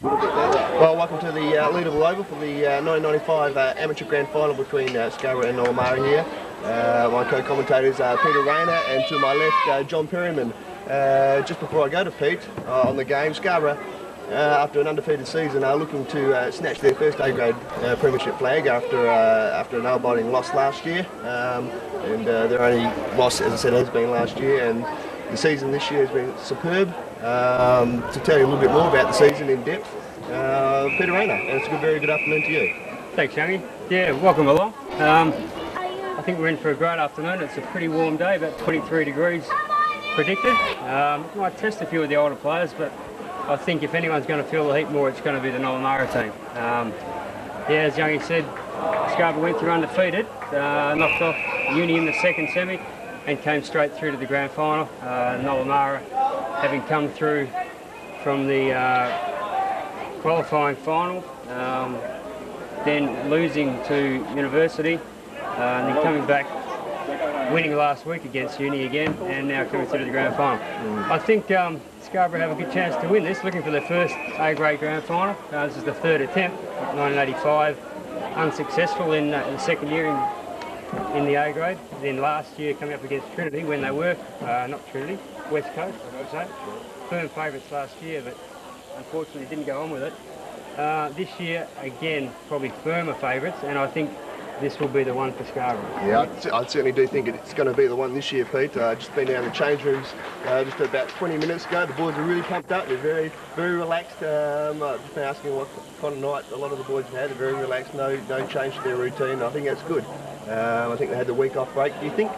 Well, welcome to the Leederville Oval for the 1995 Amateur Grand Final between Scarborough and Nollamara here. My co-commentators are Peter Raynor and to my left John Perryman. Just before I go to Pete on the game, Scarborough, after an undefeated season, are looking to snatch their first A-grade premiership flag after a nail-biting loss last year. And their only loss, as I said, has been last year, and the season this year has been superb. To tell you a little bit more about the season in depth, Peter Raynor, and it's a very good afternoon to you. Thanks, Youngie. Yeah, welcome along. I think we're in for a great afternoon. It's a pretty warm day, about 23 degrees predicted. Might test a few of the older players, but I think if anyone's going to feel the heat more, it's going to be the Nollamara team. Yeah, as Youngie said, Scarborough went through undefeated, knocked off Uni in the second semi, and came straight through to the grand final. Nollamara, having come through from the qualifying final, then losing to University, and then coming back, winning last week against Uni again, and now coming through to the grand final. I think Scarborough have a good chance to win this, looking for their first A-grade grand final. This is the third attempt, 1985, unsuccessful in the second year in the A-grade. Then last year coming up against Trinity when they were, not Trinity, West Coast, I would say. Firm favourites last year, but unfortunately didn't go on with it. This year, again, probably firmer favourites, and I think this will be the one for Scarborough. Yeah, I certainly do think it's going to be the one this year, Pete. Just been down the change rooms just about 20 minutes ago. The boys are really pumped up. They're very, very relaxed. I've just been asking what kind of night a lot of the boys have had. They're very relaxed, no change to their routine. I think that's good. I think they had the week off break. Do you think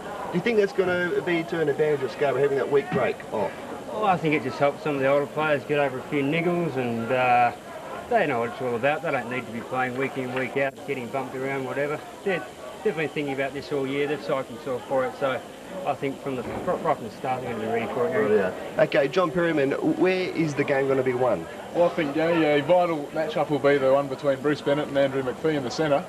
that's going to be to an advantage of Scarborough having that week break off? Well, I think it just helps some of the older players get over a few niggles, and they know what it's all about. They don't need to be playing week in, week out, getting bumped around, whatever. They've been thinking about this all year. They've psyched themselves for it. So I think right from the start, they're going to be ready for it. Oh, yeah. Okay, John Perryman, where is the game going to be won? Well, I think a vital matchup will be the one between Bruce Bennett and Andrew McPhee in the centre.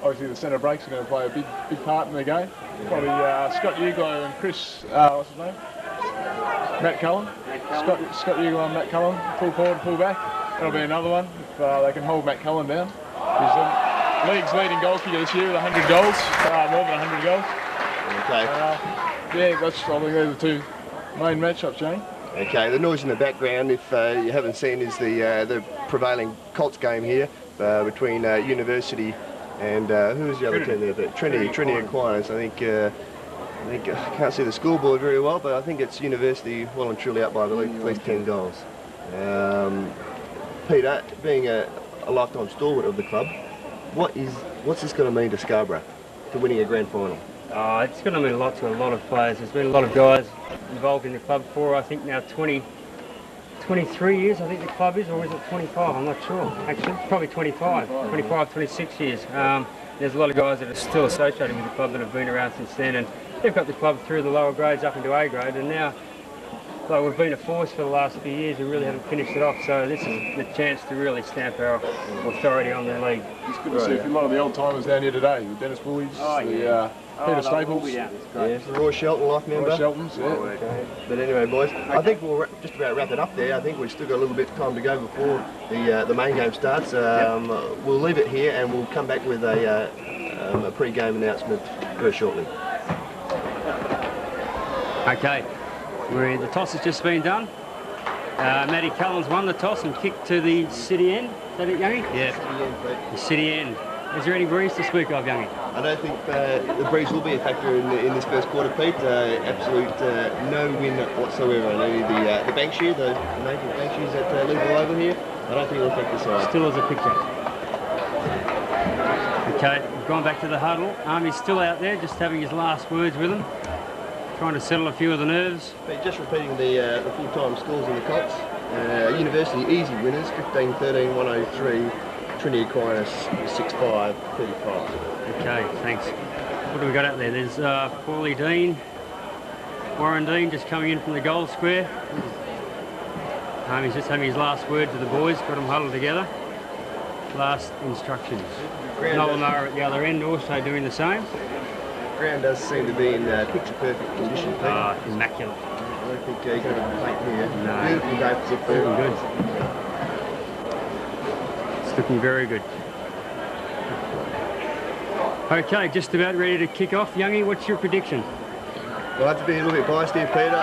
Obviously, the centre breaks are going to play a big part in the game. Probably Scott Uglow and Chris, what's his name? Matt Cullen. Scott Uglow and Matt Cullen, full forward, full back. That'll be another one if they can hold Matt Cullen down. He's the league's leading goalkeeper this year with 100 goals, more than 100 goals. Okay. Yeah, I think they're the two main matchups, Jane. Okay, the noise in the background, if you haven't seen, is the prevailing Colts game here between University and who was the other team there? But Trinity Aquinas. I think I can't see the scoreboard very well, but I think it's University well and truly up by at least 10 goals. Peter, being a lifetime stalwart of the club, what's this going to mean to Scarborough to winning a grand final? It's going to mean a lot to a lot of players. There's been a lot of guys involved in the club for, I think now 23 years, I think the club is, or is it 25? I'm not sure. Actually, probably 25, 26 years. There's a lot of guys that are still associated with the club that have been around since then, and they've got the club through the lower grades up into A grade, and now, like, we've been a force for the last few years. We really haven't finished it off, so this is the chance to really stamp our authority on the league. It's good to see a lot of the old timers down here today. The Dennis Bullies, Peter Staples, Yeah, the Roy Shelton life member. Roy Sheltons, yeah. Okay. But anyway, boys, I think we'll just about wrap it up there. I think we've still got a little bit of time to go before the main game starts. We'll leave it here and we'll come back with a pre-game announcement very shortly. Okay, the toss has just been done. Matty Cullen's won the toss and kicked to the city end. Is that it, Youngie? Yeah. The city end. Is there any breeze to speak of, Youngie? I don't think the breeze will be a factor in this first quarter, Pete. Absolute no wind whatsoever. Only the bank shear, the native bank shears at Leederville over here, I don't think it'll affect the side. Still as a picture. Okay, we've gone back to the huddle. Army's still out there, just having his last words with them. Trying to settle a few of the nerves. But just repeating the full-time scores in the Colts. University easy winners, 15-13, 103. Trinity Aquinas, 6-5, 35. Okay, thanks. What do we got out there? There's Paulie Dean, Warren Dean just coming in from the goal square. He's just having his last word to the boys, got them huddled together. Last instructions. Nollamara at the other end also doing the same. Ground does seem to be in picture-perfect condition. Immaculate. I don't think you're going to complain here. No. Beautiful day for football. Good. It's looking very good. Okay, just about ready to kick off. Youngie, what's your prediction? Well, I have to be a little bit biased here, Peter.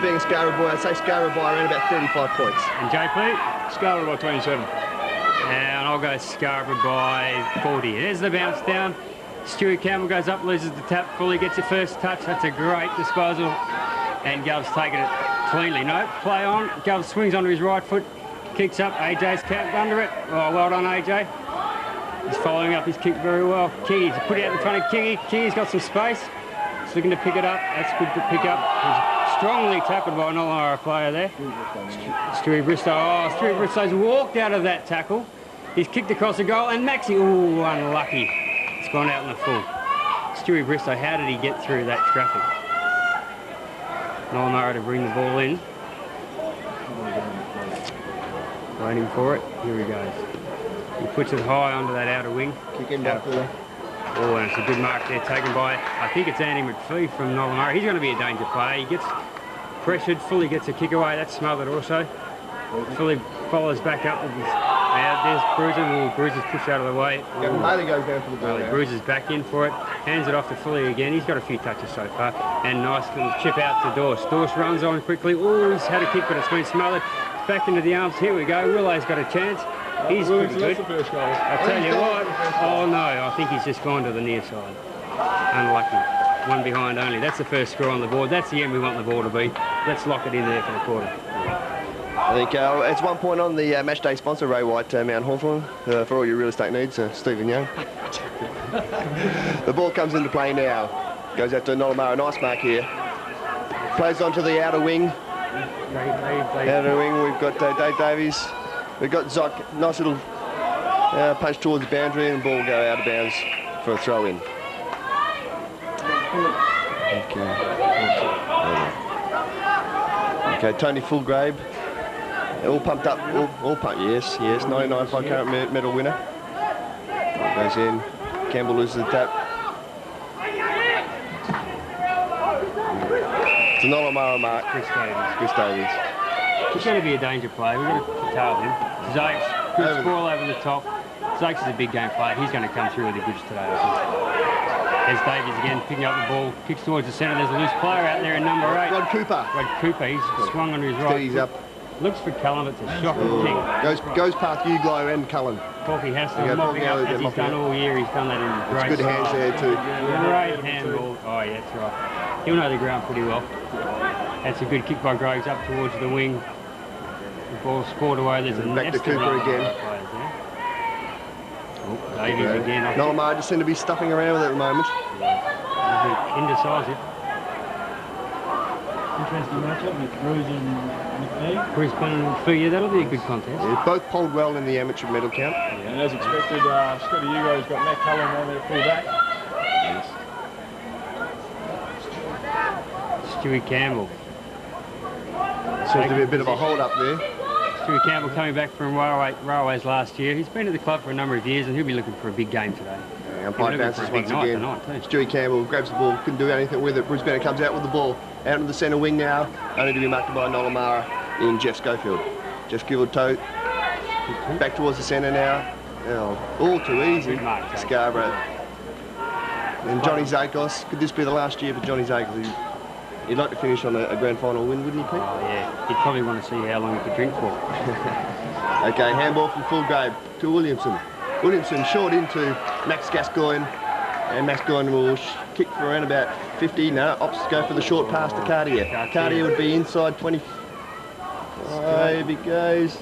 Being a Scarborough boy, I'd say Scarborough by around about 35 points. And JP? Scarborough by 27. And I'll go Scarborough by 40. There's the bounce down. Stewie Campbell goes up, loses the tap fully, gets the first touch. That's a great disposal. And Gov's taking it cleanly. No, play on. Gov swings onto his right foot, kicks up. AJ's capped under it. Oh, well done, AJ. He's following up his kick very well. Kingy's put it out in front of Kingy. Kingy's got some space. He's looking to pick it up. That's good to pick up. He's strongly tackled by an Nollamara player there. Stewie Bristow. Oh, Stewie Bristow's walked out of that tackle. He's kicked across the goal, and Maxi, ooh, unlucky. It's gone out in the full. Stewie Bristow, how did he get through that traffic? Nollamara to bring the ball in. Waiting for it. Here he goes. He puts it high onto that outer wing. Kicking back there. Oh, and it's a good mark there taken by, I think it's Andy McPhee from Nollamara. He's going to be a danger player. He gets pressured, fully gets a kick away. That's smothered also. Fully follows back up with his... There's Bruiser. Ooh, Bruiser's pushed out of the way. Bailey goes down for the ball. Bruiser's back in for it. Hands it off to Fully again. He's got a few touches so far. And nice little chip out to Dorse. Dorse runs on quickly. Oh, he's had a kick, but it's been smothered. Back into the arms. Here we go. Willow's got a chance. He's pretty good. I tell you what. Oh, no. I think he's just gone to the near side. Unlucky. One behind only. That's the first score on the board. That's the end we want the ball to be. Let's lock it in there for the quarter. I think it's 1 point on the match day sponsor, Ray White, Mount Hawthorn, for all your real estate needs, Stephen Young. The ball comes into play now. Goes out to Nollamara. Nice mark here. Plays onto the outer wing. Outer wing, we've got Dave Davies. We've got Zoc. Nice little punch towards the boundary, and the ball will go out of bounds for a throw in. Okay, Tony Fulgrave. All pumped up, all pumped, yes, 99.5 current medal winner. Goes in, Campbell loses the tap. It's a Nollamara mark. Chris Davies. He's going to be a danger player. We're going to tail him. Zakes, good sprawl over the top. Zakes is a big game player. He's going to come through with the goods today, I think. There's Davies again, picking up the ball, kicks towards the centre. There's a loose player out there in number 8. Rod Cooper. He's swung onto his right. He's up. Looks for Cullen, it's a shocking kick. Goes past Uglo and Cullen. Corky has to mopping up as he's done all year. He's done that in great good hands there too. Great handball. Oh yeah, that's right. He'll know the ground pretty well. That's a good kick by Groves up towards the wing. The ball's scored away. There's a back to Cooper again. Oh, Davies again. Nollamara just seem to be stuffing around with it at the moment. Indecisive. Interesting matchup with Bruce and McPhee. Brisbane and McPhee, yeah, that'll be a good contest. Yeah, both polled well in the amateur medal count. Yeah, and as expected, Scotty Hugo's got Matt Cullen on there full back. Yes. Stewie Campbell. Seems to be a bit of a hold up there. Stewie Campbell coming back from Railways last year. He's been at the club for a number of years and he'll be looking for a big game today. Umpire bounces once again. Stewie Campbell grabs the ball, couldn't do anything with it. Bruce Bennett comes out with the ball. Out of the centre wing now, only to be marked by Nollamara in Jeff Schofield. Jeff Schofield toe back towards the centre now. Oh, all too easy. Scarborough. And Johnny Zakos. Could this be the last year for Johnny Zakos? He'd like to finish on a grand final win, wouldn't he, Pete? Oh, yeah. He'd probably want to see how long he could drink for. Okay, handball from Fulgrave to Williamson. Williamson short into Max Gascoigne. And Max Gascoigne will kick for around about 50. No, opts go for the short pass to Cartier. Cartier would be inside 20. Oh, here he goes.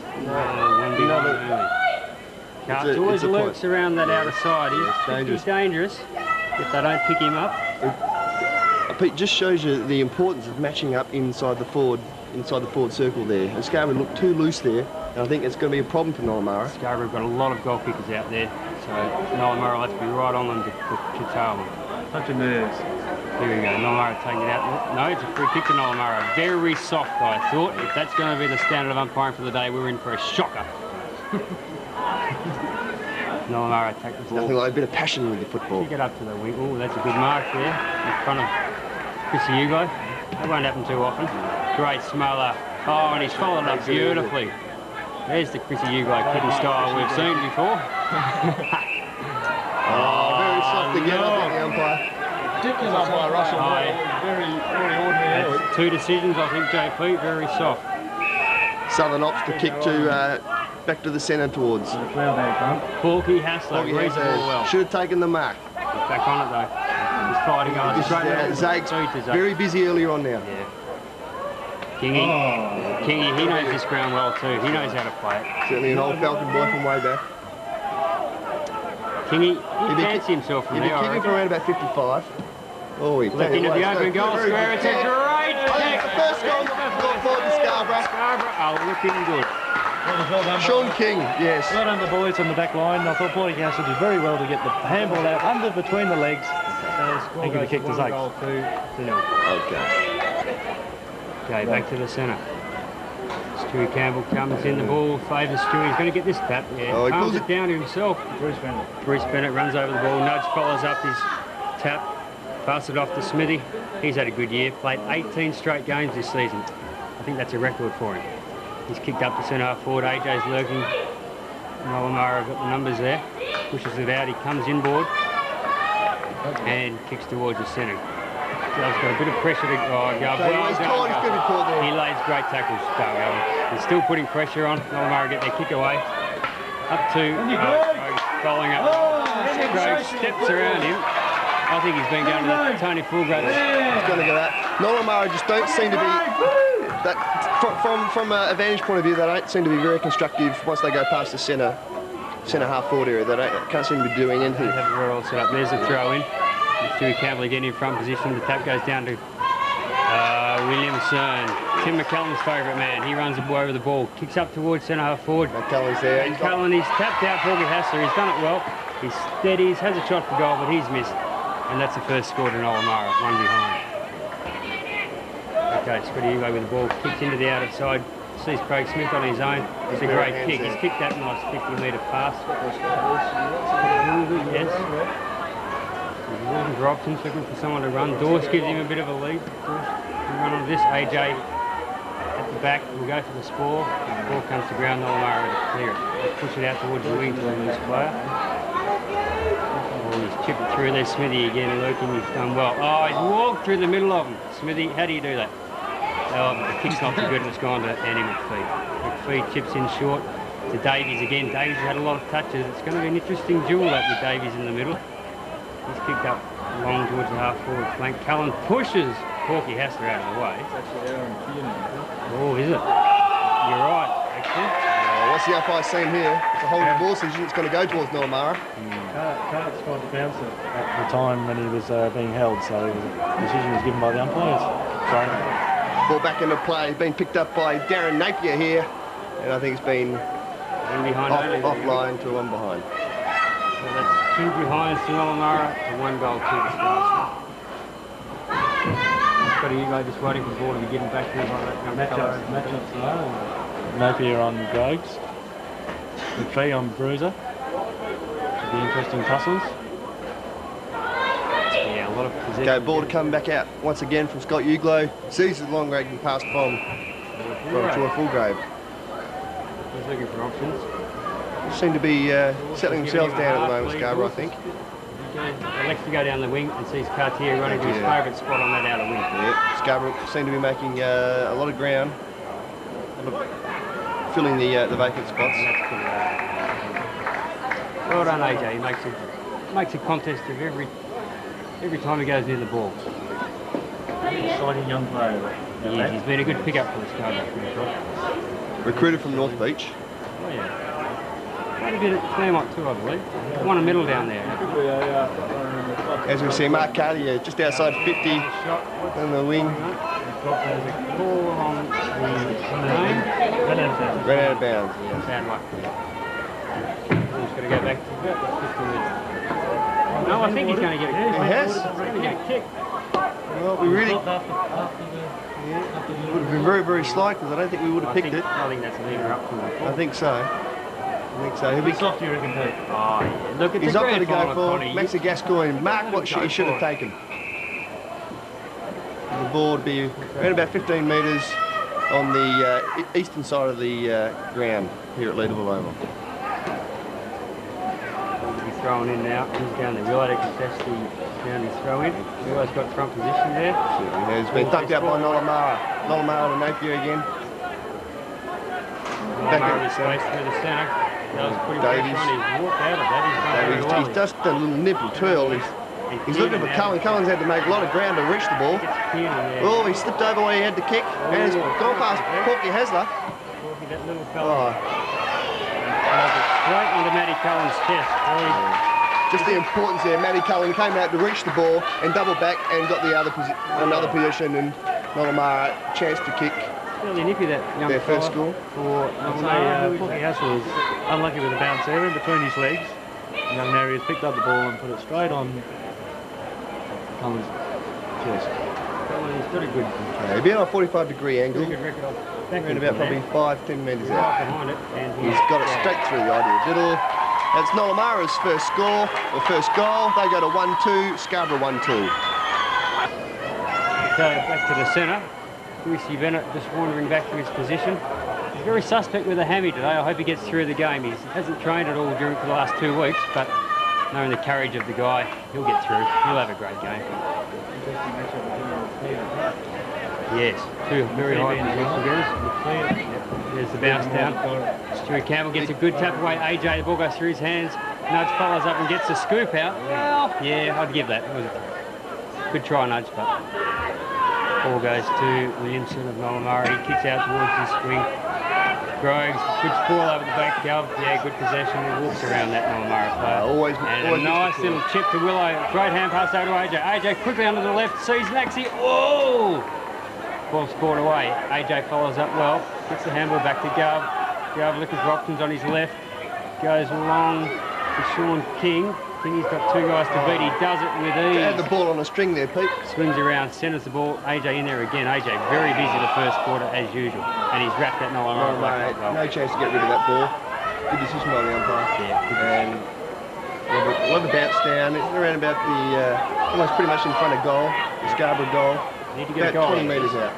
Cartier always lurks around that outer side. He's dangerous if they don't pick him up. Pete, just shows you the importance of matching up inside the forward circle there. And Scarborough looked too loose there, and I think it's going to be a problem for Nollamara. Scarborough have got a lot of goal kickers out there, so Nollamara will have to be right on them to tail them. Touch of nerves. Here we go, Nollamara taking it out. No, it's a free kick to Nollamara. Very soft, I thought. If that's going to be the standard of umpiring for the day, we're in for a shocker. Nollamara take the ball. Nothing like a bit of passion with the football. Kick it up to the wing. Oh, that's a good mark there in front of Chrissy Hugo. That won't happen too often. Great smoller. Oh, and he's followed up beautifully. There's the Chrissy Uglow kitten style we've seen before. Very soft again, I think, the umpire. Ridiculous umpire Russell. Very ordinary. That's 2 decisions, I think, JP, very soft. Southern opts to kick to back to the centre towards. Porky Hassler reads the ball well. Should have taken the mark. He's back on it though. He's fighting on. This is Zake's very busy earlier on now. Yeah. Kingy, Kingy, he knows this ground well too. He knows how to play it. Certainly an old Falcon boy from way back. Kingy, he fancy himself from there. He'll be kicking from around about 55. Oh, he left into the open goal square. It's a great kick. The first goal for the Scarborough. Scarborough are looking good. Well done, Sean King, yes. Well done the boys on the back line. I thought Porky Hassler did very well to get the handball out under between the legs. And give a kick to Zake. Okay. Okay, back to the centre. Stewie Campbell comes in, the ball favours Stewie. He's going to get this tap. Yeah, oh, he palms pulls it down to himself. Bruce Bennett runs over the ball. Nudge follows up his tap. Passes it off to Smithy. He's had a good year. Played 18 straight games this season. I think that's a record for him. He's kicked up to centre half forward. AJ's lurking. Nollamara got the numbers there. Pushes it out. He comes inboard and kicks towards the centre. He's got a bit of pressure to go. He lays great tackles. He's still putting pressure on. Nollamara get their kick away. Up to following up. Scrooge steps around him. I think he's been going to the Tony Fulgrove. He's going to go that. Nollamara just don't seem to be that from a vantage point of view. They don't seem to be very constructive once they go past the centre half forward area. They can't seem to be doing anything. They have it all set up. There's a throw in. Stewie Campbell again in front position. The tap goes down to Williamson. Tim McCallum's favourite man. He runs over the ball. Kicks up towards centre half forward. McCallum's there. And Cullen, he's tapped out Porky Hassler. He's done it well. He's steady. Has a shot for goal, but he's missed. And that's the first score to Nollamara. 1 behind. Okay, Scotty Uglow with the ball. Kicks into the outside. Sees Craig Smith on his own. It's a great kick. He's kicked that nice 50-metre pass. Yes. He's looking for options, looking for someone to run. Dorse gives him a bit of a lead. Dorse can run on this. AJ at the back will go for the spoil. The ball comes to ground. Nollamara to clear it. They push it out towards the wing to a loose player. Oh, he's chipped it through there. Smithy again lurking. He's done well. Oh, he's walked through the middle of them. Smithy, how do you do that? Oh, the kick's not too good, and it's gone to Andy McPhee. McPhee chips in short to Davies again. Davies had a lot of touches. It's going to be an interesting duel that with Davies in the middle. He's kicked up long towards the half-forward flank. Cullen pushes Porky Hassler out of the way. Oh, is it? You're right, actually. What's the umpire saying here? It's a holding ball decision. It's going to go towards Nollamara. Can't tried to bounce it at the time when he was being held, so the decision was given by the umpires. Ball back into play, been picked up by Darren Napier here, and I think it's been offline to one behind. So that's 2 behinds to Nollamara and 1 goal to the Stars. Scotty Uglow just waiting for the ball to be given back to him like that. Matchups alone. Napier on Grogs, McPhee on Bruiser. Should be interesting tussles. Yeah, a lot of possession. Okay, ball to come back out once again from Scott Uglow. Sees the long range pass from Troy Fulgrave. He's looking for options. Seem to be settling themselves down at the moment, Scarborough, I think. Elects to go down the wing and sees Cartier running to his favourite spot on that outer wing. Yeah, Scarborough seem to be making a lot of ground, filling the vacant spots. Well done, AJ. He makes a contest of every time he goes near the ball. Exciting young player. Yeah, he's been a good pickup for the Scarborough. Recruited from North Beach. Oh yeah. Played a bit at Claremont too, I believe. Won a medal down there. As we see, Mark Cartier just outside 50 on the wing. There's a call on the name. Ran out of bounds. Yeah, bad luck. He's got to go back to 50 minutes. No, I think he's going to get a kick. He has? He's going to get a kick. Well, we really would have been very, very slight because I don't think we would have picked it. I think that's an either up from the I think so. He'll be soft, you reckon, Pete? Oh, yeah. Look, it's he's a not going to grand go final, for Connie. Maxi Gascoigne. Mark what he should have taken. The ball would be around about 15 metres on the eastern side of the ground here at Leederville Oval. Thrown in now. He's down the willow to contest the down his throw in. Willow's got front position there. He's been ducked out by Nollamara. Nollamara to Napier again. Back Nollamara was placed through the centre. That was pretty pressure on. He's walked out of that. He's done very well. He's just a little nipple twirl. He's looking for Cullen. Cullen's had to make a lot of ground to reach the ball. Oh, he slipped over where he had to kick. And he's gone past Porky Hasler. Porky, that little fella. Straight onto Matty Cullen's chest. Just the importance there. Matty Cullen came out to reach the ball and double back and got the another position, and Nollamara chance to kick. Really nippy, that young their first score. For Nollamara. Porky Hasler was unlucky with a bounce there in between his legs. Young Mary has picked up the ball and put it straight on Cullen's chest. He's got a good He'll be on a 45-degree angle. good record of Around about probably 5-10 metres out. behind it, and He's got it straight through the idea. Little. That's Nollamara's first score, or first goal. They go to 1-2, Scarborough 1-2. So back to the centre. Brucey Bennett just wandering back to his position. He's very suspect with a hammy today. I hope he gets through the game. He hasn't trained at all during the last 2 weeks, but knowing the courage of the guy, he'll get through. He'll have a great game. Yes, two very high position guys. There's the bounce down. Stuart Campbell gets a good tap away. AJ, the ball goes through his hands. Nudge follows up and gets the scoop out. Well, yeah, I'd give that. It was a good try, Nudge, but ball goes to Williamson of Nollamara. He kicks out towards his swing. Groves, good ball over the back. Gov, yeah, good possession. He walks around that Nollamara player. Always a nice little chip to Willow. Great hand pass over to AJ. AJ quickly under the left, sees Maxi. Oh! Ball scored away. AJ follows up well. Gets the handball back to Gov. Gov looking for options on his left. Goes along to Sean King. King's got 2 guys to beat. He does it with ease. Had the ball on a string there, Pete. Swings around, centres the ball. AJ in there again. AJ very busy the first quarter as usual. And he's wrapped that Nollamara back well. No chance to get rid of that ball. Good decision by the umpire. Yeah. And we'll have a bounce down. It's around about the, almost pretty much in front of goal. The Scarborough goal. Need to get about a goal. 20 metres out.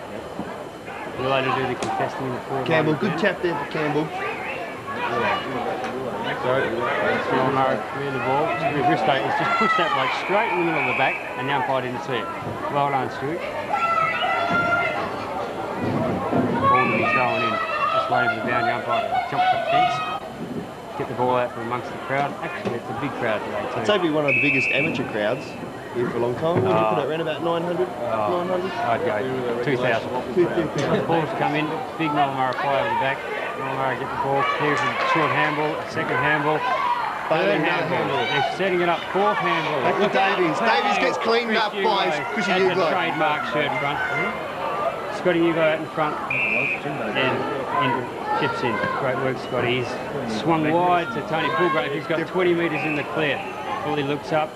Willow to do the contesting in the forward. Campbell, good tap there for Campbell. Nollamara clear the ball. Stuart Bristow has just pushed that bloke straight in the middle of the back, and the umpire didn't see it. Well done, Stuart. Ball to be thrown in. Just waiting for the boundary umpire to jump the fence. Get the ball out from amongst the crowd. Actually, it's a big crowd today too. It's probably one of the biggest amateur crowds here for a long time. Would you put it around about 900? 900? I'd go 2,000. The ball's come in. Big Nollamara play over the back. Nollamara get the ball, clears a short handball, a second handball, third handball. They're setting it up, fourth handball. Back to Davies. Davies gets cleaned up by Chrissy Hugo. That's a trademark shirt front. Scotty Hugo out in front and chips in. Great work, Scotty. He's swung wide to Tony Fulgrave. He's got 20 metres in the clear. Fully looks up.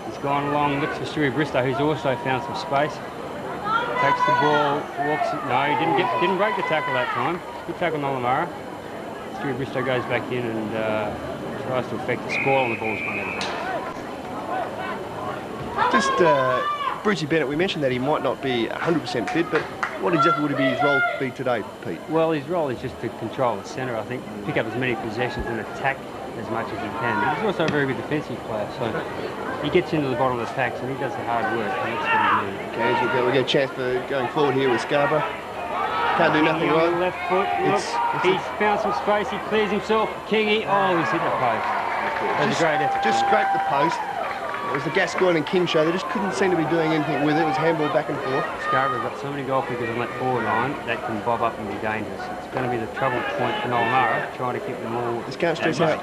He's gone along, looks for Stuart Bristow, who's also found some space. Takes the ball, walks it. No, he didn't break the tackle that time. Good tackle, Nollamara. Stuart Bristow goes back in and tries to affect the score on the ball's gone out of bounds. Just Brucey Bennett, we mentioned that he might not be 100% fit, but what exactly would his role be today, Pete? Well, his role is just to control the centre, I think, pick up as many possessions and attack as much as he can. But he's also a very good defensive player, so he gets into the bottom of the packs and he does the hard work, and that's what he's needed. Okay, so we'll get a chance for going forward here with Scarborough. Can't do nothing on right. the left foot, look, he's found some space, he clears himself. Kingy, oh, he's hit the post. That was a great effort. Just scraped the post. It was the Gascoigne and King show. They just couldn't seem to be doing anything with it. It was handball back and forth. Scarborough's got so many goal kickers on that forward line that can bob up and be dangerous. It's going to be the trouble point for Nollamara, trying to keep them all. Just can't stress out.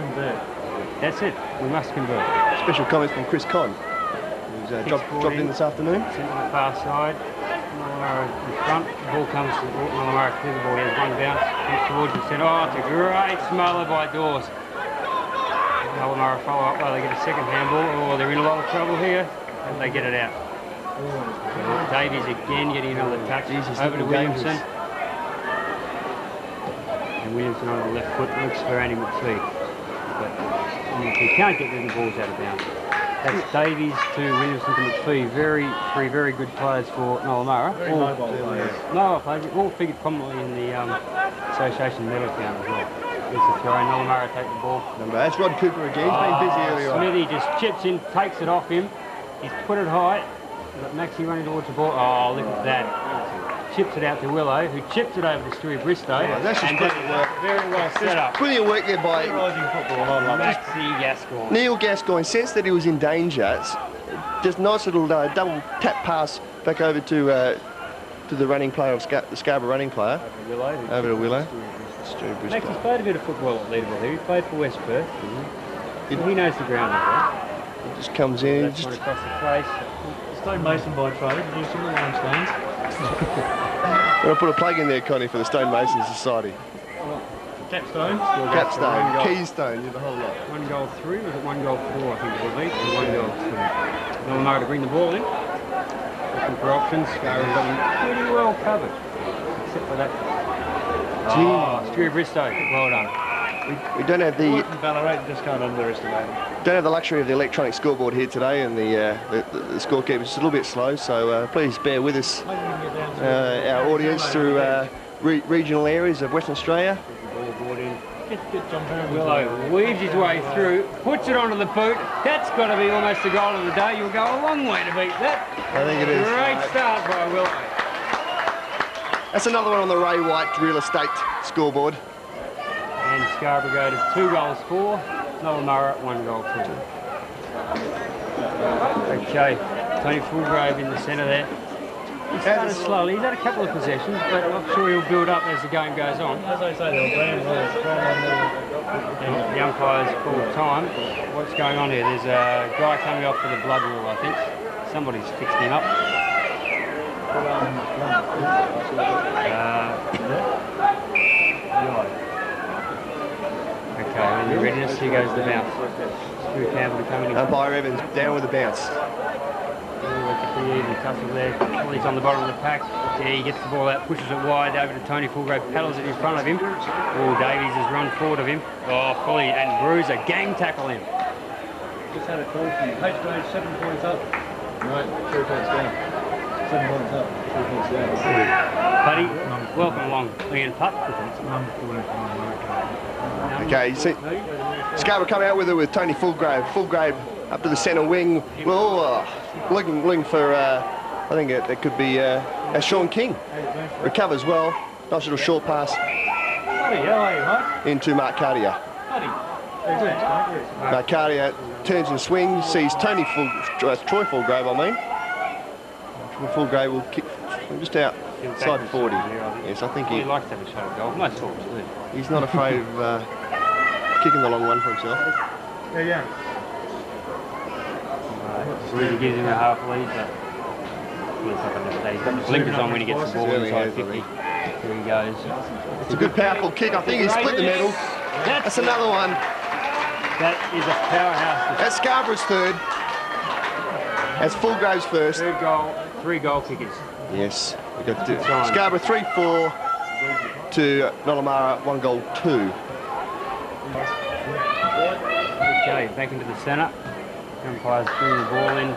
That's it. We must convert. Special comments from Chris Conn, who's dropped in this afternoon. It's into the far side. Nollamara in front. The ball comes to Nollamara. Clear the ball. He has one bounce. Comes towards the centre. Oh, it's a great smother by Dawes. Nollamara follow up. Oh, they get a second handball. Oh, they're in a lot of trouble here. And they get it out. Davies again getting another touch. Over to Williamson. And Williamson on the left foot looks for Andy McPhee. But he can't get the balls out of bounds. That's Davies to Williamson to McPhee. Three very good players for Nollamara. Very mobile players. Mobile players, all figured prominently in the association medal count as well. Here's the throw, Nollamara take the ball. That's Rod Cooper again. He's been busy earlier on. Smithy just chips in, takes it off him. He's put it high. But Maxie running towards the ball. Oh, look at that. Chips it out to Willow, who chips it over to Stewie Bristow. Oh, that's just and brilliant work. Very well set up. Brilliant work there by Maxie Gascoigne. Neil Gascoigne. Sensed that he was in danger. Just nice little double tap pass back over to the running player of the Scarborough running player. Over to Willow. Maxie's played a bit of football at Leederville here. He played for West Perth. He knows the ground as well. It just comes in. That's one across the face. Stonemason by trade, using the limestones. I'm going to put a plug in there, Connie, for the Stonemasons Society. Capstone. Capstone, Keystone, you the whole lot. 1 goal 3, was it 1 goal 4 I think it will be, and 1 goal 2. Nollamara to bring the ball in. Looking for options, Scarborough's got them pretty well covered. Except for that. Oh, Stewie Bristow, well done. We don't have the Ballarat, just can't underestimate him. don't have the luxury of the electronic scoreboard here today, and the scorekeeper is a little bit slow. So please bear with us, our audience through regional areas of Western Australia. Get John Perryman. Willow weaves his way through, puts it onto the boot. That's got to be almost the goal of the day. You'll go a long way to beat that. I think it is. Great start by Willow. That's another one on the Ray White real estate scoreboard. And Scarborough go to 2 goals 4, Nollamara 1 goal 2. Okay, Tony Fulgrave in the centre there. He started slowly, he's had a couple of possessions, but I'm sure he'll build up as the game goes on. As I say, they'll brand And the umpires call time. What's going on here? There's a guy coming off for the blood rule, I think. Somebody's fixed him up. Okay, in the readiness, here goes the bounce. Stewie Campbell coming in. Umpire Evans down with the bounce. Even tussle there. Well, he's on the bottom of the pack. Yeah, he gets the ball out, pushes it wide over to Tony Fulgrave, paddles it in front of him. Oh, Davies has run forward of him. Oh, fully, and Bruiser gang tackle him. Just had a call from H-Grade, 7 points up. Right, 3 points down. 7 points up, 3 points down. Buddy, welcome along, Ian Putt. Okay, you see, Scarborough come out with it with Tony Fulgrave. Fulgrave up to the centre wing. Well, looking for, I think it could be Sean King. Recovers well. Nice little short pass into Mark Cartier. Mark Cartier turns and swings, sees Troy Fulgrave, I mean. Fulgrave will kick just outside 40. Yes, I think he likes to have a shot at goal. Most forwards do. He's not afraid of kicking the long one for himself. Yeah. Really gives him a half lead, but he's got the blinkers on when he gets the ball inside 50. Here he goes. It's a good, powerful kick. I think he split the medal. That's another one. That is a powerhouse. That's Scarborough's third. That's Fulgrave's first. Third goal, 3 goal kickers. Yes, we got Scarborough 3-4 to Nollamara 1 goal 2. Okay, back into the centre. Umpires bring the ball in.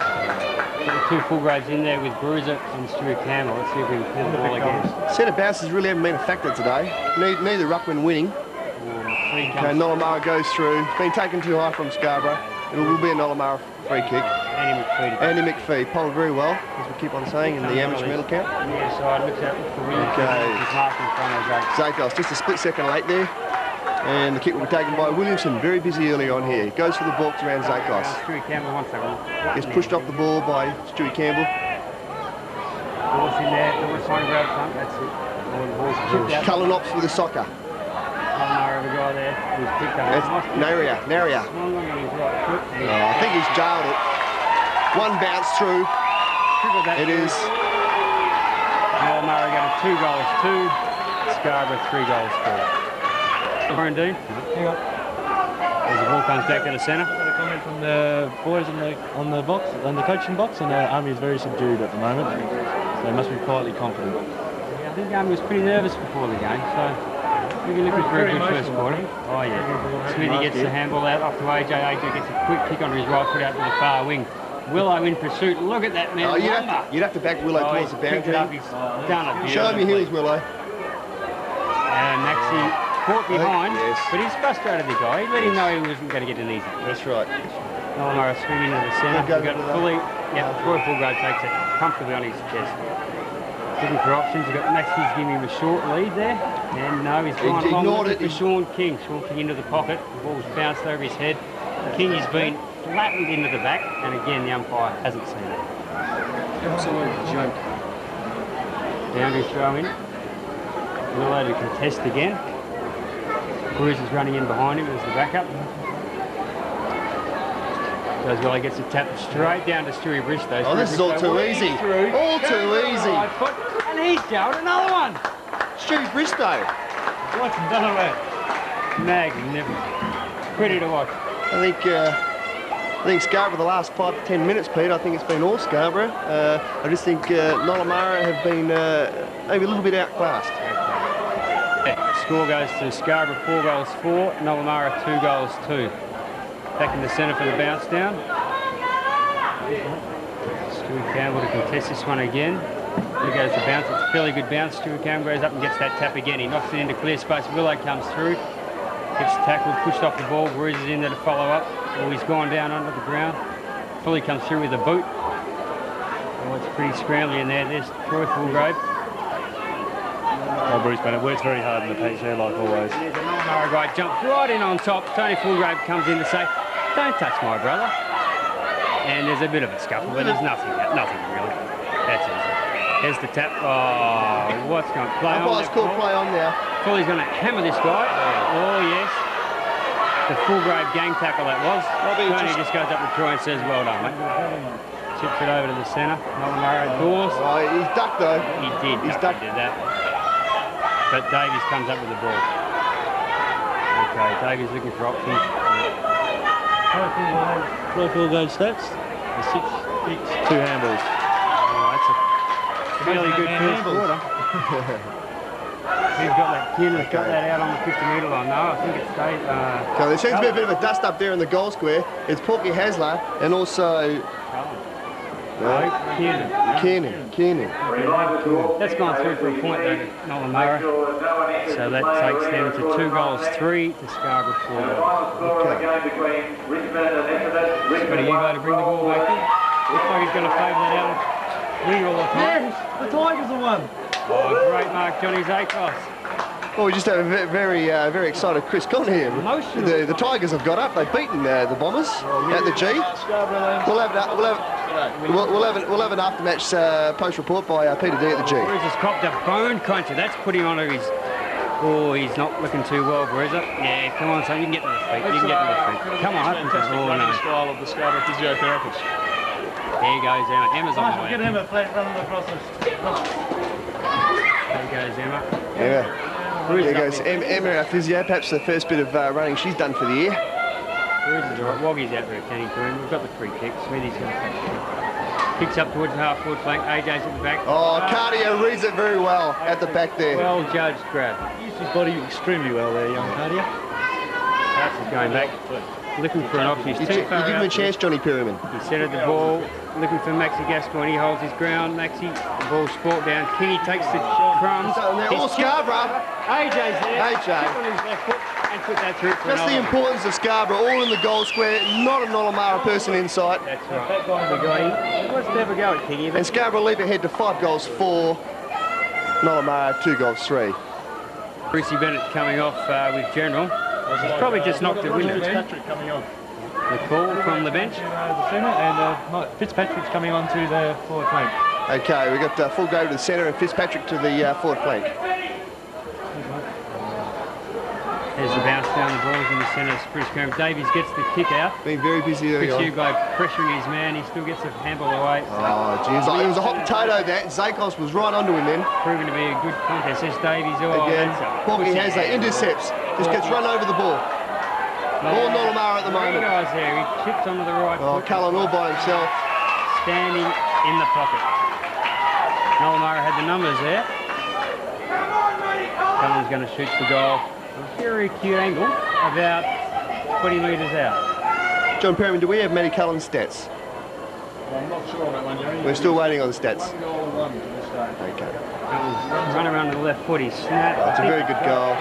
Get the 2 Fulgraves in there with Bruiser and Stewie Campbell. Let's see if we can clear the ball again. Centre bounces really haven't been a factor today. Neither ruckman winning. Okay, Nollamara goes through. It's been taken too high from Scarborough. It will be a Nollamara free kick. Andy McPhee polled very well, as we keep on saying, in the amateur medal count. Yeah, so I looked out for Williams. Okay. Zakos just a split second late there. And the kick will be taken by Williamson, very busy early on here. Goes for the balks around Zakos. Stewie Campbell wants that one. Gets pushed off the ball by Stewie Campbell. Ball's in there, always trying to grab front, that's it. The ball's chipped out. Cullen Ops with a soccer. The guy there who's picked up. Naria. I think he's jailed it. One bounce through. It is. Nollamara got a 2 goals 2. Scarborough 3 goals 4. Quarantine. As the ball comes back to the centre. Got a comment from the boys on the box, on the coaching box, and Army is very subdued at the moment. So they must be quietly confident. Yeah, I think Army was pretty nervous before the game, so We're looking for a good first quarter. Oh yeah. Smithy gets the handball out off to AJ. AJ gets a quick kick onto his right foot out to the far wing. Willow in pursuit. Look at that man. Oh, you'd have to back Willow towards the boundary. He's done it. Show him your heels, Willow. And Maxie caught behind, but he's frustrated the guy. He let him know he wasn't going to get an easy. That's right. Nollamara swinging into the centre. We've got fully, Troy Fulgrove takes it comfortably on his chest. Looking for options. We've got Maxie's giving him a short lead there. And no, he's gone along with it for Sean King. Sean King into the pocket. The ball's bounced over his head. King has been flattened into the back, and again the umpire hasn't seen it. Absolute joke. Boundary throw in. Willow to contest again. Cruz is running in behind him as the backup. Goes well, he gets a tap straight down to Stewie Bristow. Oh, this is all too easy. All too easy. And he's jailed another one. Stewie Bristow. What's done of that? Magnificent. Pretty to watch. I think Scarborough the last 5 to 10 minutes, Pete, I think it's been all Scarborough. I just think Nollamara have been maybe a little bit outclassed. Score goes to Scarborough 4 goals 4, Nollamara 2 goals 2. Back in the centre for the bounce down. Stuart Campbell to contest this one again. There goes the bounce. It's a fairly good bounce. Stuart Campbell goes up and gets that tap again. He knocks it into clear space. Willow comes through. Gets tackled, pushed off the ball. Bruises in there to follow up. Oh, he's gone down onto the ground. Fully comes through with a boot. Oh, it's pretty scrambly in there. There's Troy Fulgrove. Oh, Bruce Bennett works very hard in the pace there, like always. There's a Nollamara guy jumps right in on top. Tony Fulgrove comes in to say, "Don't touch my brother." And there's a bit of a scuffle, but there's nothing really. That's easy. There's the tap. Oh, what's going to play on? Umpire's called play on now. Fully's going to hammer this guy. Oh, yes. The Fulgrove gang tackle that was. Tony just goes up to Troy and says, "Well done, mate." Chips it over to the centre. Nollamara doors. Oh, he's ducked though. He did. He did that. But Davies comes up with the ball. Okay, Davies looking for options. Troy Fulgrove stats. 6 kicks, 2 handballs. Oh, that's a fairly good first quarter. He's got that kin and got that out on the 50-metre line. No, I think it's Dave. So there seems to be a bit of a dust up there in the goal square. It's Porky Hasler and also Kiernan. That's gone through for a point though to Nollamara. So that takes them to 2 goals 3 to Scarborough 4 goals. Okay. But you got to bring the ball back in. Looks like he's going to favour that out. Wing all the time. Yes, the Tigers have won. Oh, great mark, Johnny Zakos. Well, we just have a very excited Chris Conn here. The Tigers have got up. They've beaten the Bombers at the G. We'll have an after-match post report by Peter D at the G. Bruce has copped a bone cruncher. That's put him onto his... Oh, he's not looking too well, Bruiser. Yeah, come on, son. You can get to the feet. You can get to the feet. Come on. Oh, no. Style of the Scarborough physiotherapist. There goes Emma. Emma's on the way. Get Emma flat running across us. There goes Emma. Yeah. There goes Emma, our physio. Perhaps the first bit of running she's done for the year. Bruiser's all right. Woggy's out there attending to him. We've got the free kick. Smithy's going to catch it. Kicks up towards the half-forward flank. AJ's at the back. Oh, Cardio reads it very well at the back there. Well judged grab. Used his body extremely well there, young Cardia. That's is going back. Looking for an option. He's too far You give him a chance, Johnny Perryman. He centred the ball, looking for Maxie Gascoigne. He holds his ground. Maxie, the ball's brought down. Kingy takes the crumbs. So they're all Scarborough. AJ's there. AJ. On his left foot and put that through for That's the importance of Scarborough, all in the goal square, not a Nollamara person inside. That's right. That guy, he wants to have a go at Kingy. And Scarborough leap ahead to 5 goals 4, Nollamara 2 goals 3. Brucey Bennett coming off with General. He's probably just knocked it window. Fitzpatrick coming on. The call from the bench. The centre, and Fitzpatrick's coming on to the forward flank. Okay, we've got Fulgrove to the centre and Fitzpatrick to the forward flank. There's the bounce down, the ball's in the centre of Spruce Graham. Davies gets the kick out. Been very busy there. Chris Hugo pressuring his man. He still gets a handball away. Oh, geez. It was a hot potato that. Zakos was right onto him then. Proving to be a good contest. There's Davies. Oh, Again, Porky has that. Intercepts. Just gets run over the ball. All Nollamara at the moment. Guys there. He chips onto the right Oh, foot. Cullen all by himself. Standing in the pocket. Nollamara had the numbers there. Cullen's going to shoot for goal. A very acute angle, about 20 metres out. John Perryman, do we have Matty Cullen's stats? I'm not sure on that one, Jerry. We're still waiting on the stats. 1 goal and 1 to this day. Okay. Cullen's run around to the left foot, he's snapped. That's a very good goal.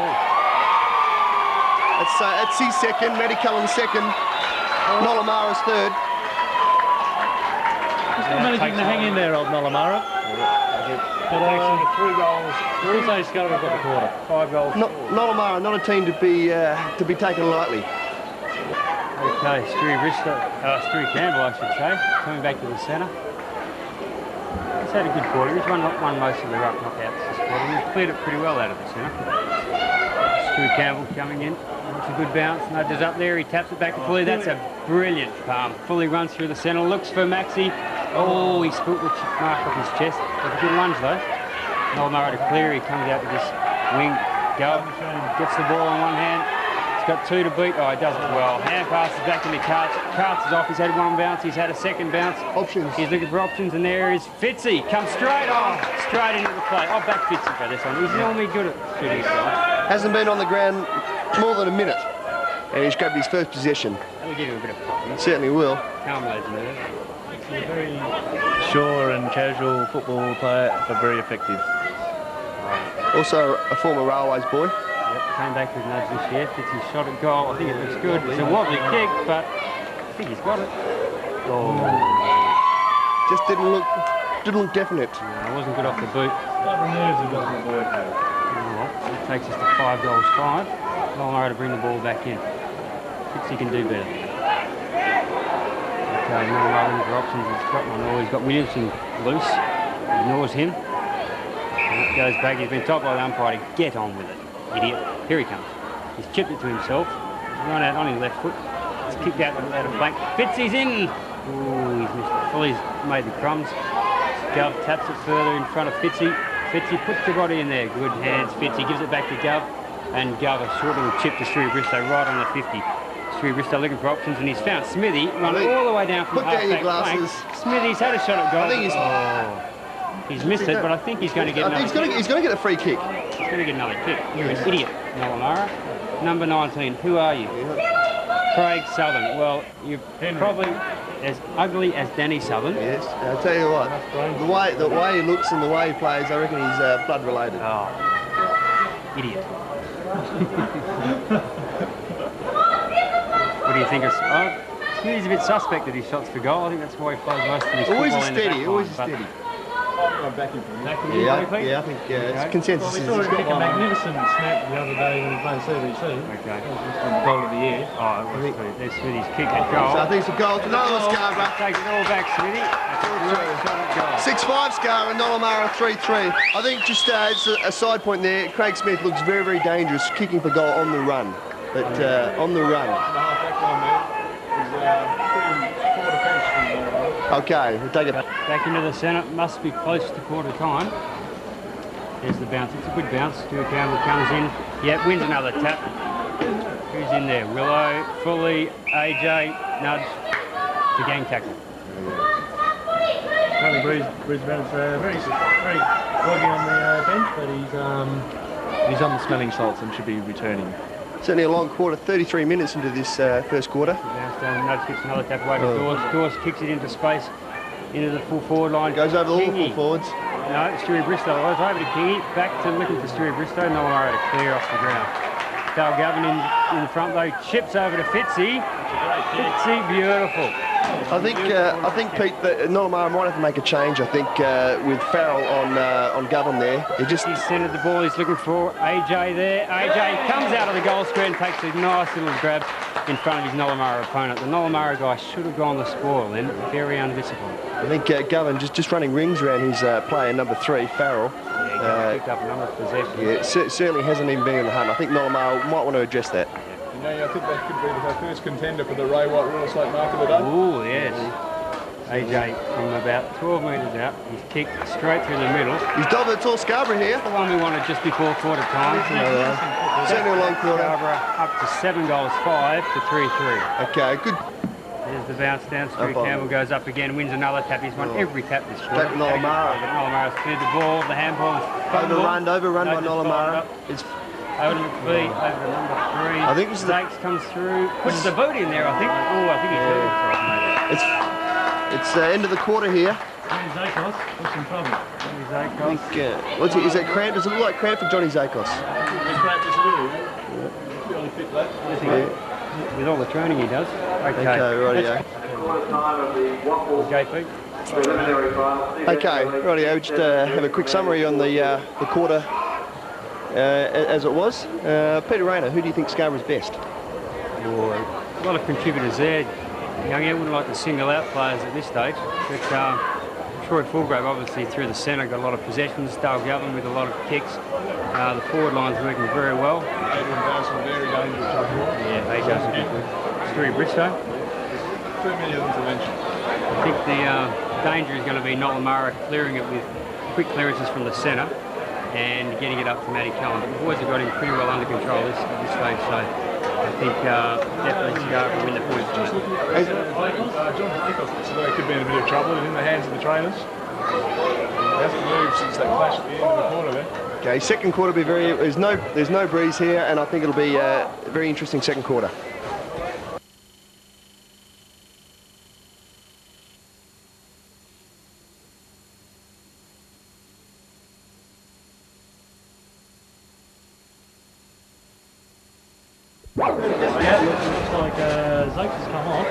That's his second, Matty Cullen's second, Nollamara's third. He's still managing to hang in there, old Nollamara. But 3 goals. also Scarborough got the quarter. 5 goals. Nollamara, not a team to be taken lightly. Okay, Stewie Campbell, I should say, coming back to the centre. He's had a good quarter. He's won most of the ruck knockouts this quarter. He's cleared it pretty well out of the centre. Stewie Campbell coming in. It's a good bounce. Nudges up there. He taps it back to Fully. That's a brilliant palm. Fully runs through the centre. Looks for Maxi. Oh, he spilt the mark off his chest. That's a good lunge though. Nollamara to clear. He comes out with this wing. Gov gets the ball on one hand. He's got 2 to beat. Oh, he does it well. Hand passes back into Karts. Karts is off. He's had 1 bounce. He's had a second bounce. Options. He's looking for options, and there is Fitzy. Comes straight into the play. I'll back Fitzy for this one. He's normally good at shooting stuff. Hasn't been on the ground more than a minute, and he's grabbed his first possession. That'll give him a bit of confidence. Certainly will. Calm lads in there. He's a very sure and casual football player, but very effective. Also a former Railways boy. Yep, came back with nudge this year. Fitzy's shot at goal. I think it looks good. It's a wobbly kick, but I think he's got it. Oh. Just didn't look definite. No, it wasn't good off the boot. Got the nerves he got on the board. That takes us to 5 goals 5. Nollamara to bring the ball back in. Fitzy can do better. Okay, Nollamara looking for options. He's got one all. He's got Williamson loose. Ignores him. And it goes back. He's been told by the umpire to get on with it. Idiot. Here he comes. He's chipped it to himself. He's run out on his left foot. It's kicked out of flank. Fitzy's in. Ooh, he's missed it. Fully's made the crumbs. Gov taps it further in front of Fitzy. Fitzy puts the body in there. Good hands. Fitzy gives it back to Gov. And Gov a short little chip to Stewie Bristow right on the 50. Stewie Bristow looking for options, and he's found Smithy run all the way down from half-back flank. Smithy's had a shot at goal. I think he's missed it, but I think he's going to get another kick. He's going to get a free kick. He's going to get another kick. You're an idiot, Nollamara. Number 19, who are you? Craig Southern. Well, you're probably as ugly as Danny Southern. Yes, I'll tell you what, the way he looks and the way he plays, I reckon he's blood related. Oh, idiot. What do you think of... Smithy's a bit suspect that he shots for goal. I think that's why he plays most of his Always football in the back line, always steady. I'm backing for him. Yeah, I think it's consensus. We saw him kick a magnificent snap the other day when he was playing CBC. Okay. That was just the goal of the year. Oh, it was good. There's Smithy's kick at goal. So I think it's a goal to Nollamara, Scarborough. Take it all back, Smithy. That's a great shot at goal. 6-5 Scarborough, Nollamara 3-3. I think just as a side point there, Craig Smith looks very, very dangerous kicking for goal on the run. But on the run. Okay, we'll take it. Back into the centre. Must be close to quarter time. There's the bounce. It's a good bounce. Stuart Campbell comes in. Yeah, wins another tap. Who's in there? Willow, Fully, AJ, Nudge. The gang tackle. Apparently Brisbane's very groggy on the bench, but He's on the smelling salts and should be returning. Certainly a long quarter, 33 minutes into this first quarter. Bounce down. Nudge gets another tap away to Dawes. Dawes kicks it into space, into the full forward line. Goes over all the Kingy. full forwards. No, Stewie Bristow. I was over to Kingy. Back to looking for Stewie Bristow. Nollamara to clear off the ground. Dale Gavin in the front though. Chips over to Fitzy. Fitzy, beautiful. I think Pete, that Nollamara might have to make a change. I think with Farrell on Govan there, He's centred the ball. He's looking for AJ there. AJ comes out of the goal square and takes a nice little grab in front of his Nollamara opponent. The Nollamara guy should have gone the spoil then. Very undisciplined. I think Govan just running rings around his player number 3, Farrell. Yeah, picked up a number of possessions. Yeah, certainly hasn't even been in the hunt. I think Nollamara might want to address that. You know, I think that could be the first contender for the Ray White Real Estate Mark of the day. Oh, yes. AJ from about 12 metres out. He's kicked straight through the middle. He's Dobbert all Scarborough here. The one we wanted just before quarter time. Certainly a long quarter. Scarborough up to 7 goals 5 to 3-3. Okay, good. There's the bounce down. Stu Up on. Campbell goes up again, wins another tap. He's won every tap this quarter. Tap Nollamara. Nollamara's cleared the ball. The handball is Overrun by No, just Nollamara. followed It's, over to McPhee, over to number 3. I think this is the- Zakes comes through. Puts the boot in there, I think. Oh, I think he's hurt himself, maybe. it's end of the quarter here. Johnny Zakos, what's in trouble? Johnny I Zakos. think, what's it? Is it cramp? Does it look like cramp for Johnny Zakos? With all the training he does. Okay. Okay, rightio. JP. Okay, rightio. Just have a quick summary on the quarter as it was. Peter Raynor, who do you think Scarborough's best? A lot of contributors there. Young Ed wouldn't like to single out players at this stage, but Troy Fulgrave obviously through the centre got a lot of possessions. Dale Govern with a lot of kicks. The forward line's working very well. Adrian does some very dangerous trouble. Yeah, they does a good good. Stewie Bristow. Too many of them to mention. I think the danger is going to be Nollamara clearing it with quick clearances from the centre and getting it up to Matty Cullen. But the boys have got him pretty well under control at this stage, so I think definitely Scarborough win the points. Just looking at John Nichols looks as though he could be in a bit of trouble. He's in the hands of the trainers. He hasn't moved since that clash at the end of the quarter there. Okay, second quarter will be very. There's no breeze here, and I think it'll be a very interesting second quarter. Yeah, looks like Zakes has come off.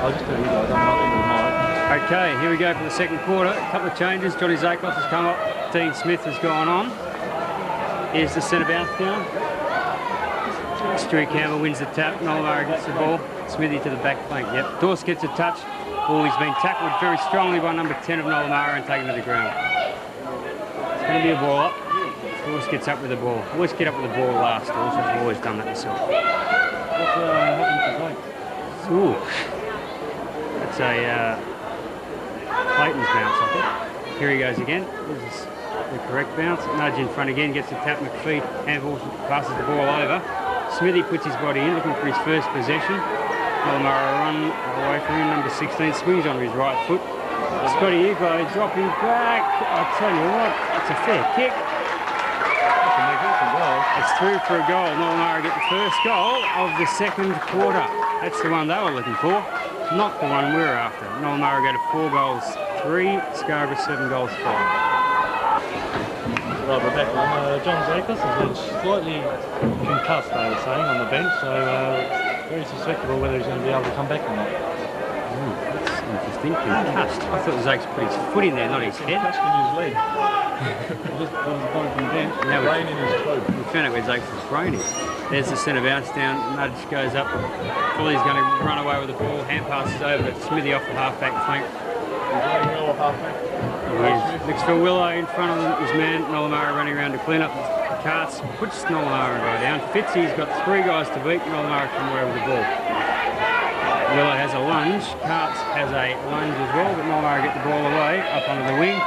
I'll just tell you guys, I'm not in the night. Okay, here we go for the second quarter. A couple of changes. Johnny Zakos has come up. Dean Smith has gone on. Here's the centre bounce down. Stewie Campbell wins the tap. Nollamara gets the ball. Smithy to the back flank. Yep. Dorse gets a touch. Oh, he's been tackled very strongly by number 10 of Nollamara and taken to the ground. It's going to be a ball up. Dorse gets up with the ball. Always get up with the ball last, Dorse. I've always done that myself. What's happened to Zakes? Ooh. That's a Clayton's bounce, I think. Here he goes again. This is the correct bounce. Nudge in front again, gets the tap. McPhee handball, passes the ball over. Smithy puts his body in, looking for his first possession. Nollamara run away from him. Number 16 swings on his right foot. Scotty Uglo dropping back. I tell you what, it's a fair kick. It's through for a goal. Nollamara get the first goal of the second quarter. That's the one they were looking for, not the one we're after. Nollamara go to 4 goals 3, Scarborough 7 goals 5. Right, we're back on. John Zakos has been slightly concussed, they were saying, on the bench, so very susceptible whether he's going to be able to come back or not. That's interesting, concussed. I thought Zakes put his foot in there, not his head. Touched in his leg. Just got his body from the bench. Now Brain in his toe. we found out where Zakes' brain is. There's the centre bounce down, Nudge goes up. Fully's going to run away with the ball, hand passes over to Smithy off the half-back flank. He's running well off halfback. Looks for Willow in front of his man. Nollamara running around to clean up the carts. Puts Nollamara right down. Fitzy's got 3 guys to beat. Nollamara come away with the ball. Willow has a lunge. Carts has a lunge as well, but Nollamara get the ball away up onto the wing.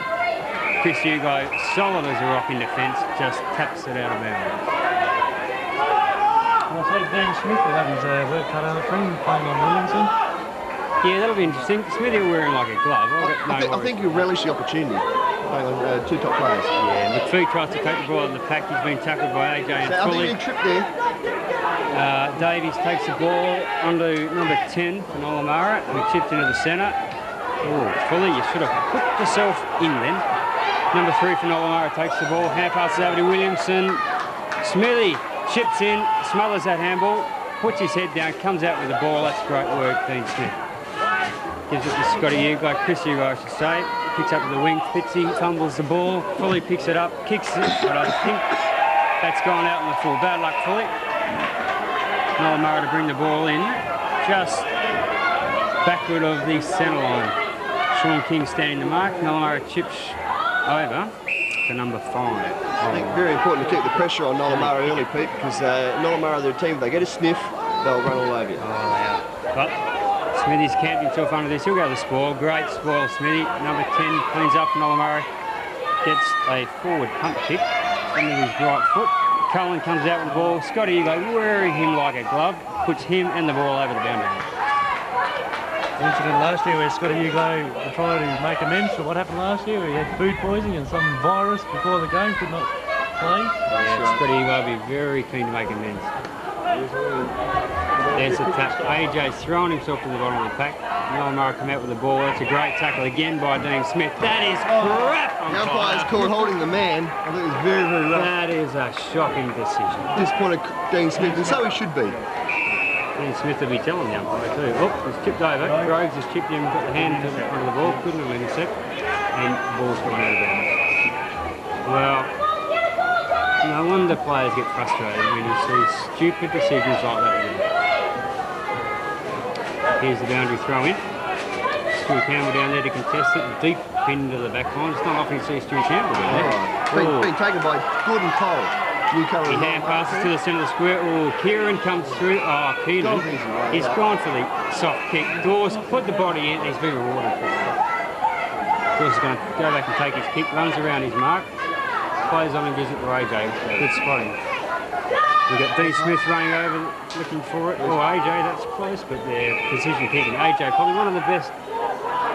Chris Hugo, solid as a rock in defence, just taps it out of bounds. I say Dean Smith will have his work cut out for him playing on Williamson. Yeah, that'll be interesting. Smithy wearing like a glove. I think he'll relish the opportunity playing on 2 top players. Yeah, McPhee tries to take the ball out of the pack. He's been tackled by AJ and So I Fully. think he tripped there. Davies takes the ball onto number 10 for Nollamara, who chips into the centre. Oh, Fully, you should have put yourself in then. Number 3 for Nollamara takes the ball, hand passes over to Williamson. Smithy chips in, smothers that handball, puts his head down, comes out with the ball. That's great work, Dean Smith. Gives it to Scotty Hugo, Chris Hugo I should say. Picks up to the wing, Fitzy fumbles the ball, Fully picks it up, kicks it, but I think that's gone out in the full. Bad luck, Fully. Nollamara to bring the ball in, just backward of the centre line. Sean King standing the mark, Nollamara chips over to number 5. I think very important to keep the pressure on Nollamara early, Pete, because Nollamara, their team, if they get a sniff, they'll run all over you. Oh, they are. But Smithy's camped himself under this. He'll go to the spoil. Great spoil, Smithy. Number 10 cleans up. Nollamara gets a forward pump kick into his right foot. Cullen comes out with the ball. Scotty Hugo wearing him like a glove. Puts him and the ball over the boundary. incident last year where Scotty Hugo tried to make amends for what happened last year, where he had food poisoning and some virus before the game, could not play. Yeah, Scotty will be very keen to make amends. There's the tap. AJ's throwing himself to the bottom of the pack. Nollamara come out with the ball. That's a great tackle again by Dean Smith. That is crap! The umpire's called holding the man. I think it was very, very rough. That is a shocking decision. Disappointed Dean Smith, and so he should be. Dean Smith will be telling the umpire too. Oh, he's tipped over. Groves has chipped him, got the hand to the front of the ball, couldn't have intercept, and the ball's gone out of bounds. Well, no wonder players get frustrated when you see stupid decisions like that again. Here's the boundary throw in. Stuart Campbell down there to contest it, deep pin to the back line. It's not often you see Stuart Campbell down there. Been taken by Gordon Cole. He hand passes to the centre of the square. Oh, Kieran comes through. Oh, Keenan. He's gone for the soft kick. Dawes put the body in. He's been rewarded for it. Dawes is going to go back and take his kick. Runs around his mark. Plays on and gives it to AJ. Good spotting. We've got Dean Smith running over looking for it. Oh, AJ, that's close, but they're precision kicking. AJ, probably one of the best.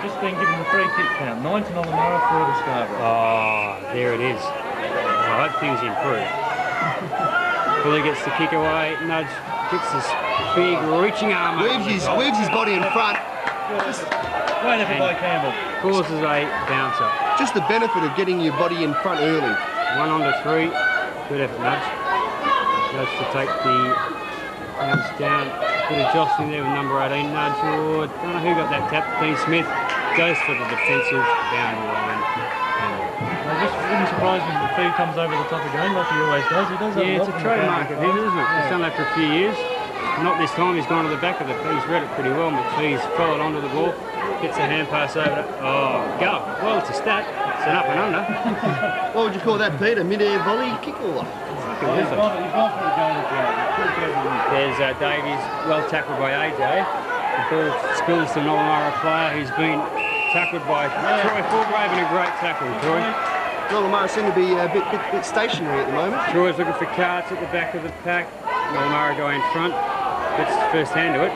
Just been given the free kick count. 9 to Nollamara, 4 to Scarborough. Oh, there it is. I hope things improve. Bully gets the kick away. Nudge gets this big reaching arm. Weaves his body in front. Great effort by Campbell. Causes a bouncer. Just the benefit of getting your body in front early. 1 on to 3. Good effort, Nudge. Nudge to take the bounce down. Bit of jostling there with number 18. Nudge. Oh, don't know who got that tap. Dean Smith goes for the defensive boundary line. It just wouldn't surprise me if he comes over the top again like he always does. He does that Yeah, it's a trademark of his, isn't it? He's done that for a few years. Not this time, he's gone to the back of the he's read it pretty well. McPhee's followed onto the ball, gets a hand pass over it. Oh, go. Well, it's a stat. It's an up and under. What would you call that, Peter? Mid-air volley kick or what? He's gone for a go. There's Davies, well tackled by AJ. The ball spills to Nollamara player who's been tackled by Troy Fulgrave, and a great tackle, Troy. Nollamara seem to be a bit stationary at the moment. Troy's looking for Carts at the back of the pack. Nollamara go in front, gets first hand to it.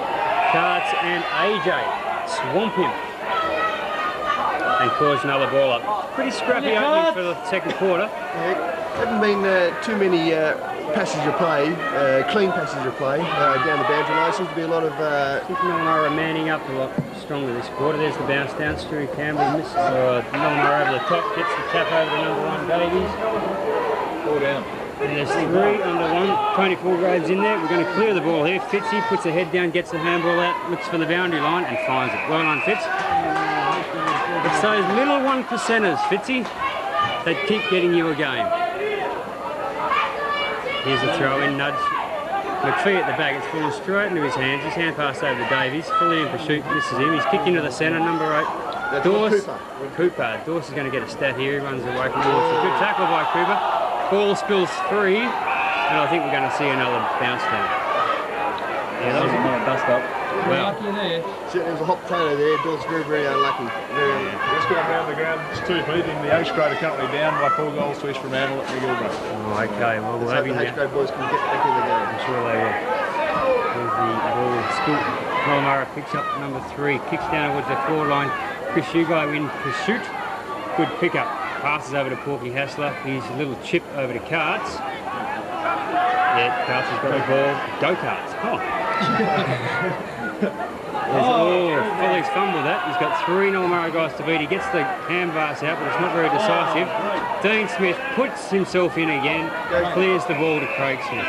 Carts and AJ swamp him and cause another ball up. Pretty scrappy opening for the second quarter. Yeah, haven't been too many passage of play, clean passage of play down the boundary line. Seems to be a lot of... I think Nollamara manning up a lot stronger this quarter. There's the bounce down. Stu Campbell misses. Nollamara over the top, gets the tap over to number 1 Davies. 4 down. And there's 3 under 1. Tony Fulgrave's in there. We're going to clear the ball here. Fitzy puts the head down, gets the handball out, looks for the boundary line and finds it. Well done, Fitz. It's those little 1%ers, Fitzy, that keep getting you a game. Here's the throw in, Nudge. McPhee at the back, it's fallen straight into his hands. His hand pass over to Davies, fully in pursuit, misses him. He's kicked into the centre, number 8. Cooper. Dawes is going to get a stat here. He runs away from Dawes. A good tackle by Cooper. Ball spills free, and I think we're going to see another bounce down. Yeah, that was a nice dust up. Well, Certainly was a hot potato there. Dawes very, very unlucky. Very unlucky. Let's go around the ground. It's 2 feet in the H grade currently down by 4 goals to East Fremantle at McGilvray. oh, okay, well, we'll Let's have hope him the now. H-grade boys can get back in the game. I'm sure they will. There's the ball. Scoop. Nollamara picks up number 3, kicks down towards the forward line. Chris Hugo in pursuit. Good pickup. Passes over to Porky Hassler. His little chip over to Carts. Yeah, Carts has got the ball. Go Carts. Foley's fumbled that. He's got 3 Nollamara guys to beat. He gets the canvas out, but it's not very decisive. Dean Smith puts himself in again, clears the ball to Craig Smith.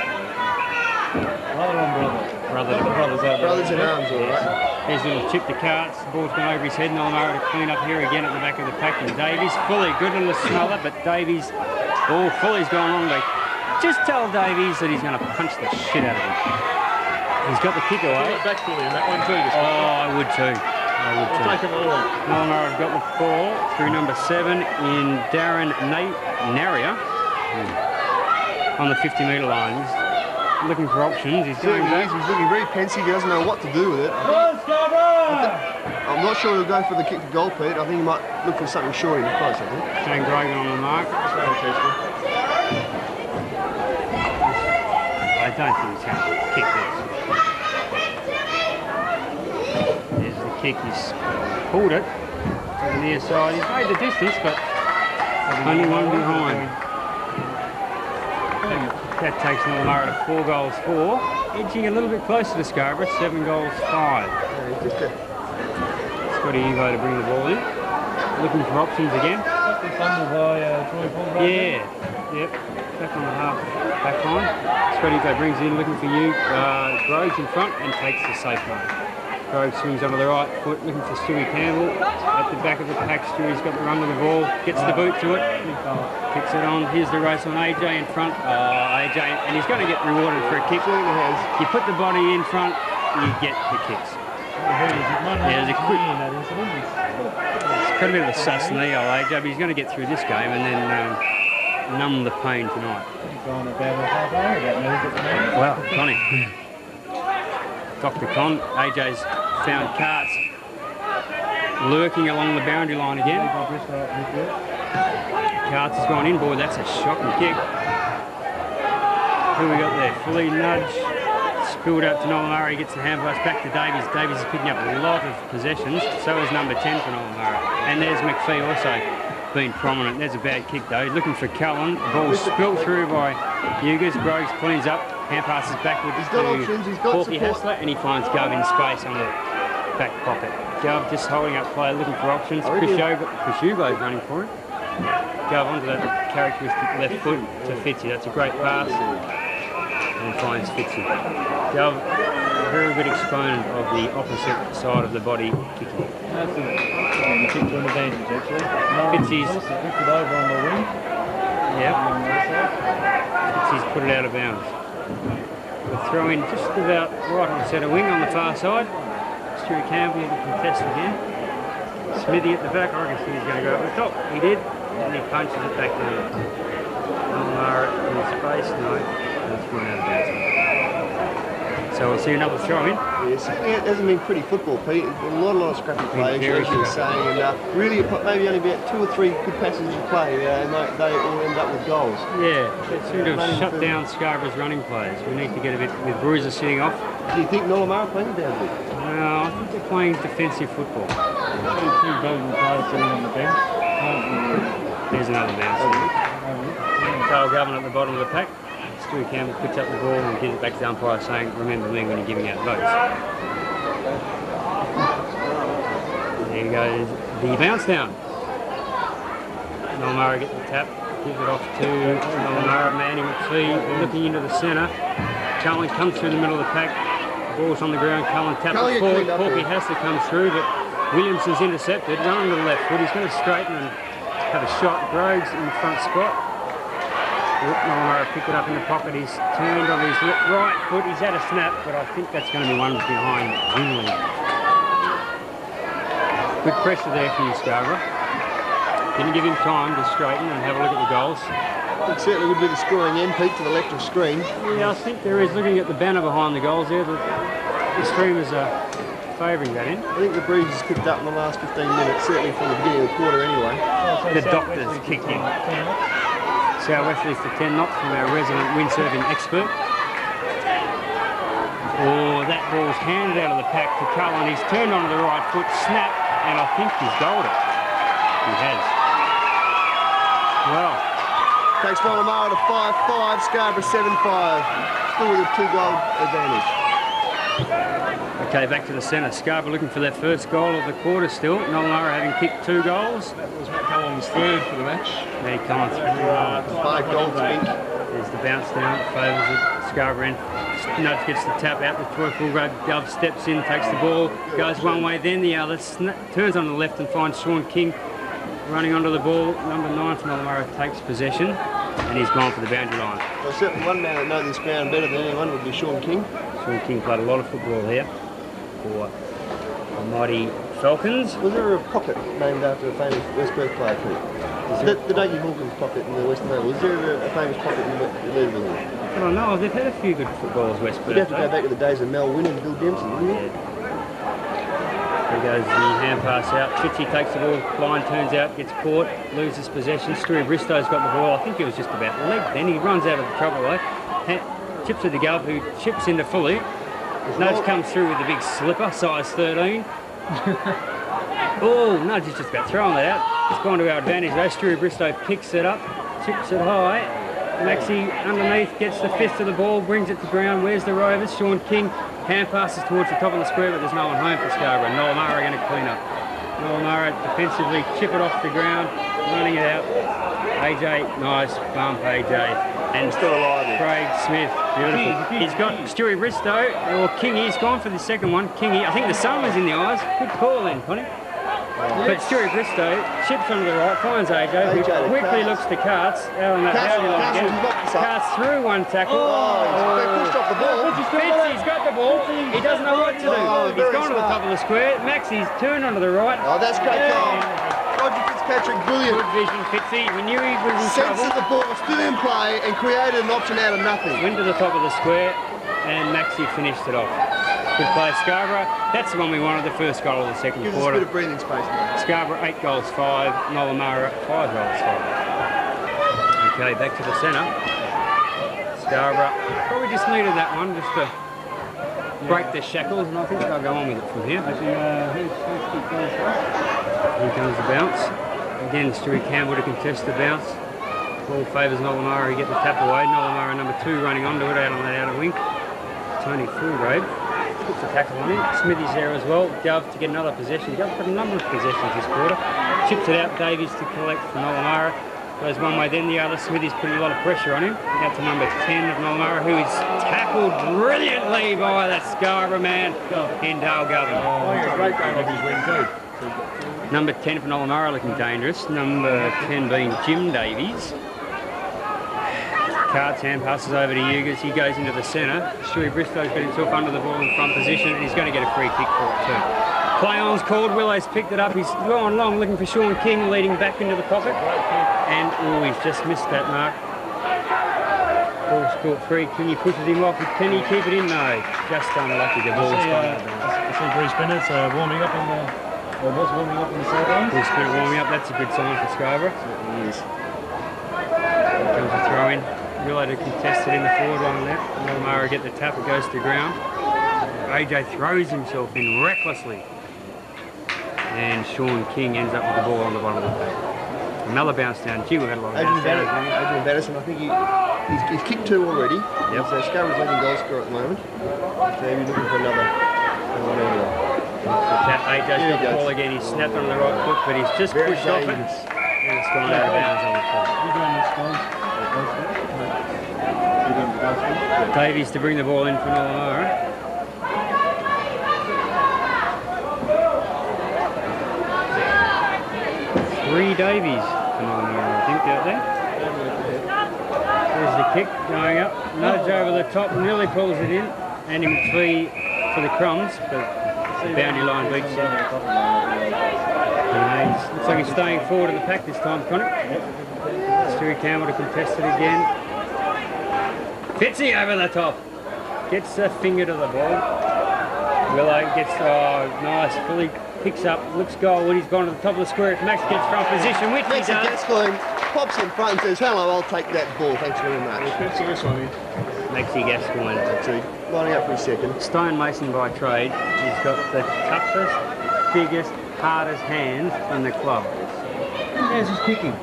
Brothers in arms, all right. There's a little chip to Carts. The ball's gone over his head. Nollamara to clean up here again at the back of the pack. And Davies, Foley, good on the smother, but Davies, Foley's gone on. Just tell Davies that he's going to punch the shit out of him. He's got the kick away. Back fully in that one too. I would too. Take him all. Nollamara have got the ball through number 7 in Darren Naria on the 50-metre line. He's looking for options. He's going back. He's looking very pensive. He doesn't know what to do with it. I'm not sure he'll go for the kick to goal, Pete. I think he might look for something short in close, I think. Shane Grogan on the mark. I don't think he's going to kick this. There's the kick. He's pulled it to the near side. He's made the distance, but only one behind. That takes Nollamara to 4 goals 4. Edging a little bit closer to Scarborough, 7 goals 5. Scotty Evo to bring the ball in. Looking for options again. Yeah, yep. Back on the half back line. Scotty Evo brings it in, looking for you. Groves in front and takes the safe one. Groves swings onto the right foot, looking for Stewie Campbell. At the back of the pack, Stewie's got the run with the ball, gets the boot to it, kicks it on. Here's the race on AJ in front. AJ, and he's going to get rewarded for a kick. You put the body in front, you get the kicks. Yeah, there's a quick. It's got a bit of a sus knee, old AJ, but he's going to get through this game and then numb the pain tonight. Well, Connie. Dr. Con, AJ's found Carts lurking along the boundary line again. Carts has gone in, boy, that's a shocking kick. Who we got there? Fully nudge, spilled out to Nollamara, he gets the hand pass back to Davies. Davies is picking up a lot of possessions, so is number 10 for Nollamara. And there's McPhee also been prominent. There's a bad kick though, he's looking for Cullen. Ball spilt through by Hughes. Groves cleans up, hand passes backwards to Corky Hassler, and he finds Gov in space on the back pocket. Gov just holding up play, looking for options. Chris Hugo's running for him. Gov onto that characteristic left foot to Fitzy. That's a great pass. And finds Fitzy. Gov, a very good exponent of the opposite side of the body kicking. That's a kick to an advantage actually. Fitzy's lifted over on the wing. Yep. Fitzy's put it out of bounds. We'll throw in just about right on the centre wing on the far side. Stewie Campbell to contest again. Smithy at the back, I reckon he's going to go up the top. He did, and he punches it back down. Nollamara in his face tonight, and it's run out of bounds. So we'll see another throw in. Yes, it hasn't been pretty football, Pete. A lot of scrappy plays, as you were saying, and really maybe only about 2 or 3 good passes to play, and they all end up with goals. Yeah, they seem to have shut down Scarborough's running plays. We need to get a bit with Bruiser sitting off. Do you think Nollamara playing down there? No, I think they're playing defensive football. Two valuable players sitting on the bench. There's another bounce. Carl Governor at the bottom of the pack. Stewie Campbell picks up the ball and gives it back to the umpire saying, remember me when you're giving out votes. There goes the bounce down. Nollamara gets the tap, gives it off to Nollamara. Manny McPhee looking into the centre. Cullen comes through the middle of the pack. Ball's on the ground, Cullen taps it forward. Corky Hassler comes through, but Williamson's intercepted, running to the left foot. He's going to straighten and have a shot. Groves in the front spot. Nollamara picked it up in the pocket. He's turned on his right foot. He's had a snap, but I think that's going to be one behind Winley. Good pressure there from Scarborough. Didn't give him time to straighten and have a look at the goals. It certainly would be the scoring end, Pete, to the left of screen. Yeah, I think there is. Looking at the banner behind the goals there, the streamers are favouring that end. I think the breeze has picked up in the last 15 minutes, certainly from the beginning of the quarter anyway. The doctors kicked in. South Westerly's to 10 knots from our resident windsurfing expert. Oh, that ball's handed out of the pack to Cullen. He's turned onto the right foot, snap, and I think he's goaled it. He has. Well. Takes Nollamara to 5-5, Scarborough 7-5. Still with a 2-goal advantage. Okay, back to the centre. Scarborough looking for their first goal of the quarter still. Nollamara having kicked 2 goals. That was Matt Cullen's third for the match. There he comes through. 5 goals, Pink. There's the bounce down, favours it. Scarborough end. Nudge gets the tap out. The Troy Fulgrave. Gov steps in, takes the ball, goes one way, then the other. Turns on the left and finds Sean King running onto the ball. Number 9 from Nollamara takes possession, and he's gone for the boundary line. Well, certainly one man that knows this ground better than anyone would be Sean King. Sean King played a lot of football here for the mighty Falcons. Was there a pocket named after a famous West Perth player, Pete? The Dougie Hawkins pocket in the Western Oval. Was there a famous pocket in Leederville? I don't know, they've had a few good footballers, West Perth. You'd have to go back to the days of Mel Wynn and Bill Dempsey, wouldn't you? There goes the hand pass out. Fitzy takes the ball, line turns out, gets caught, loses possession. Stewie Bristow's got the ball. I think it was just about the leg then. He runs out of the trouble though. Chips to the Gov, who chips into Fully. Nudge comes through with a big slipper, size 13. Oh, Nudge is just about throwing that out. It's gone to our advantage though. Stewie Bristow picks it up, chips it high. Maxi underneath gets the fist of the ball, brings it to ground. Where's the Rovers? Sean King hand passes towards the top of the square, but there's no one home for Scarborough. Nollamara going to clean up. Nollamara defensively chip it off the ground, running it out. AJ, nice bump, AJ. And Still alive. Craig Smith, beautiful. He's got Stewie Bristow, or Kingy. He's gone for the second one. Kingy, I think the sun was in the eyes. Good call then, Connie. But Stewie Bristow chips onto the right, finds AJ, who quickly looks to Carts. Out on that Carts through one tackle. They pushed off the ball. Fitzy's got the ball. He doesn't know what to do. He's gone to the top of the square. Maxi's turned onto the right. Oh, that's great goal. Roger Fitzpatrick, brilliant. Good vision, Fitzy. We knew he was in Sense trouble. that the ball was still in play and created an option out of nothing. Went to the top of the square and Maxi finished it off. Good play, Scarborough. That's the one we wanted, the first goal of the second Gives us a quarter. bit of breathing space now. Scarborough 8 goals 5, Nollamara 5 goals 5. Okay, back to the centre. Scarborough probably just needed that one just to break the shackles, and I think they'll go on with it from here. Here comes the bounce. Again, Stewie Campbell to contest the bounce. Ball favours Nollamara, he gets the tap away. Nollamara number 2 running onto it out on that outer wing. Tony Fulgrave puts the tackle on him. Smithy's there as well. Dove to get another possession. Dove got a number of possessions this quarter. Chips it out. Davies to collect from Nollamara. Goes one way, then the other. Smithy's putting a lot of pressure on him. Out to number 10 of Nollamara, who is tackled brilliantly by that Scarborough man in Dale Govern. Great game off his wing too. Number 10 for Nollamara looking dangerous. Number 10 being Jim Davies. Carts hand passes over to Hughes. He goes into the centre. Stewie Bristow's got himself under the ball in front position, and he's going to get a free kick for it too. Play on's called. Willow's picked it up. He's gone long looking for Sean King, leading back into the pocket. And he's just missed that mark. Ball's caught free. Kingy pushes him off. Can he keep it in? No. Just unlucky. The ball's gone. I see Bruce Bennett's warming up in the, or was warming up in the sidelines. Bruce Bennett warming up. That's a good sign for Scarborough. Certainly is. Here comes the throw in. Willow to contest it in the forward line there. Nollamara get the tap. It goes to ground. AJ throws himself in recklessly. And Sean King ends up with the ball on the bottom of the pack. Another bounce down. Gee, we've had a lot of bounce down. Adrian Battison, I think he's kicked 2 already. Yep. So Scarborough's leading goal scorer at the moment. So he's looking for another one earlier. AJ's got the ball again. He's snapped on the right foot, but he's just Very pushed off it. dangerous. And it's gone out of bounds on the foot. Davies to bring the ball in for Nollamara. Three Davies for Nollamara, I think, out there. There's the kick going up. Nudge over the top, nearly pulls it in. Andy McPhee for the crumbs, but the boundary line beats him. Looks like he's staying forward in the pack this time, Connor. Stewie Campbell to contest it again. Fitzy over the top. Gets a finger to the ball. Willow gets, nice, fully picks up, looks goal. He's gone to the top of the square. If Max gets front position, which he Maxi does. Gascoigne pops in front and says, hello, I'll take that ball. Thanks very much. This one here. Maxi Gascoigne. Actually, lining up for a second. Stonemason by trade. He's got the toughest, biggest, hardest hands in the club. How's his kicking?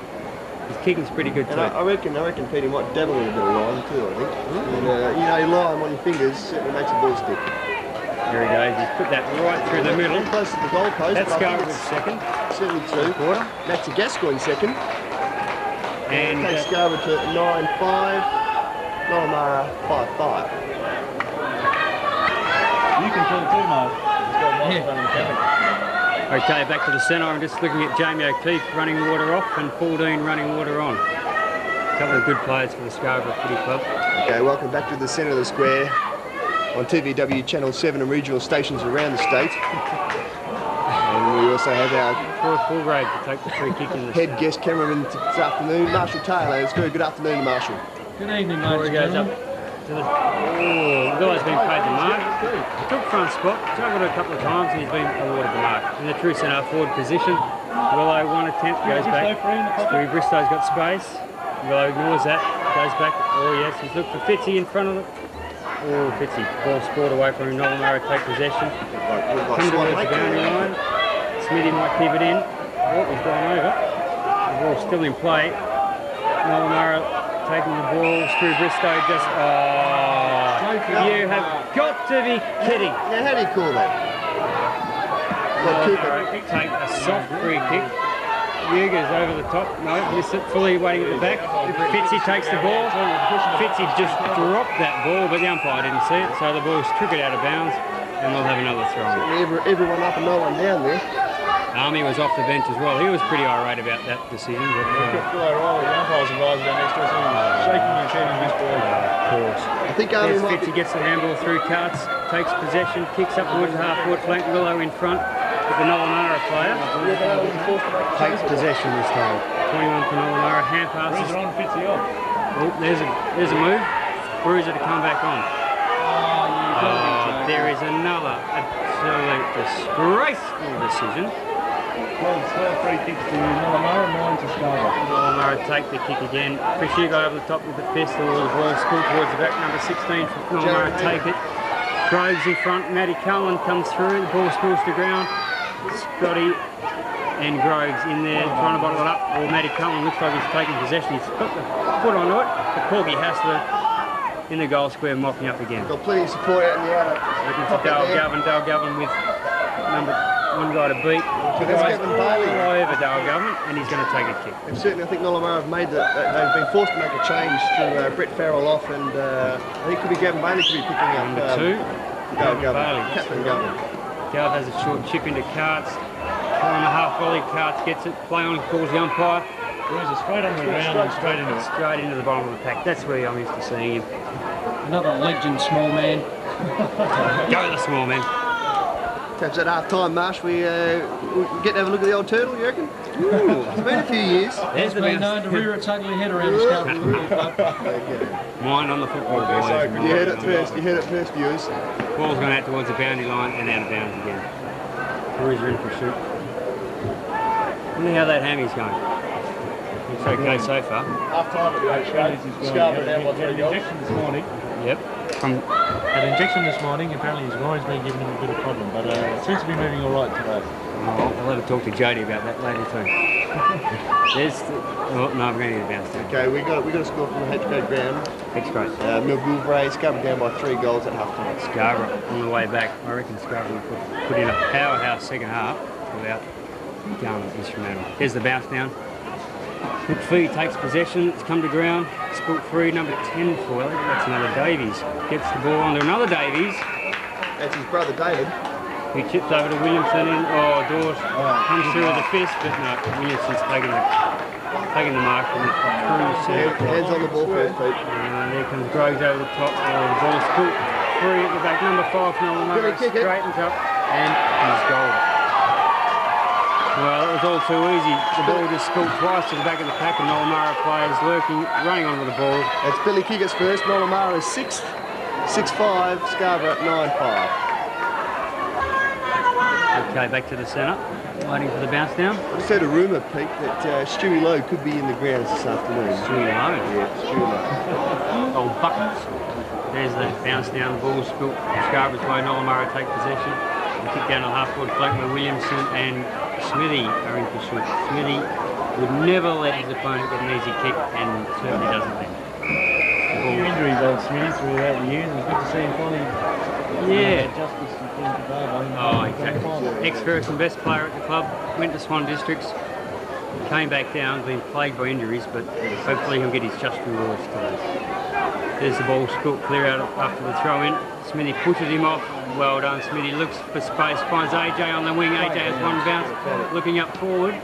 His kicking's pretty good too. And I reckon Peter might dabble in a bit of lime too, I think. And, lime on your fingers certainly makes a ball stick. There he goes. He's put that right through the middle. Close to the goal post. That's Scarborough's second. Certainly 2. Quarter. Maxi Gascoigne second. And Takes Scarborough to 9-5. Nollamara 5-5. You can kill too, Mark. He's got a nice run in the cabin. okay, back to the centre. I'm just looking at Jamie O'Keefe running water off and Paul Dean running water on. A couple of good players for the Scarborough Footy Club. Okay, welcome back to the centre of the square on TVW Channel 7 and regional stations around the state. And we also have our Troy Fulgrave to take the free kick in the head guest cameraman this afternoon, Marshall Taylor. It's very good afternoon, Marshall. Good evening, Troy ladies goes and up gentlemen. to the... Oh, Willow's been paid the mark. Took front spot, juggled it a couple of times and he's been awarded the mark. In the true centre forward position, Willow one attempt, goes back. Stewie Bristow's got space. Willow ignores that, goes back. Oh yes, he's looked for Fitzy in front of it. Oh, Fitzy. Ball scored away from him. Nollamara take possession. Comes towards the boundary line. Smithy might keep it in. Oh, he's gone over. The ball's still in play. Nollamara taking the ball. Stu Bristow just... Oh, you have got to be kidding. Now, how do you call that? Take a soft free kick. Yuga's over the top. No, missed it. Fully waiting at the back. Fitzy takes the ball. Fitzy just dropped that ball, but the umpire didn't see it, so the ball's trickled out of bounds, and they'll have another throw. Everyone up and no one down there. Army was off the bench as well. He was pretty irate about that decision. But, The umpires and guys down next to us, shaking his head in this ball. of course. I think Army might Fitzy gets the handball through Carts, takes possession, kicks up towards the half-forward flank. Willow in front with the Nollamara player. Takes possession this time. 21 for Nollamara. Hand passes. On Fitzy off. Oh, there's a move. Bruiser to come back on. There is another absolute disgraceful decision. 12 free kicks to Nollamara, 9 to Scarborough. Nollamara take the kick again. Chris Hugo over the top with the fist, or the ball school towards the back. Number 16 for Nollamara take it. Groves in front. Matty Cullen comes through. The ball spills to ground. Scotty and Groves in there trying to bottle it up. Well, Matty Cullen looks like he's taking possession. He's got the foot onto it. The Corgi Hassler in the goal square mopping up again. got plenty of support out in the outer. Looking for Dale Govan. Dale Govan with number 1 guy to beat. That's Kevin Bailey. All over Dale Govan, and he's going to take a kick. And certainly, I think Nollamara have made that. They've been forced to make a change through Brett Farrell off, and I think it could be Gavin Bailey could be picking up. Number 2, Gavin Bailey. Captain Gavin. Gav has a short chip into Carts. On the half volley, Carts gets it. Play on, calls the umpire. Bruiser straight on the ground and straight into it. Straight into the bottom of the pack. That's where I'm used to seeing him. Another legend small man. Go the small man. Perhaps at half time, Marsh, we get to have a look at the old turtle, you reckon? Ooh, it's been a few years. There's the Been known to rear its ugly head around the Scarborough Football Club. Mind on the football, boys. You heard it first, viewers. Ball's gone out towards the boundary line and out of bounds again. Bruiser in pursuit. Wonder how that hammy's going. Looks okay so far. Half time at the HK. Scarborough down by 3 goals. Injection this morning. Yep. That injection this morning, apparently his groin's been giving him a bit of problem, but it seems to be moving all right today. I'll have a talk to Jody about that later too. Oh, no, I'm going to get a bounce down. Okay, we got a score from the HK ground. That's great. Millbulvray, Scarborough down by 3 goals at half time. Scarborough on the way back. I reckon Scarborough put in a powerhouse second half without going instrumental. There's the bounce down. Hook Fee takes possession. It's come to ground. Spilt free. Number 10 for it. That's another Davies. Gets the ball onto another Davies. That's his brother David. He chips over to Williamson in. Oh, Dawes comes through with a fist, but no, Williamson's taking the mark from the true centre. Hands on the ball first, Pete. There comes Groves over the top. Oh, the ball's spilt free at the back. Number 5 for Nollamara. Straightens up and he's goal. Well, it was all too easy. The ball just spilt twice to the back of the pack, and Nollamara players lurking, running onto the ball. That's Billy Kicker's first. Nollamara is 6th. 6-5. Scarborough 9-5. Okay, back to the centre. Waiting for the bounce down. I just heard a rumour, Pete, that Stewie Lowe could be in the grounds this afternoon. Stewie Lowe. Yeah, Stewie Lowe. Old buckets. There's the bounce down. The ball spilt. Scarborough's way. Nollamara take possession. The kick down the half-forward flank where Williamson and Smithy are in pursuit. Smithy would never let his opponent get an easy kick, and certainly doesn't then. A few injuries on Smithy throughout the years. It was good to see him finally justice and things to go. Oh, exactly. Ex-first and best player at the club, went to Swan Districts, came back down, been plagued by injuries, but hopefully he'll get his just rewards today. There's the ball spilt clear out after the throw-in. Smithy pushes him off. Well done, Smithy. Looks for space, finds AJ on the wing. AJ has one bounce, looking up forward.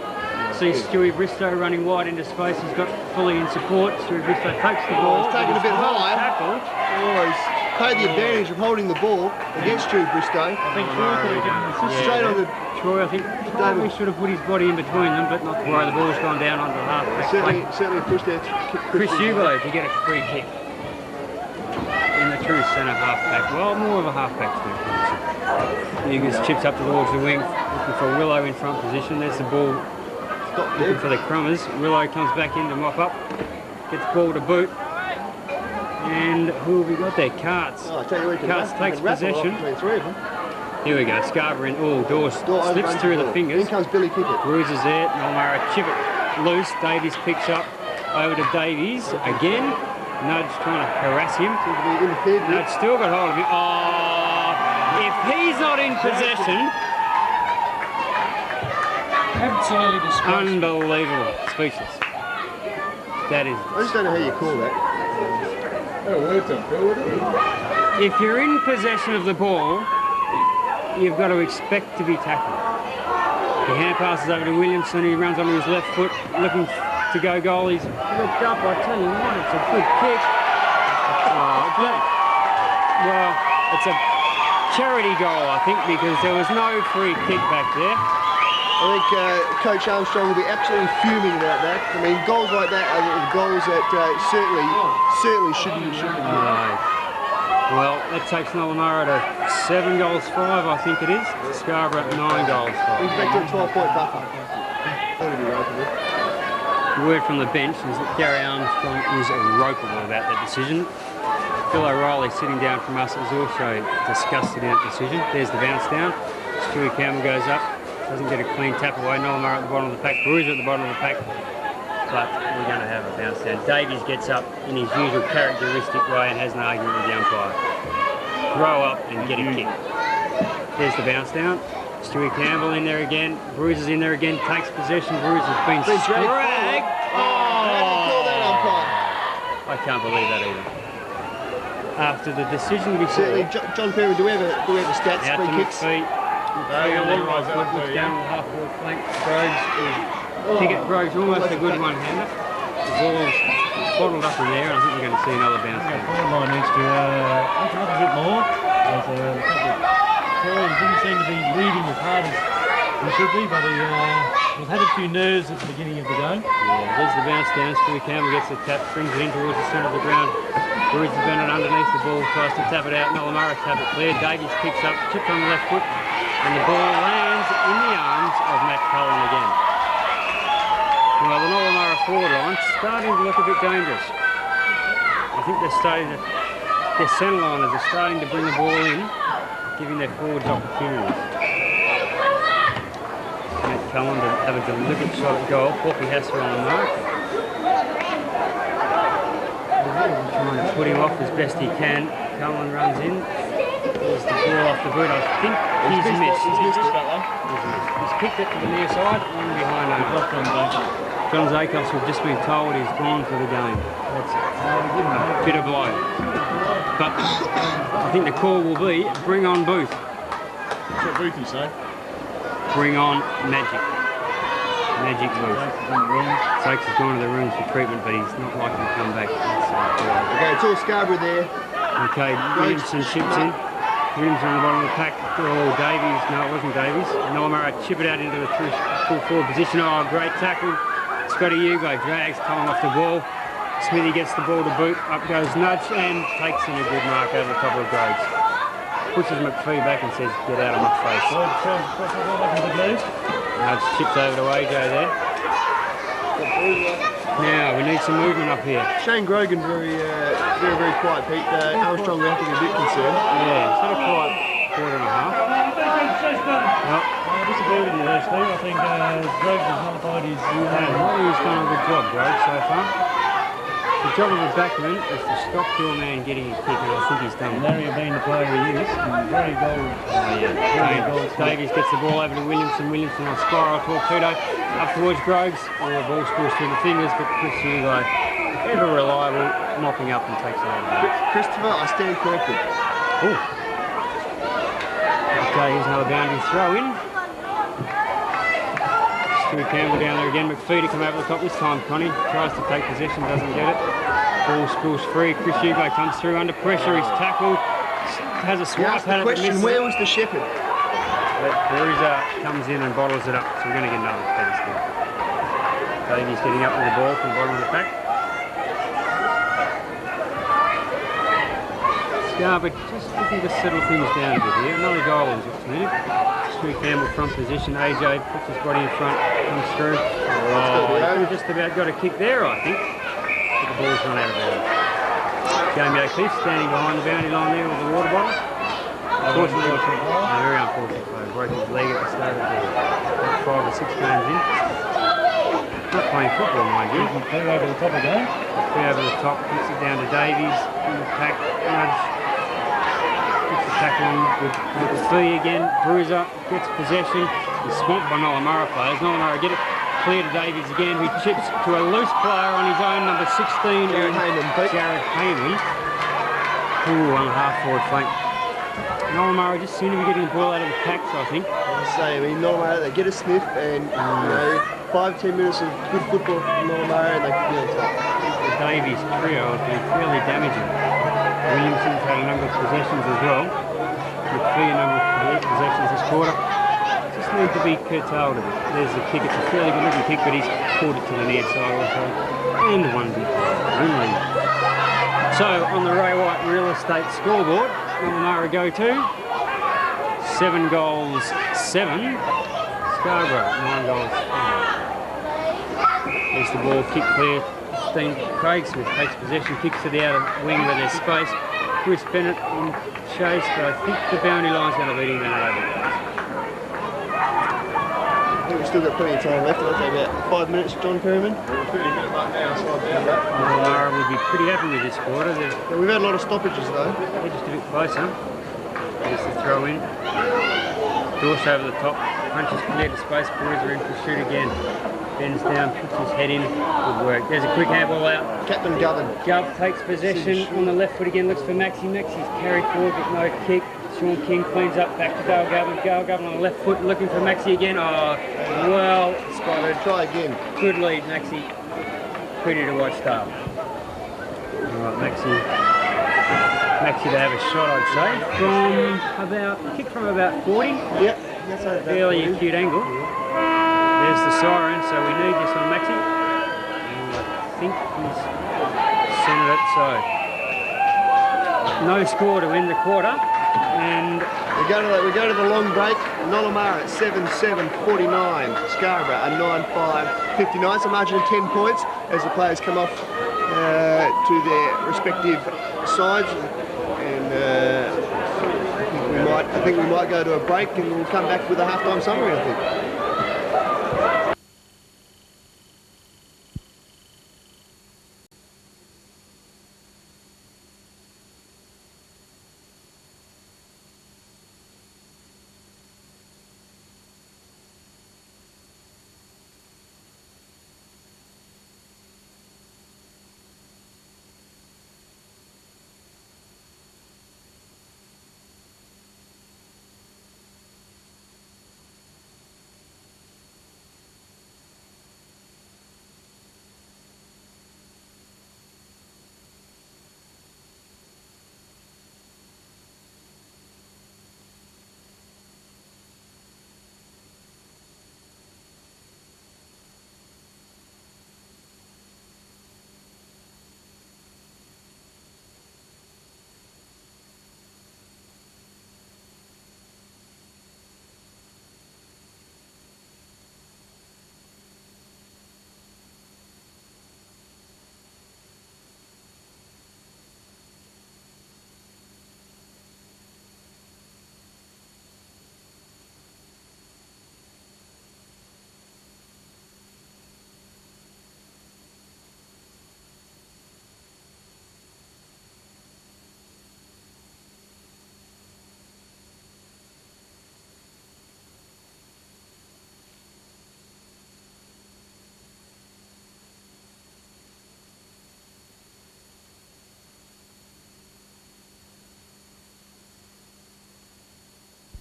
Sees Stewie Bristow running wide into space. He's got fully in support. Stewie Bristow takes the ball. He's taken a bit high. Tackle. Oh, he's paid the advantage of holding the ball against Stewie Bristow. I think Troy could have given him assist. Straight on the... Troy, I think, probably should have put his body in between them, but not to worry. The ball's gone down onto the half back. Certainly pushed out. Chris Hugo to get a free kick in the true centre half back. Well, more of a half back too. Hugo's chips up towards the wing, looking for Willow in front position. There's the ball. Looking for the Crummers. Willow comes back in to mop up. Gets ball to boot. And who have we got there? Carts. Oh, I tell you what, Carts takes possession. Between three of them. Here we go. Scarborough in. Oh, Dawes slips through the fingers. In comes Billy Kickett. Bruises there. Nollamara chip it loose. Davies picks up over to Davies again. Nudge trying to harass him. Nudge still got hold of him. Oh, if he's not in possession. Absolutely disgraceful. Unbelievable. Speechless. That is. I just don't know how you call that. If you're in possession of the ball, you've got to expect to be tackled. The hand passes over to Williamson. He runs onto his left foot, looking to go goal. He's looked up. I tell you what, it's a good kick. Well, it's a charity goal, I think, because there was no free kick back there. I think Coach Armstrong will be absolutely fuming about that. I mean, goals like that are goals that certainly shouldn't be. Well, that takes Nollamara to 7 goals 5, I think it is. Scarborough 9 goals 5. He's back to a 12-point buffer. That'll be ropeable. Word from the bench is that Gary Armstrong is ropeable about that decision. Phil O'Reilly, sitting down from us, is also disgusted in that decision. There's the bounce down. Stewie Campbell goes up. Doesn't get a clean tap away. Nollamara at the bottom of the pack. Bruiser at the bottom of the pack. But we're going to have a bounce down. Davies gets up in his usual characteristic way and has an argument with the umpire. Throw up and get a kick. There's the bounce down. Stewie Campbell in there again. Bruiser's in there again. Takes possession. Bruiser's been dragged. I can't believe that either. After the decision before. Certainly, John Perryman, do we have a stats? Out Free to kicks? McPhee. McPhee down the half-court flank. Groves almost a good one-hander. The ball's bottled up in there, and I think we're going to see another bounce. Forward line needs to open up a bit more. Troy didn't seem to be leading as hard as he should be, but he's had a few nerves at the beginning of the game. Yeah, there's the bounce down. Stewie Campbell gets the tap, brings it in towards the centre of the ground. Bruiser Bennett underneath the ball, tries to tap it out. Nollamara tap it clear. Davies picks up, chipped on the left foot, and the ball lands in the arms of Matt Cullen again. Well, the Nollamara forward line's starting to look a bit dangerous. I think they're starting to, their centre liners are starting to bring the ball in, giving their forwards opportunities. Matt Cullen to have a deliberate shot at goal. Poppy Hasser on the mark. Trying to put him off as best he can. Cullen runs in. There's the ball off the boot. I think he's missed. He's missed that one. He's kicked it to the near side. One behind him. John Zakos, we've just been told, he's gone for the game. That's a bit of blow. But I think the call will be bring on Booth. What's that Booth you say? Bring on Magic. Magic Booth. Sakes has gone to the rooms for treatment, but he's not likely to come back. Okay, it's all Scarborough there. Okay, Williamson chips in. Williamson on the bottom of the pack. Oh, Davies. No, it wasn't Davies. Nollamara chip it out into the full forward position. Oh, great tackle. Scotty Hugo drags Cullen off the ball. Smithy gets the ball to boot. Up goes Nudge and takes in a good mark over the top of Groves. Pushes McPhee back and says, get out of my face. Nudge chips over to AJ there. Now, we need some movement up here. Shane Grogan very quiet, Pete. Armstrong acting a bit concerned. Yeah, sort of quiet quarter and a half. I disagree with you there, Steve. I think Groves has nullified his... He's done a good job, Groves, so far. The job of the backman is to stop your man getting a kick, and I think he's done that. Larry being the player he is, very goal. Davies gets the ball over to Williamson. Williamson on spiral torpedo up towards Groves. And the ball spills through the fingers, but Chris Hugo, ever reliable, mopping up and takes it out. Christopher, I stand corrected. Oh. Okay, here's another boundary throw in. Stewie Campbell down there again. McPhee to come over the top this time. Connie tries to take possession, doesn't get it. Ball spills free. Chris Hugo comes through under pressure. He's tackled. Has a swipe at it. Question: where was the shepherd? Bruiser comes in and bottles it up, so we're going to get another penalty still. Davies getting up with the ball from the bottom of the pack. Scarborough just looking to settle things down a bit here. Another goal in just a minute. Stewie Campbell front position. AJ puts his body in front, comes through. Oh, just about got a kick there, I think. But the ball's run out of bounds. Jamie O'Keefe standing behind the boundary line there with the water bottle. Unfortunately, very unfortunate play. Broke his leg at the start of the 5 or 6 games in. Not playing football, mind you. Clear over the top again. Clear over the top, kicks it down to Davies in the pack. Nudge. Kicks the tackle on with the fee again. Bruiser gets possession. He's swamped by Nollamara players. Nollamara get it clear to Davies again, who chips to a loose player on his own, number 16. Jared Hayman. Ooh, on the half-forward flank. Nollamara just seem to be getting the ball out of the packs, I think. I mean, Nollamara, they get a sniff, and you know, 5-10 minutes of good football from Nollamara, and they can be on top. The Davies trio has been fairly damaging. Williamson's had a number of possessions as well, with a clear number of possessions this quarter. Just need to be curtailed a bit. There's the kick. It's a fairly good-looking kick, but he's pulled it to the near side also, and one big win lead. So on the Ray White Real Estate scoreboard, Nollamara go to 7 goals 7. Scarborough 9 goals 5. There's the ball kick clear. Craig Smith takes possession, kicks to the outer wing where there's space. Chris Bennett in chase, but I think the boundary line's going to lead him down over. I think we've still got plenty of time left. I'll take about 5 minutes, John Perryman. 30-minute mark now, side down back. Nollamara would be pretty happy with this quarter. Yeah, we've had a lot of stoppages though. They're just a bit closer. There's the throw in. Dorse over the top. Punches clear to space. Bruiser in to shoot again. Bends down, puts his head in. Good work. There's a quick handball out. Captain Govan. Gov takes possession on the left foot again. Looks for Maxi. Maxi's carried forward but no kick. Sean King cleans up back to Dale Govan. Dale Govan on the left foot looking for Maxi again. Oh, well spotted. Try again. Good lead, Maxi. Pretty to watch, Dale. Alright, Maxi to have a shot, I'd say. From about 40. Yep. That's right. Fairly acute angle. There's the siren, so we need this on Maxi. And I think he's centered it, so no score to end the quarter. And we go to the long break. Nollamara at 7-7-49. Scarborough at 9-5-59. So margin of 10 points as the players come off to their respective sides. And I think we might go to a break, and we'll come back with a halftime summary, I think.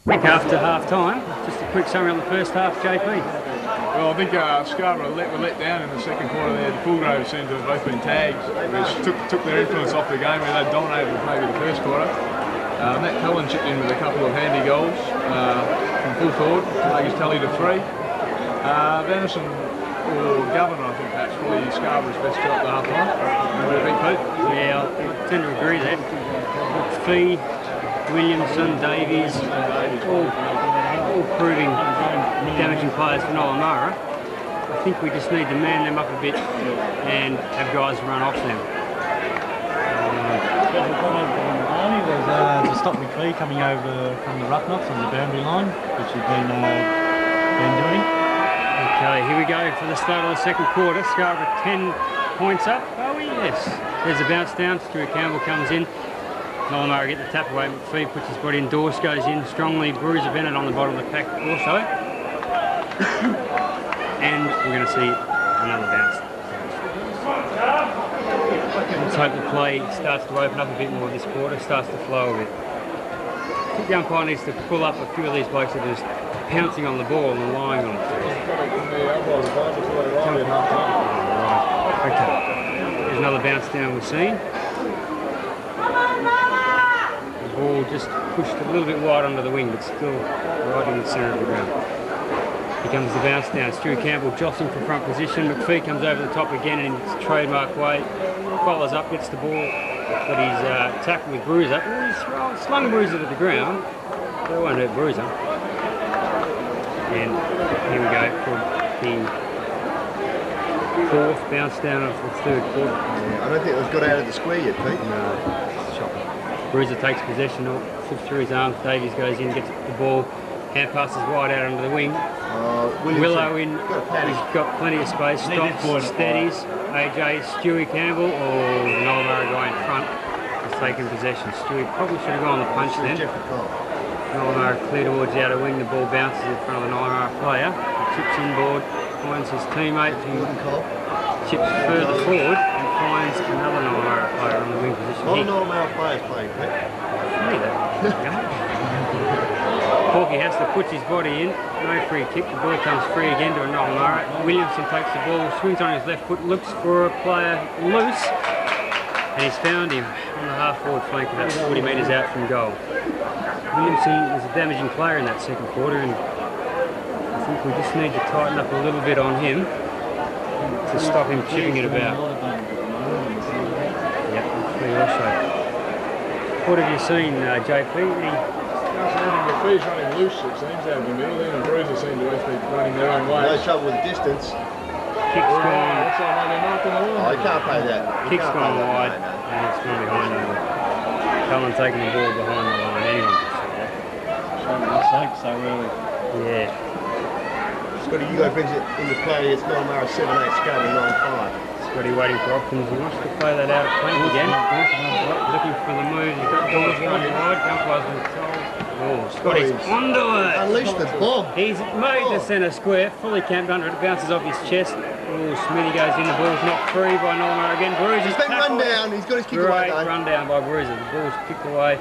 Back after half time, just a quick summary on the first half, JP. Well, I think Scarborough were let down in the second quarter there. The Fullgroves seemed to have both been tagged, which took their influence off the game where they dominated maybe the first quarter. Matt Cullen chipped in with a couple of handy goals from full forward to take his tally to 3. Venison or Governor, I think perhaps, probably Scarborough's best shot at the half time. Remember a big Pete? Yeah, I tend to agree there. Fee, Williamson, Davies, all proving damaging players for Nollamara. I think we just need to man them up a bit and have guys run off them. special comment from Arnie was to stop McPhee coming over from the ruck knocks on the boundary line, which he's been doing. Okay, here we go for the start of the second quarter. Scarborough 10 points up. Oh yes. There's a bounce down. Stuart Campbell comes in. Nollamara get the tap away. McPhee puts his body in. Dorse goes in strongly. Bruiser Bennett on the bottom of the pack also. And we're going to see another bounce. Let's hope the play starts to open up a bit more this quarter, starts to flow a bit. I think the umpire needs to pull up a few of these blokes that are just pouncing on the ball and lying on it. Okay, there's another bounce down we've seen. The ball just pushed a little bit wide under the wing, but still right in the centre of the ground. Here comes the bounce down. Stuart Campbell jostling for front position. McPhee comes over the top again in his trademark way. Follows up, gets the ball, but he's tackled with Bruiser. He's slung Bruiser to the ground. That won't hurt Bruiser. And here we go for the fourth bounce down of the third quarter. Yeah, I don't think it was got out of the square yet, Pete. No, it's shocking. Bruiser takes possession, flips through his arms. Davies goes in, gets the ball. Hand passes wide out under the wing. Willow in, he's got plenty of space, stops, steadies. AJ, Stewie Campbell, or the Nollamara guy in front has taken possession. Stewie probably should have gone on the punch then. Nollamara clear towards the outer wing, the ball bounces in front of the Nollamara player. He chips inboard, finds his teammate who chips further forward and finds another Nollamara player on the wing position. All Nollamara players playing, Pete. Corky has to put his body in, no free kick, the ball comes free again to a Nollamara. Williamson takes the ball, swings on his left foot, looks for a player loose, and he's found him on the half-forward flank about 40 metres out from goal. Williamson is a damaging player in that second quarter, and I think we just need to tighten up a little bit on him to stop him chipping it about. Yep, also. What have you seen, JP? McPhee's running loose, it seems, out of the middle there, and Bruiser seem to be running their own way. No trouble with the distance. Kick's gone. Oh, he can't play that. Kick's gone wide, and it's gone behind the line. Cullen taking the ball behind the line. Anyone can see that. Showing so early. Yeah. Scotty Hugo brings it into play. It's Nollamara 7-8, Scarborough 9-5. Scotty waiting for options. He wants to play that out at flank again. Looking for the move. He's got Dawes running wide. Umpire's been told. Oh, Scotty's onto it. Unleashed the bomb. He's made the centre square, fully camped under it. It bounces off his chest. Oh, Smithy goes in. The ball's knocked free by Nollamara again. Bruiser's He's been run down. He's got his kick away. Great run down by Bruiser. The ball's kicked away.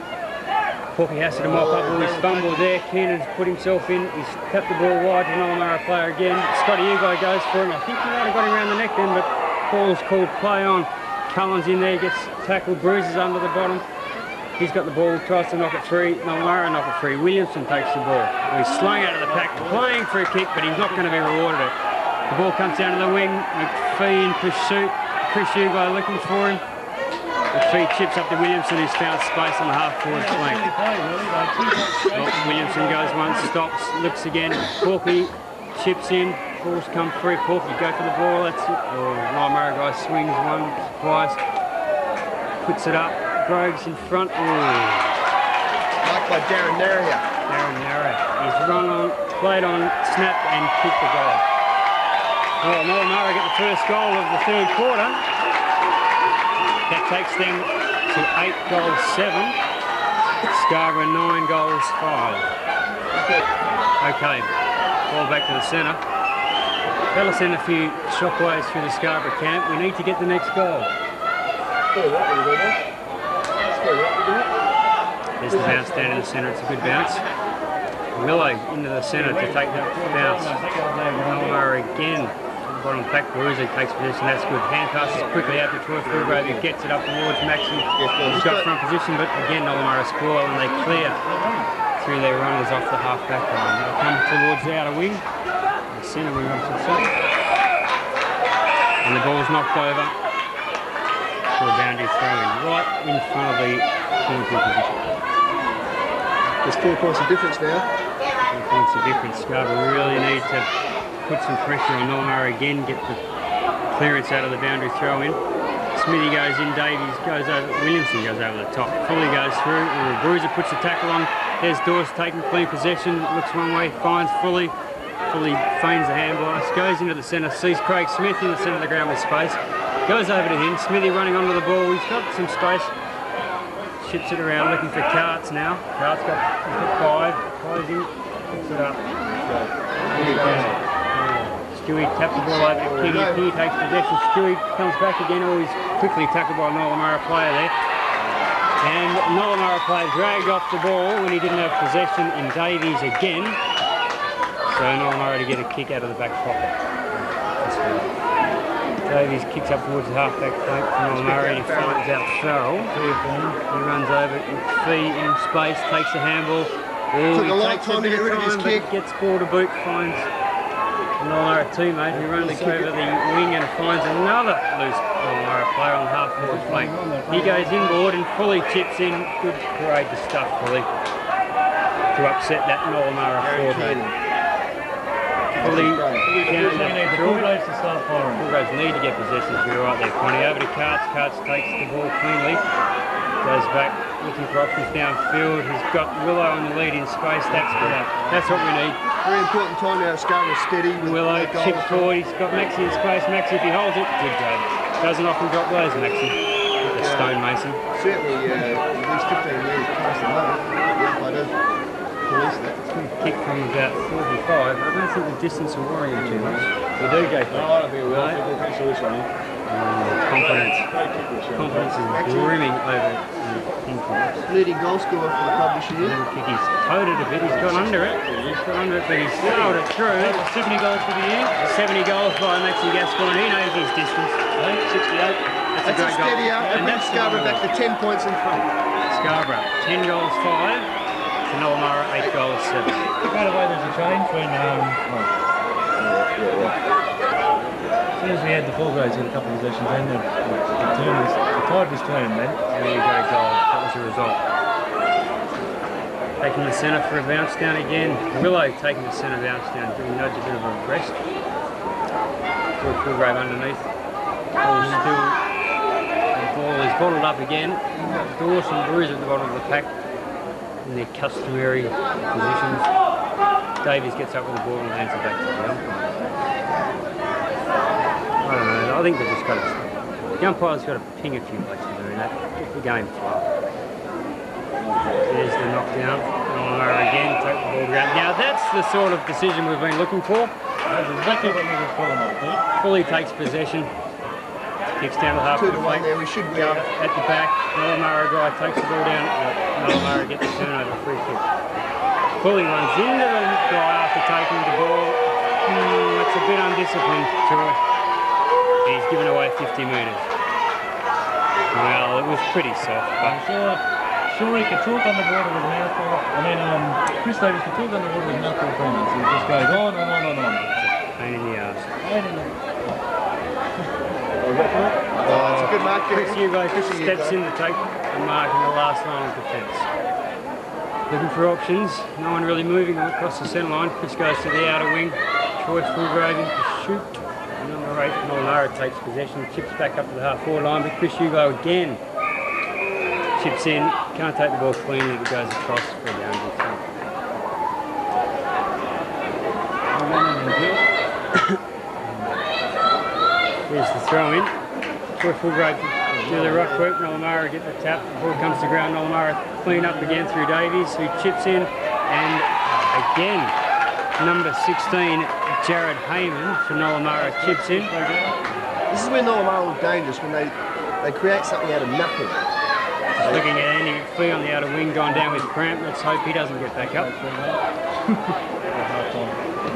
Corky has to mop up all his fumble there. Keenan's put himself in. He's tapped the ball wide to Nollamara player again. Scotty Hugo goes for him. I think he might have got him around the neck then, but ball's called play on. Cullen's in there, gets tackled. Bruiser's under the bottom. He's got the ball, tries to knock it free. Nollamara knock it free. Williamson takes the ball. He's slung out of the pack, playing for a kick, but he's not going to be rewarded it. The ball comes down to the wing. McPhee in pursuit. Chris Hugo looking for him. McPhee chips up to Williamson, who's found space on the half-forward flank. Williamson goes once, stops, looks again. Corky chips in. Ball's come free. Corky go for the ball. That's it. Oh, Nollamara guy swings once, twice. Puts it up. Groves in front. Ooh. Marked by Darren Narrier. Darren Narrier. He's run on, played on, snapped and kicked the goal. Well, Nollamara get the first goal of the third quarter. That takes them to 8 goals 7. Scarborough 9 goals 5. Okay, ball back to the centre. That'll send a few shockwaves through the Scarborough camp. We need to get the next goal. There's the bounce down in the centre. It's a good bounce. Willow into the centre to take that bounce. Nollamara again. Bottom pack. Bruiser takes position. That's good. Hand passes quickly out to Troy Fulgrove, who gets it up towards Maxi. He's got front position, but again Nollamara score and they clear through their runners off the half-back line. They'll come towards the outer wing. The centre wing up to the centre. And the ball's knocked over for a boundary throw-in right in front of the pointing position. There's 4 points of difference now. 4 points of difference. Scarborough really need to put some pressure on Nollamara again, get the clearance out of the boundary throw-in. Smithy goes in, Davies goes over, Williamson goes over the top. Fully goes through, and the Bruiser puts the tackle on. There's Dawes taking clean possession, looks one way, finds Fully. Fully feigns the handball, goes into the centre, sees Craig Smith in the centre of the ground with space. Goes over to him, Smithy running onto the ball, he's got some space. Chips it around, looking for Carts now. Carts got 5, closing, picks it up. Stewie taps the ball over to Kingy. Kingy takes possession. Stewie comes back again. Oh, he's quickly tackled by a Nollamara player there. And Nollamara player dragged off the ball when he didn't have possession in Davies again. So Nollamara to get a kick out of the back pocket. Davies kicks up towards the half-back flank for Nollamara and he finds out Farrell. He runs over McPhee in space, takes the handball. Took a long time to get rid of his kick. Gets ball to boot, finds Nollamara teammate who runs over the wing and finds another loose Nollamara player on the half-forward flank. He goes inboard and Fully chips in. Good, courageous stuff, Fully, to upset that Nollamara forward line. Fully down that through. Fullgraves to start firing. Fullgraves need to get possession to be right there, Connie. Over to Carts. Carts takes the ball cleanly. Goes back, looking for options downfield. He's got Willow on the lead in space. That's what we need. Very important time now. Scarborough steady. Willow chips forward. He's got Maxi in space. Maxi, if he holds it, good job. Doesn't often drop those, Maxi. The stonemason. Certainly, at least 15 years past the moment. I do police that. It's going to kick from about 45. I don't think the distance will worry him too much. You do go for it. No, I don't think it will. I think we'll cancel this one. Confidence. Confidence is brimming over influence. Leading goal scorer for the club this year. Little kick, he's towed it a bit, he's got under it. But he's sailed it through. 70 goals for the year. 70 goals by Maxi Gascoigne. He knows his distance. 68. That's a great goal. Steady out and brings Scarborough back to 10 points in front. Scarborough, 10 goals, 5. To Nollamara, 8 goals, 7. By the way, there's a change when as soon as we had the Fullgraves in a couple of possessions, then the tide was turned then. There you go, goal. That was the result. Taking the centre for a bounce down again. Willow taking the centre bounce down, giving Nudge a bit of a rest. Fullgrave underneath. Ball still. The ball is bottled up again. Dawson Bruiser at the bottom of the pack in their customary positions. Davies gets up with the ball and hands it back to the umpire. I don't know, I think they've just got to... The umpire's got to ping a few blokes for doing that. Get the game flow. There's the knockdown. Nollamara again, take the ball down. Now that's the sort of decision we've been looking for. That's exactly what we were calling it. Fully takes possession. Kicks down the half of the flank. There we should be Jump at the back. Nollamara guy takes the ball down. Nollamara gets the turnover, free kick. Fully runs into the guy after taking the ball. That's a bit undisciplined, Troy. He's given away 50 metres. Well, it was pretty soft, but... Sure, he could talk on the water with a mouthful. Chris Davis could talk on the water with a mouthful of comments. He just goes on and on and on. Pain in the arse. It's a good mark. Chris Hugo steps in to take the mark in the last line of defence. Looking for options. No one really moving across the centre line. Chris goes to the outer wing. Troy Fullgrave in pursuit. Number 8, Nollamara takes possession, chips back up to the half-forward line, but Chris Hugo again chips in, can't take the ball cleanly, it goes across for a down kick. Here's the throw in. Troy Fullgrave do the ruck work, Nollamara get the tap, the ball comes to ground, Nollamara clean up again through Davies, who chips in, and again, number 16, Jared Heyman for Nollamara chips in. This is where Nollamara look dangerous, when they create something out of nothing. Just looking at Andy McPhee on the outer wing, going down with cramp. Let's hope he doesn't get back up.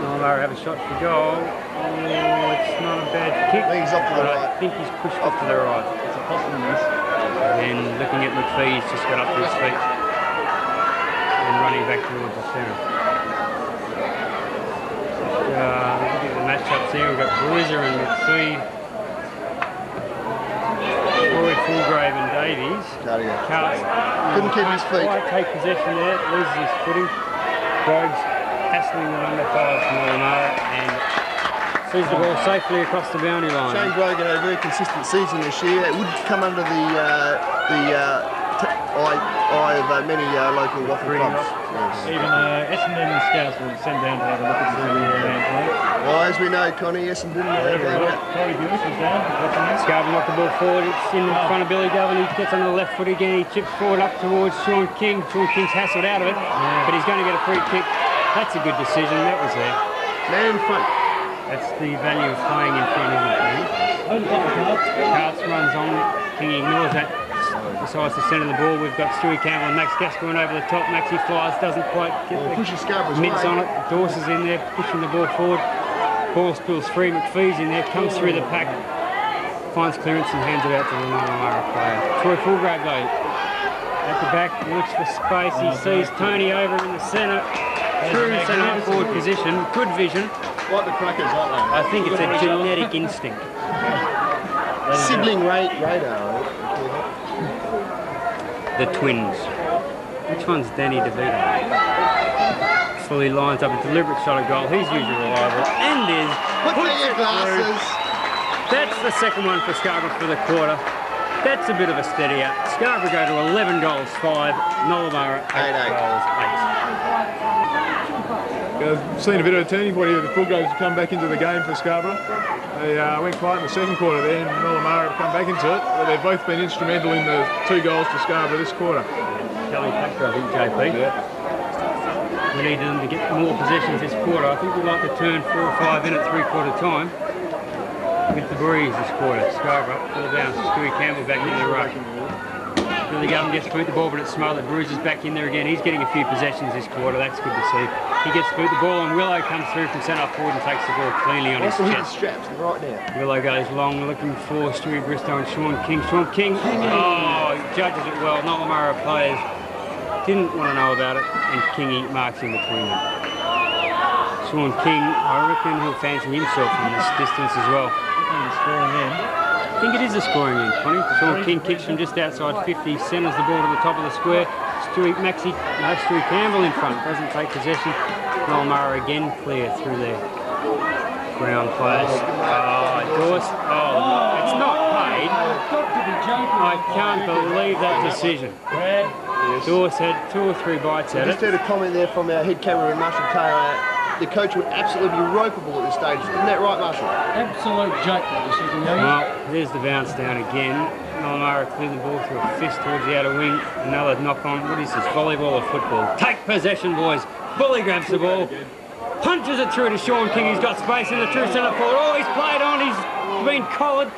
Nollamara have a shot for goal. Oh, it's not a bad kick. He's off to the right. I think he's pushed off to the right. It's a possible miss. And looking at McPhee, he's just got up to his feet and running back towards the centre. Looking at the matchups here, we've got Bruiser and McPhee, Troy Fullgrave and Davies. Carts couldn't keep his feet. Quite take possession there, loses his footing. Groves hassling the number 5 from Nollamara, and Sees the ball safely across the boundary line. Shane Brogan had a very consistent season this year. It would come under the eye of many local waffle clubs. Yes. Even Essendon scouts will send down to have a look at the man play. Well, as we know, Connie, Essendon Corey Buick is down. Scarborough knocked the ball forward. It's in front of Billy Govan. He gets on the left foot again. He chips forward up towards Sean King. Sean King's hassled out of it, but he's going to get a free kick. That's a good decision. That was there. Man in front. That's the value of playing in front, isn't it? Carts runs on. King ignores that. Decides to centre the ball. We've got Stewie Campbell and Max Gascoigne over the top. Maxie flies, doesn't quite get the pushes Scarborough's mitts way. on it. Dawes is in there, pushing the ball forward. Ball spills free. McPhee's in there, comes through the pack, finds clearance and hands it out to the Nollamara player. Troy Fulgrave though, at the back, looks for space. He sees Tony over in the centre. True centre forward position. Good vision. Like the Crackers, aren't they? I think it's a genetic instinct. Sibling radar. The twins. Which one's Danny DeVito? So he lines up a deliberate shot at goal. He's usually reliable. And is. Put down your glasses. That's the second one for Scarborough for the quarter. That's a bit of a steadier. Scarborough go to 11 goals, 5. Nollamara, 8 goals, 8. I've seen a bit of a turning point here. The Fulgraves have come back into the game for Scarborough. They went quiet in the second quarter there, and Nollamara have come back into it. But they've both been instrumental in the 2 goals to Scarborough this quarter. Kelly Packer, I think, JP. We need them to get more possessions this quarter. I think we'd like to turn 4 or 5 in at 3/4 time. With the breeze this quarter. Scarborough, ball down. Stewie Campbell back in the ruck. Billy Govan gets to boot the ball, but it's smothered. Bruce is back in there again. He's getting a few possessions this quarter. That's good to see. He gets to boot the ball, and Willow comes through from centre forward and takes the ball cleanly on his Also hit the chest. straps right now. Willow goes long, looking for Stewie Bristow and Sean King. Sean King, oh, he judges it well. Nollamara players didn't want to know about it, and Kingy marks in between them. Sean King, I reckon he'll fancy himself from this distance as well. I think it is a scoring end, Connie. Sean King kicks from just outside 50, centres the ball to the top of the square. Stewie Campbell in front, doesn't take possession. Nollamara again clear through their ground players. Oh, Dawes, oh, it's not paid. I can't believe that decision. Dawes had 2 or 3 bites at Just it. heard a comment there from our head cameraman, Marshall Taylor. The coach would absolutely be ropeable at this stage. Isn't that right, Marshall? Absolute joke, that decision. Well, there's the bounce down again. Nollamara cleared the ball through a fist towards the outer wing. Another knock on. What is this, volleyball or football? Take possession, boys. Bully grabs the ball. Punches it through to Sean King. He's got space in the true centre forward. Oh, he's played on. He's been collared.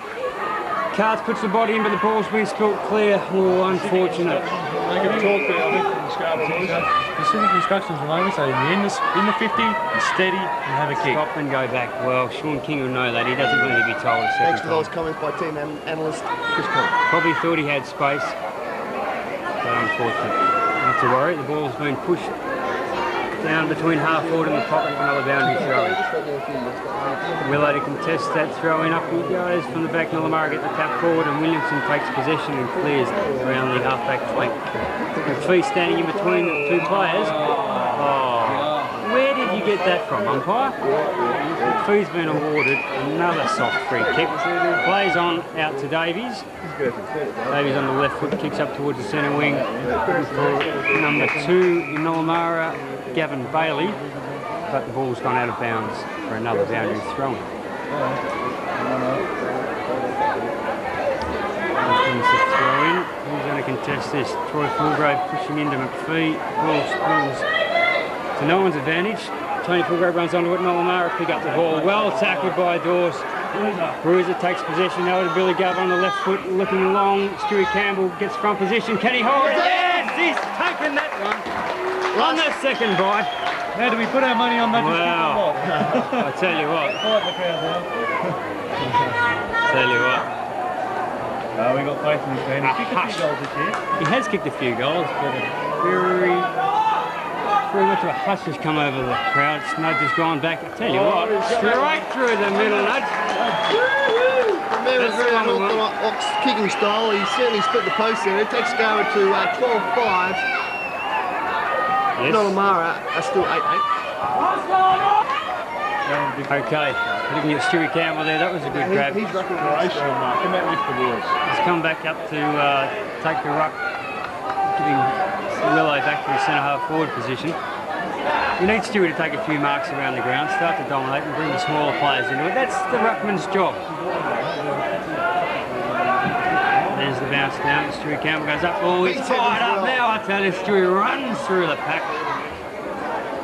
Cards puts the body in, but the ball's been spilt clear. Oh, unfortunate. They can talk there, I think, from the Scarborough. Specific instructions from Amy say in the 50, be steady and have a kick. Stop and go back. Well, Sean King will know that. He doesn't really be told a second Thanks for time. those comments by team analyst Chris Conn. Probably thought he had space, but unfortunate. Not to worry, the ball's been pushed down between half forward and the pocket of another boundary throw. Willow to contest that throw in, up he goes from the back. Nollamara get the tap forward and Williamson takes possession and clears around the half-back flank. McPhee standing in between the 2 players. Oh, where did you get that from, umpire? McPhee's been awarded another soft free kick. Plays on out to Davies. Davies on the left foot, kicks up towards the centre wing. For number 2 in Nollamara, Gavin Bailey, but the ball's gone out of bounds for another boundary throw-in. Comes the throw-in. Who's going to contest this? Troy Fulgrave pushing into McPhee. Ball spills to no one's advantage. Tony Fulgrave runs onto it. Nollamara pick up the ball. Well tackled by Dawes. Bruiser takes possession now to Billy Govan on the left foot, looking long. Stewie Campbell gets front position. Can he hold it? Yes, he's taken that one. On the second bite. Now do we put our money on that? Wow. I tell you what. Tell you what. We got faith in this man. He's kicked a few goals this year. He has kicked a few goals, but a very much of a hush has come over the crowd. Snudge has gone back. I tell you what, straight through the middle, Nudge. Remember, very unorthodox kicking style. He certainly split the post there. It takes Scarborough to 12-5. Yes. Nollamara are still 8-8. Okay. Looking at Stewie Campbell there, that was a good grab. He's recreational, Mark. Can that lift the boys? He's come back up to take the ruck, giving Willow back to the centre half forward position. We need Stewie to take a few marks around the ground, start to dominate and bring the smaller players into it. That's the ruckman's job. There's the bounce down. Stewie Campbell goes up. Oh, he's fired up now. I tell you, Stewie runs through the pack.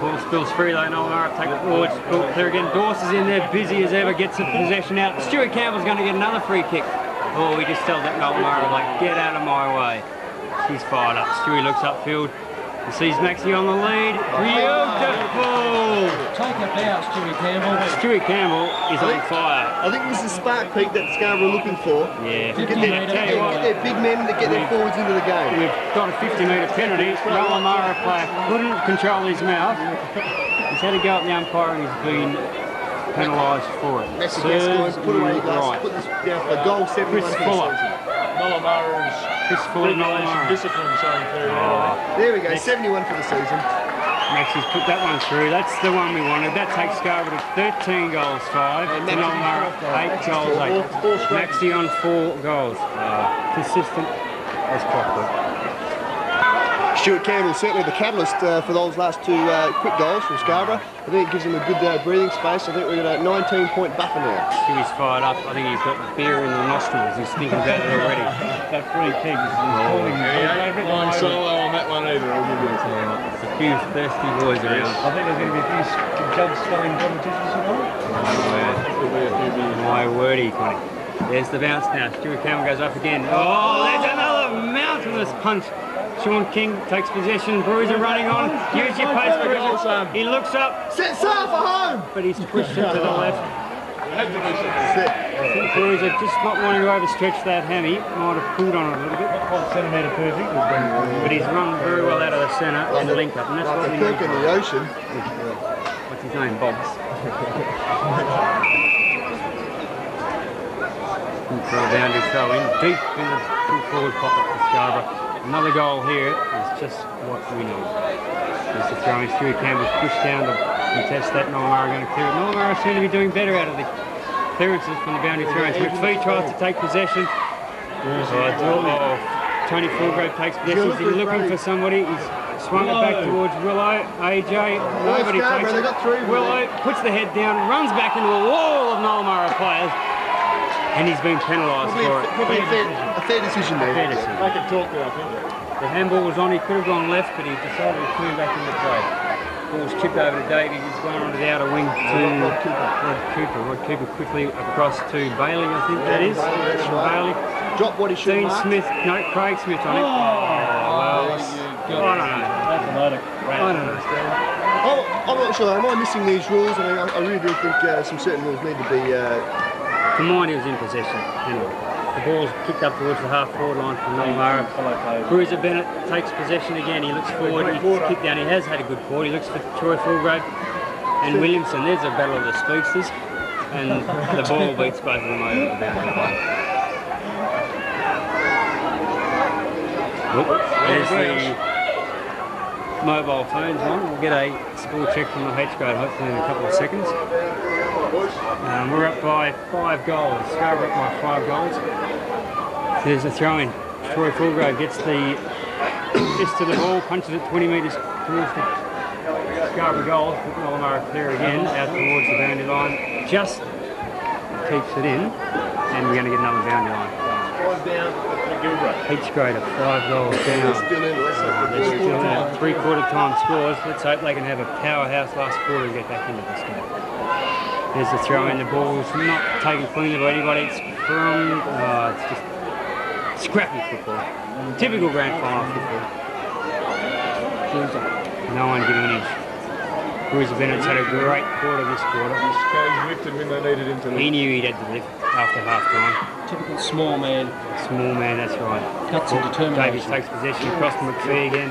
Ball spills free though. Nollamara take it forward. Ball clear again. Dorse is in there, busy as ever, gets the possession out. Stewie Campbell's going to get another free kick. Oh, he just tells that Nollamara, like, get out of my way. She's fired up. Stewie looks upfield. He sees Maxie on the lead. Beautiful! Take a bounce, Stewie Campbell. Stewie Campbell is on fire. I think this is the spark peak that Scarborough are looking for. Yeah. To get their big men to get their forwards into the game. We've got a 50-metre penalty. Nollamara player couldn't control his mouth. He's had to go up the umpire and he's been penalised for it. Messi gets put away glass. Put this down for goal 71 Chris for the Fuller. season. Nollamara's Chris Fuller, regulation Nollamara. discipline showing through. There we go, 71 for the season. Maxie's put that one through. That's the one we wanted. That takes Scarborough to 13 goals, 5. And To Nollamara, 8 goals, 8. Maxie on 4 goals. Consistent as clockwork. Stuart Campbell certainly the catalyst for those last two quick goals from Scarborough. I think it gives him a good breathing space. I think we've got a 19-point buffer now. Stewie's fired up. I think he's got beer in the nostrils. He's thinking about it already. That free kick is calling me. Line solo on that one either, I'll give you this. There's a few thirsty boys around. I think there's going to be a few judge spelling competitions tonight. My wordy, Connie. There's the bounce now. Stuart Campbell goes up again. Oh, there's another mountainous punch. Sean King takes possession. Bruiser running on. Use your pace, Bruiser. He looks up. Set sail for home! But he's pushed it to the left. I think Bruiser just not wanting to overstretch that hammy. Might have pulled on it a little bit. Not quite centimetre perfect. But he's run very well out of the centre and link up. And that's what Like we a need. cook in the ocean. What's his name? Bobs. For a boundary throw in, deep in the full forward pocket for Scarborough. Another goal here is just what we need. There's the throw in. Stewie Campbell's pushed down to contest that. Nollamara going to clear it. Nollamara seem to be doing better out of the clearances from the boundary throws. McPhee tries to take possession. Tony Fulgrave takes possession. He's looking for somebody. He's swung it back towards Willow. AJ, nobody takes it. Willow puts the head down, runs back into a wall of Nollamara players. And he's been penalised for it. Probably a fair decision there. Fair decision. They can talk there, I think. The handball was on, he could have gone left, but he decided to turn back into play. Ball's chipped over to Davies, he's gone onto the outer wing to Rod Cooper. Rod Cooper quickly across to Bailey, I think that is. Bailey. Drop what he should Dean mark. Smith, no, Craig Smith on it. Well, I don't know. That's a load of crap. I don't know. I'm not sure. Am I missing these rules? I mean, I really do think some certain rules need to be. To mine, he was in possession. Anyway, the ball's kicked up towards the half-forward line from Nollamara. Bruiser Bennett takes possession again. He looks forward. He's kicked down. He has had a good forward. He looks for Troy Fulgrave and Williamson. There's a battle of the speedsters. And the ball beats both of them over the boundary line. There's the mobile phones on. We'll get a score check from the H-grade hopefully in a couple of seconds. We're up by 5 goals. Scarborough up by 5 goals. There's a throw-in. Troy Fulgrave gets the fist to the ball, punches it 20 metres towards the Scarborough goal. Nollamara clear again, out towards the boundary line. Just keeps it in, and we're going to get another boundary line. 5 down at Gilbert. H-grade of 5 goals down. They're still in. They're still in. 3/4 time scores. Let's hope they can have a powerhouse last quarter and get back into this game. There's the throw in. The ball's not taken cleanly by anybody. It's from, it's just scrappy football. Typical grand final football. No one giving an inch. Bruiser Bennett's had a great quarter this quarter. He's lifted when they needed him to lift. He knew he'd had to lift after half time. Typical small man. Small man, that's right. Guts and determination. Davies takes possession across to McPhee again.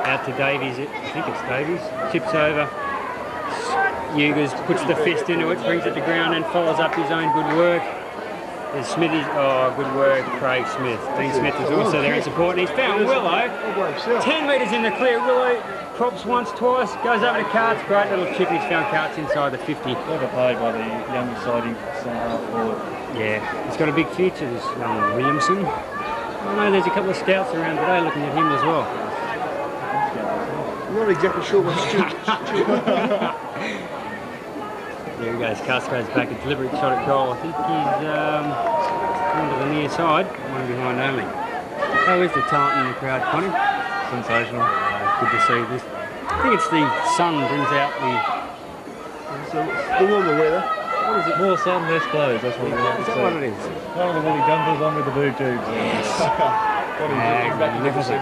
Out to Davies, I think it's Davies. Tips over. Hughes puts the fist into it, brings it to ground and follows up his own good work. There's Smithy's, oh, good work, Craig Smith. Dean Smith is also there in support, and he's found Willow. 10 metres in the clear. Willow props once, twice, goes over to Carts. Great little chip. He's found Carts inside the 50. Clever play by the young exciting centre forward. Yeah, he's got a big future, this young Williamson. I know there's a couple of scouts around today looking at him as well. I'm not exactly sure what There he goes, Carts goes back, a deliberate shot at goal. I think he's onto the near side, one behind only. How is the talent in the crowd, Connie? Sensational. Good to see this. I think it's the sun brings out the warmer weather. what is it? More sun, less clothes, that's what we like to Is that see. what it is? One of the woolly jumpers on with the boob tubes. Magnificent.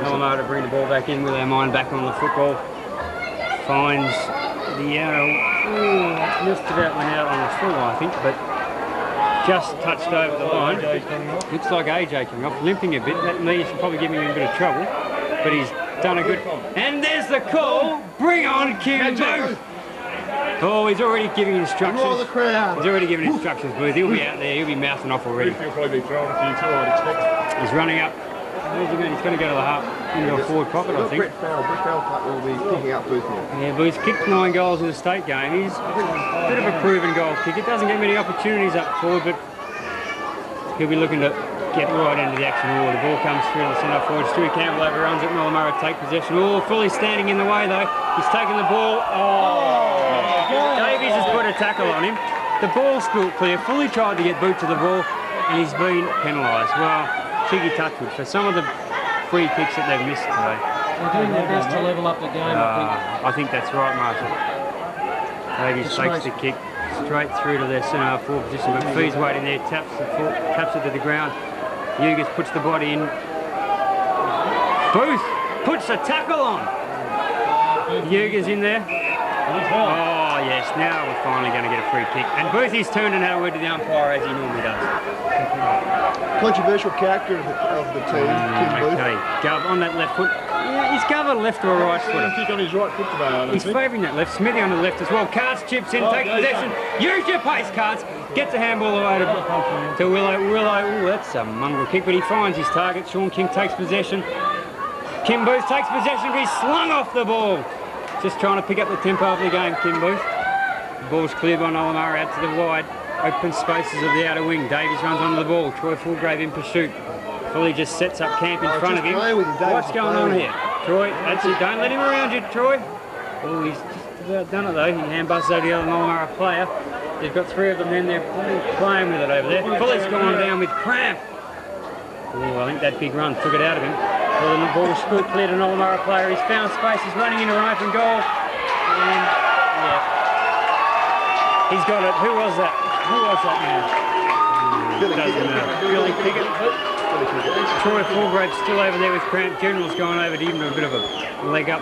Nollamara to bring the ball back in with our mind back on the football. Finds the arrow. Ooh, just about went out on the full, I think, but just touched over the line. Looks like AJ coming off, limping a bit. That means probably giving him a bit of trouble, but he's done a good. And there's the call. Bring on Kim Booth. Oh, he's already giving instructions. Roar the crowd. He's already giving instructions, Booth. He'll be out there. He'll be mouthing off already. He'll probably be throwing a few too, I'd expect. He's running up. Where's he going? He's going to go to the half, into a forward pocket, I think. Brett Farrell will be picking up Booth here. Yeah, Booth's kicked 9 goals in the state game. He's a bit of a proven goal kicker. Doesn't get many opportunities up forward, but he'll be looking to get right into the action. Oh, the ball comes through to the centre forward. Stewie Campbell overruns it. Nollamara take possession. Oh, fully standing in the way though. He's taken the ball. Oh, Davies has put a tackle on him. The ball's still clear. Fully tried to get Boot to the ball, and he's been penalised. Well, cheeky touchwood for some of the free kicks that they've missed today. They're doing their best to level up the game, I think that's right, Marshall. Davies takes the kick straight through to their centre forward position. McPhee's waiting there, taps it to the ground. Hughes puts the body in. Booth puts a tackle on. Hughes in there. Oh yes, now we're finally going to get a free kick. And Booth is turned and had a word to the umpire as he normally does. Controversial character of the team, Kim Booth. Okay, Gov on that left foot. Yeah, he's Gov left or a right footer. Kick on his right foot today, I don't He's think. favouring that left. Smithy on the left as well. Carts chips in, takes possession. Use your pace, Carts. Gets a handball away to Willow. Ooh, that's a mongrel kick, but he finds his target. Sean King takes possession. Kim Booth takes possession, but he's slung off the ball. Just trying to pick up the tempo of the game, Kim Booth. The ball's cleared by Nollamara out to the wide. Open spaces of the outer wing. Davies runs onto the ball. Troy Fulgrave in pursuit. Fully just sets up camp in front of him. What's going on here? Troy, that's it. Don't let him around you, Troy. Oh, he's just about done it though. He hand-busts over the other Nollamara player. They've got 3 of them then. They're playing with it over there. Fully's gone down with cramp. Oh, I think that big run took it out of him. Well, the ball scoot cleared an Nollamara player. He's found space. He's running into an open goal. And, yeah. He's got it. Who was that? Who was that man? Doesn't matter. Billy Pickett. Troy Fulgrave's still over there with cramp. General's gone over to even a bit of a leg up.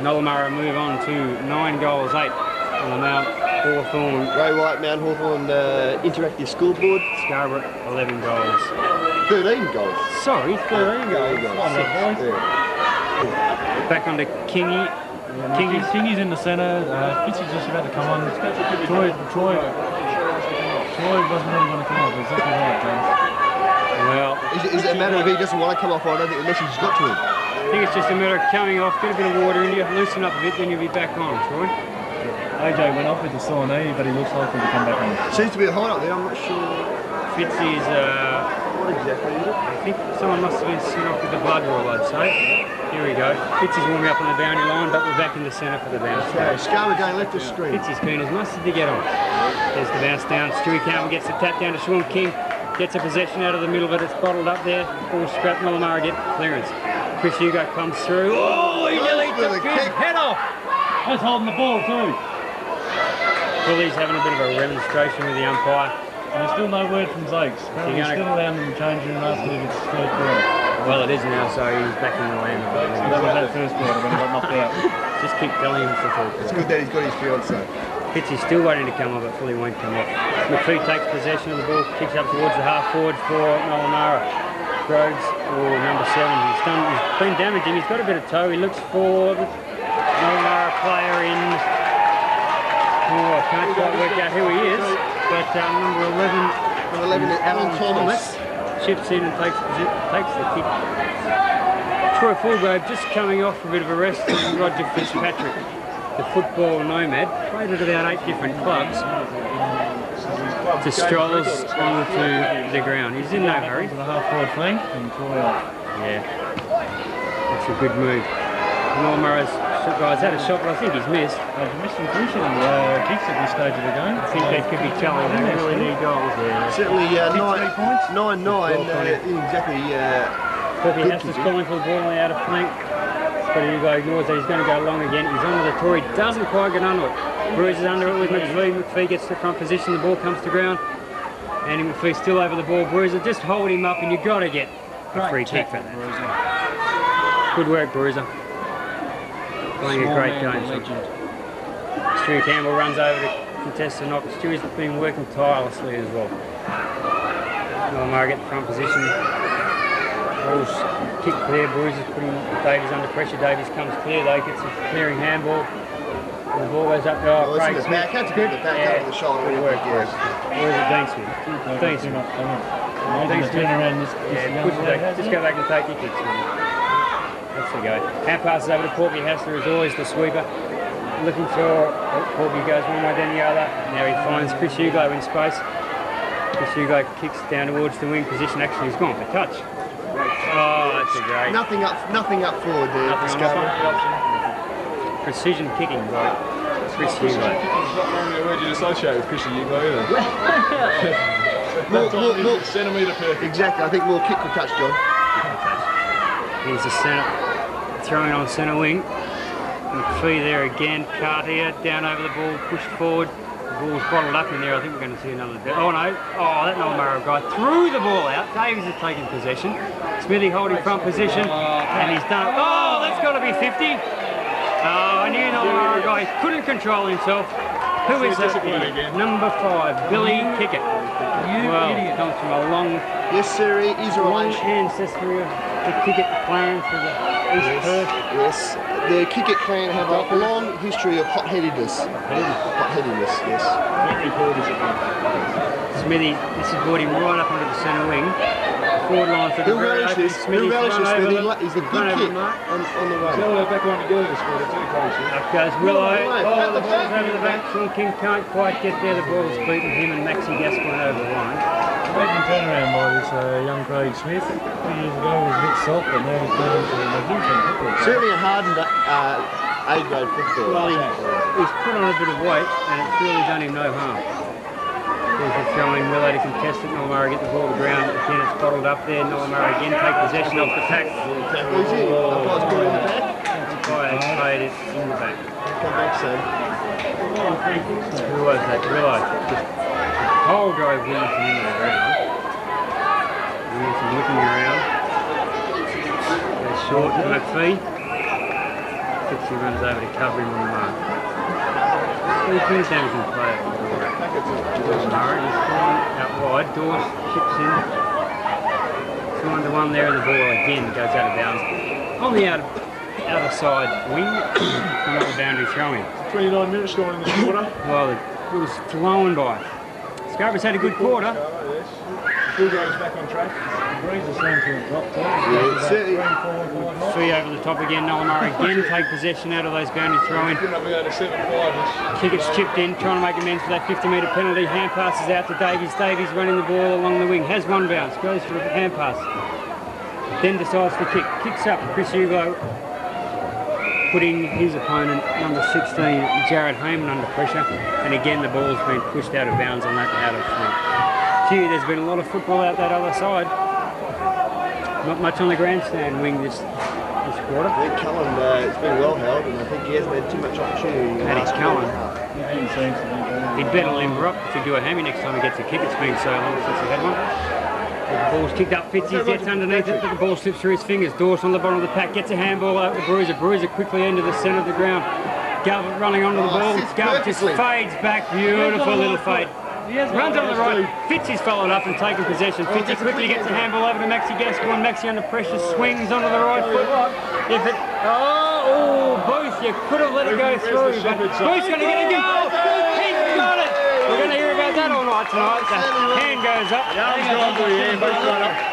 Nollamara move on to 9 goals, 8 on the Mount Hawthorn. Ray White, Mount Hawthorn Interactive School Board. Scarborough, 11 goals. 13 goals. Sorry, 13 goals. Yeah. Back onto Kingy. Kingy's in the centre. Fitzy's just about to come on. Troy wasn't really going to come off. Exactly right, James. Well, Is it a matter of he doesn't want to come off? I don't think the message has got to him. I think it's just a matter of coming off, get a bit of water in you, loosen up a bit, then you'll be back on, Troy. AJ went off with the sore knee, but he looks likely to come back on. Seems to be a hold up there, I'm not sure Fitzy is, what exactly is it. I think someone must have been sent off with the blood roll, I'd say. Here we go. Fitzy's warming up on the boundary line, but we're back in the centre for the bounce. Okay, Scarborough going left of screen. Fitzy's keen as mustard to get on. There's the bounce down. Stewie Campbell gets the tap down to Sean King. Gets a possession out of the middle, but it's bottled up there. Ball scrapped. Nollamara get clearance. Chris Hugo comes through. Oh, he nearly took his head off. That's holding the ball too. Bully's having a bit of a remonstration with the umpire. And there's still no word from Zakes. Apparently he's still allowing them to change room asking if it's third quarter. Well, it is now, so he's back in the land. That was that first quarter when he got knocked out. Just keep telling him for full. It's good that he's got his fiancée. Fitzy's still waiting to come off, but fully won't come off. McPhee takes possession of the ball, kicks up towards the half forward for Nollamara. Groves, number 7, he's been damaging, he's got a bit of toe, he looks for the Nollamara player in, I can't quite work out who he is, but number 11, Second 11 is Alan Thomas. Chips in and takes the kick. Troy Fulgrave just coming off a bit of a rest. Roger Fitzpatrick, the football nomad, played at about 8 different clubs. To strolls onto the ground. He's in no hurry. To the half-forward flank and Troy off. Yeah, that's a good move. Nollamara's guys had a shot, but I think he's missed. They've missed some crucial kicks at this stage of the game. I think they could be telling they really need goals. Yeah. Certainly 3 points. 9-9, exactly. Perry Haster's calling for the ball on the outer flank. But Hugo ignores that. He's going to go long again. He's onto the Tory, doesn't quite get under it. Bruises under it with McPhee. McPhee gets to front position. The ball comes to ground. Andy McPhee still over the ball. Bruiser, just hold him up and you've got to get a free kick for that. Good work, Bruiser. Playing a great game. Stewie Campbell runs over to contest the knock. Stewie's been working tirelessly as well. Nollamara get the front position. Ball's kick clear. Bruiser's putting Davies under pressure. Davies comes clear though, gets a clearing handball. And the ball goes up. Oh, Craig Smith. That's good. The back over the shoulder. Good work, Bruce. Or is it Dean Smith? Dean Smith. Just go back and take your kicks. That's the go. Hand passes over to Porky Hassler as always, the sweeper. Looking for, Porky goes one way then the other. Now he finds Chris Hugo in space. Chris Hugo kicks down towards the wing position. Actually, he's gone for touch. Oh, that's a great. Nothing up forward there. Nothing on the precision kicking by Chris Hugo. It's not normally a word you'd associate with Christian Hugo either. Centimetre perfect. Exactly, I think more kick or touch, John. Here's the centre, throwing on centre wing. McPhee there again, Cartier down over the ball, pushed forward. The ball's bottled up in there. I think we're going to see another bit. Oh no, that Nollamara guy threw the ball out. Davies has taken possession. Smithy holding front position, and he's done. Oh, that's got to be 50. Oh, I knew Nollamara guy couldn't control himself. Who is that? Number 5, Billy Kickett. Well, comes from a long, yes, sir, he's a long relation. ancestry of the Kickett clan from the East Perth. Yes, the Kickett clan have a long history of hot-headedness. Hot-headedness, yes. Smithy, this has brought him right up onto the centre wing. Forward line for the He'll relish this. He'll relish this. He's a good kick on the run. They're back on together to score the 2 goals. Up goes Willow. At the The ball's over the back. Sean King can't quite get there. The ball's beaten him and Maxie Gascoigne over the line. Amazing turnaround by this young Craig Smith. 2 years ago he was a bit soft, but now he's turned into a magnificent footballer. Certainly a hardened A-grade footballer. Well, he's put on a bit of weight and it's really done him no harm. There's a throw in, Willow to contest it. Nollamara get the ball to ground. Again, it's bottled up there. Nollamara again take possession off the pack. Who's in? Umpire's caught in the back. Umpire played it in the back. Come back, son. Who was that? Willow. Just whole drove Williamson into the ground. Williamson looking around. Goes short to McPhee. Fitzy runs over to cover him on the mark. Three things damaging player. Murray is falling out wide. Dawes chips in. 2-1 there, and the ball again goes out of bounds. On the outer side wing, another boundary throw in. 29 minutes scoring in the quarter. Well, it was flown by. Scarborough's had a good quarter. Full goes back on track. Breeze is starting to drop too. Certainly. 3 over the top again. Nollamara again take possession out of those boundary throw-in. Couldn't have been 7-5. Kickett's chipped in, trying to make amends for that 50-metre penalty. Hand passes out to Davies. Davies running the ball along the wing. Has one bounce. Goes for a hand pass. Then decides to kick. Kicks up. Chris Hugo putting his opponent, number 16, Jared Heyman, under pressure. And again, the ball's been pushed out of bounds on that outer flank. Gee, there's been a lot of football out that other side. Not much on the grandstand wing this quarter. I think Cullen has been well held, and I think he hasn't had too much opportunity. That is Cullen. He seems to be He'd better limber up to do a hammy next time he gets a kick. It's been so long since he had one. The ball's kicked up, Fitzy gets underneath it, but the ball slips through his fingers. Dawson on the bottom of the pack, gets a handball out to Bruiser. Bruiser quickly into the centre of the ground. Galvin running onto the ball. Galvin just fades back, beautiful little fade. Runs on the right, Fitzy's followed up and taken possession. Fitzy quickly gets the handball over to Maxie Gascoigne. Maxie under pressure, swings onto the right foot. If it, Booth, you could have let it go through, but Booth's going to get a goal. He's got it. We're going to hear about had that all night tonight. The hand goes up.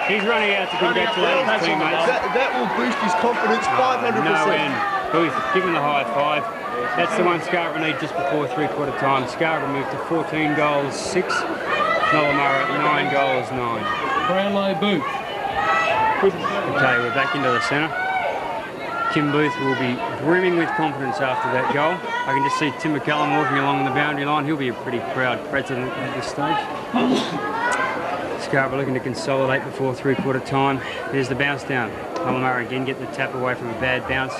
He's running out to congratulate his teammates. That will boost his confidence 500%. No end. Booth, give him the high five. That's the one Scarborough need just before three-quarter time. Scarborough moved to 14 goals, 6. Nollamara 9 goals, 9. Brownlow Booth. Okay, we're back into the centre. Kim Booth will be brimming with confidence after that goal. I can just see Tim McCallum walking along the boundary line. He'll be a pretty proud president at this stage. Scarborough looking to consolidate before three-quarter time. There's the bounce down. Nollamara again get the tap away from a bad bounce.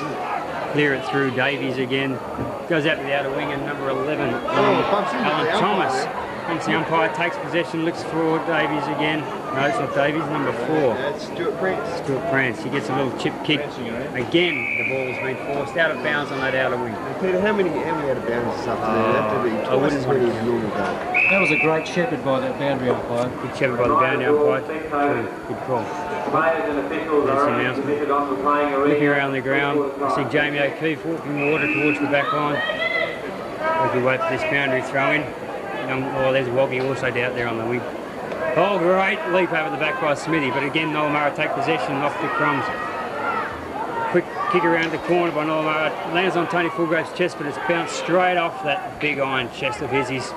Clear it through. Davies again. Goes out to the outer wing and number 11, Alan Thomas. Once the umpire takes possession, looks for Davies again. No, it's not Davies, number 4. That's Stuart Prance. Stuart Prance. He gets a little chip kick. Again, the ball's been forced out of bounds on that outer wing. Peter, how many out of bounds this afternoon? Have to be twice as many as normal day. That was a great shepherd by that boundary umpire. Good shepherd by the boundary umpire. Good call. That's the announcement. Looking around the ground, I see Jamie O'Keefe walking water towards the back line. As we wait for this boundary throw in. Oh, there's Woggy also out there on the wing. Oh, great leap over the back by Smithy, but again Nollamara take possession off the crumbs. Quick kick around the corner by Nollamara, lands on Tony Fulgrove's chest, but it's bounced straight off that big iron chest of his. He's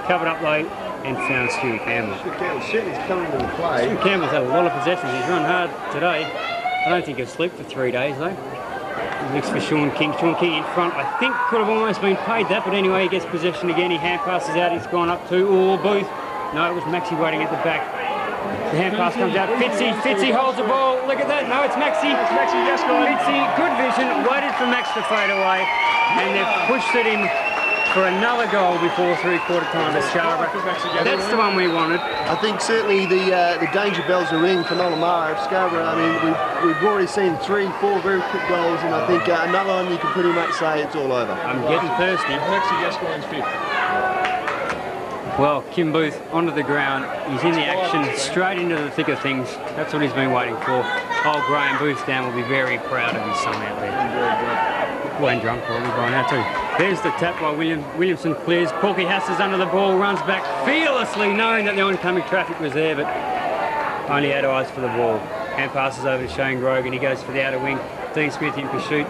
covered up low and found Stuart Campbell. Stuart Campbell certainly coming into the play. Stuart Campbell's had a lot of possessions. He's run hard today. I don't think he'll sleep for 3 days though. He looks for Sean King. Sean King in front, I think could have almost been paid that, but anyway, he gets possession again. He hand passes out, he's gone up to Booth. No, it was Maxie waiting at the back. The hand pass comes out. Fitzy holds the ball. Look at that. No, it's Maxie. It's Maxie, yes, guys. Fitzy, good vision, waited for Max to fade away, and they've pushed it in for another goal before three-quarter time to Scarborough. That's the one we wanted. I think certainly the danger bells are ringing for Nollamara. Scarborough, I mean, we've already seen 3, 4 very quick goals, and I think another one you can pretty much say it's all over. I'm getting thirsty. Maxie Gascoigne's 5th. Well, Kim Booth onto the ground. He's in the action, straight into the thick of things. That's what he's been waiting for. Old Graham Boothdown will be very proud of his son out there. Well, and drunk probably by now too. There's the tap by Williamson clears. Porky Hass's under the ball, runs back fearlessly, knowing that the oncoming traffic was there, but only had eyes for the ball. Hand passes over to Shane Grogan. He goes for the outer wing. Dean Smith in pursuit.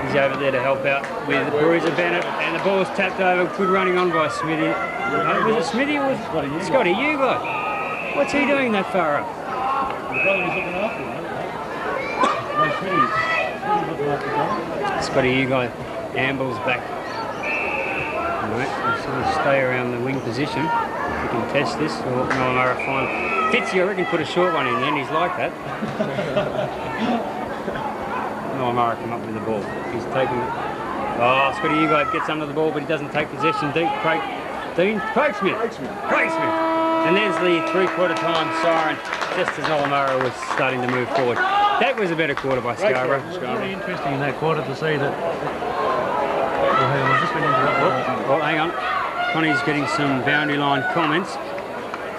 He's over there to help out with Bruiser Bennett, and the ball's tapped over. Good running on by Smithy. Was it Smithy or was it Scotty Hugo? What's he doing that far up? Scotty Hugo ambles back. Right, we'll sort of stay around the wing position. We can test this. Or Nollamara fine. Fitzy, I reckon, put a short one in there, and he's like that. Nollamara come up with the ball. He's taking it. Oh, Scotty Hugo gets under the ball, but he doesn't take possession. Craig Smith. And there's the three-quarter time siren, just as Nollamara was starting to move forward. That was a better quarter by Scarborough. Really interesting in that quarter to see that. Oh, hang on, I've just been interrupted. Well, hang on. Connie's getting some boundary line comments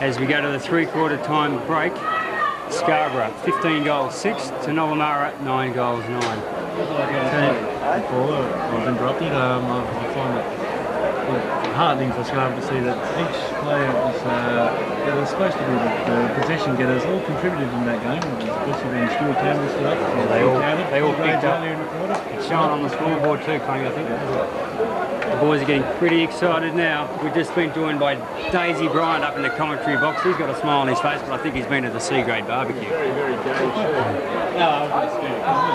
as we go to the three-quarter time break. Scarborough, 15 goals 6 to Nollamara, 9 goals 9. Before I was interrupted, I find it heartening for Scarborough to see that each player was supposed to be the possession getters, all contributed in that game, especially when Stuart Campbell stood up. Yeah, they all picked up. It's shown on the scoreboard too, Connie, I think. The boys are getting pretty excited now. We've just been joined by Daisy Bryant up in the commentary box. He's got a smile on his face, but I think he's been at the C-grade barbecue.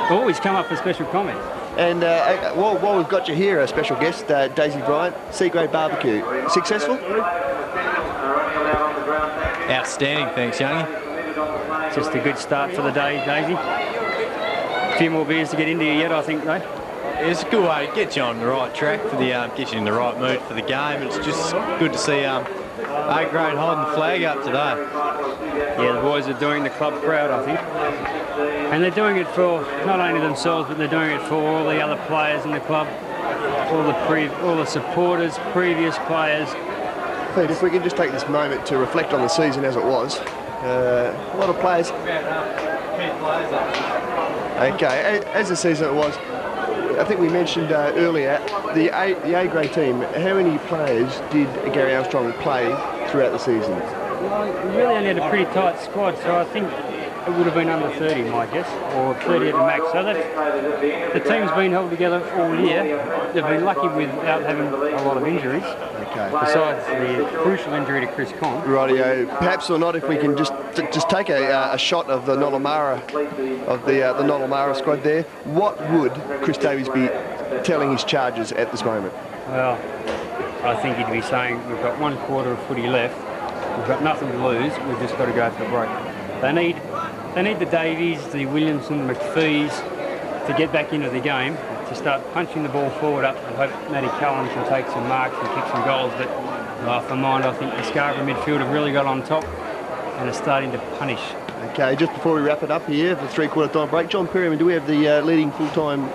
Oh, he's come up for special comment. And while we've got you here, a special guest, Daisy Bryant, C-grade barbecue. Successful? Outstanding, thanks, Youngie. Just a good start for the day, Daisy. A few more beers to get into you yet, I think, though. It's a good way to get you on the right track for the get you in the right mood for the game. It's just good to see A-grade holding the flag up today. Yeah, the boys are doing the club proud, I think. And they're doing it for not only themselves, but they're doing it for all the other players in the club, all the supporters, previous players. Pete, if we can just take this moment to reflect on the season as it was. A lot of players. Okay, as the season it was, I think we mentioned earlier, the A grade team, how many players did Gary Armstrong play throughout the season? Well, we really only had a pretty tight squad, so I think it would have been under 30, my guess, or 30 at the max. So the team's been held together all year. They've been lucky without having a lot of injuries. Okay. Besides the crucial injury to Chris Conn. Rightio. Perhaps or not, if we can just take a shot of the Nollamara, of the Nollamara squad there, what would Chris Davies be telling his charges at this moment? Well, I think he'd be saying we've got 1 quarter of footy left. We've got nothing to lose. We've just got to go for the break. They need the Davies, the Williamson, the McPhees to get back into the game, to start punching the ball forward up. I hope Matty Cullen can take some marks and kick some goals, but for mine, I think the Scarborough midfield have really got on top and are starting to punish. Okay, just before we wrap it up here for the 3/4 time break, John Perryman, do we have the leading full-time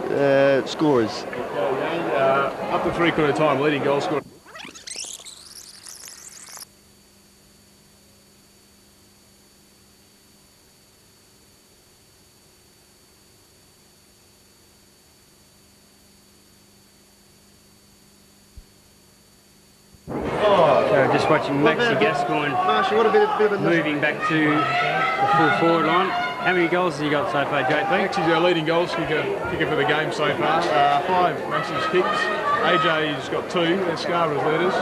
scorers? Up to 3/4 time, leading goal scorer. Just watching Maxi Gascoigne moving back to the full forward line. How many goals has he got so far, JP? Maxi's our leading goals kicker for the game so far. 5 Maxi's kicks. AJ's got 2, they're Scarborough's leaders.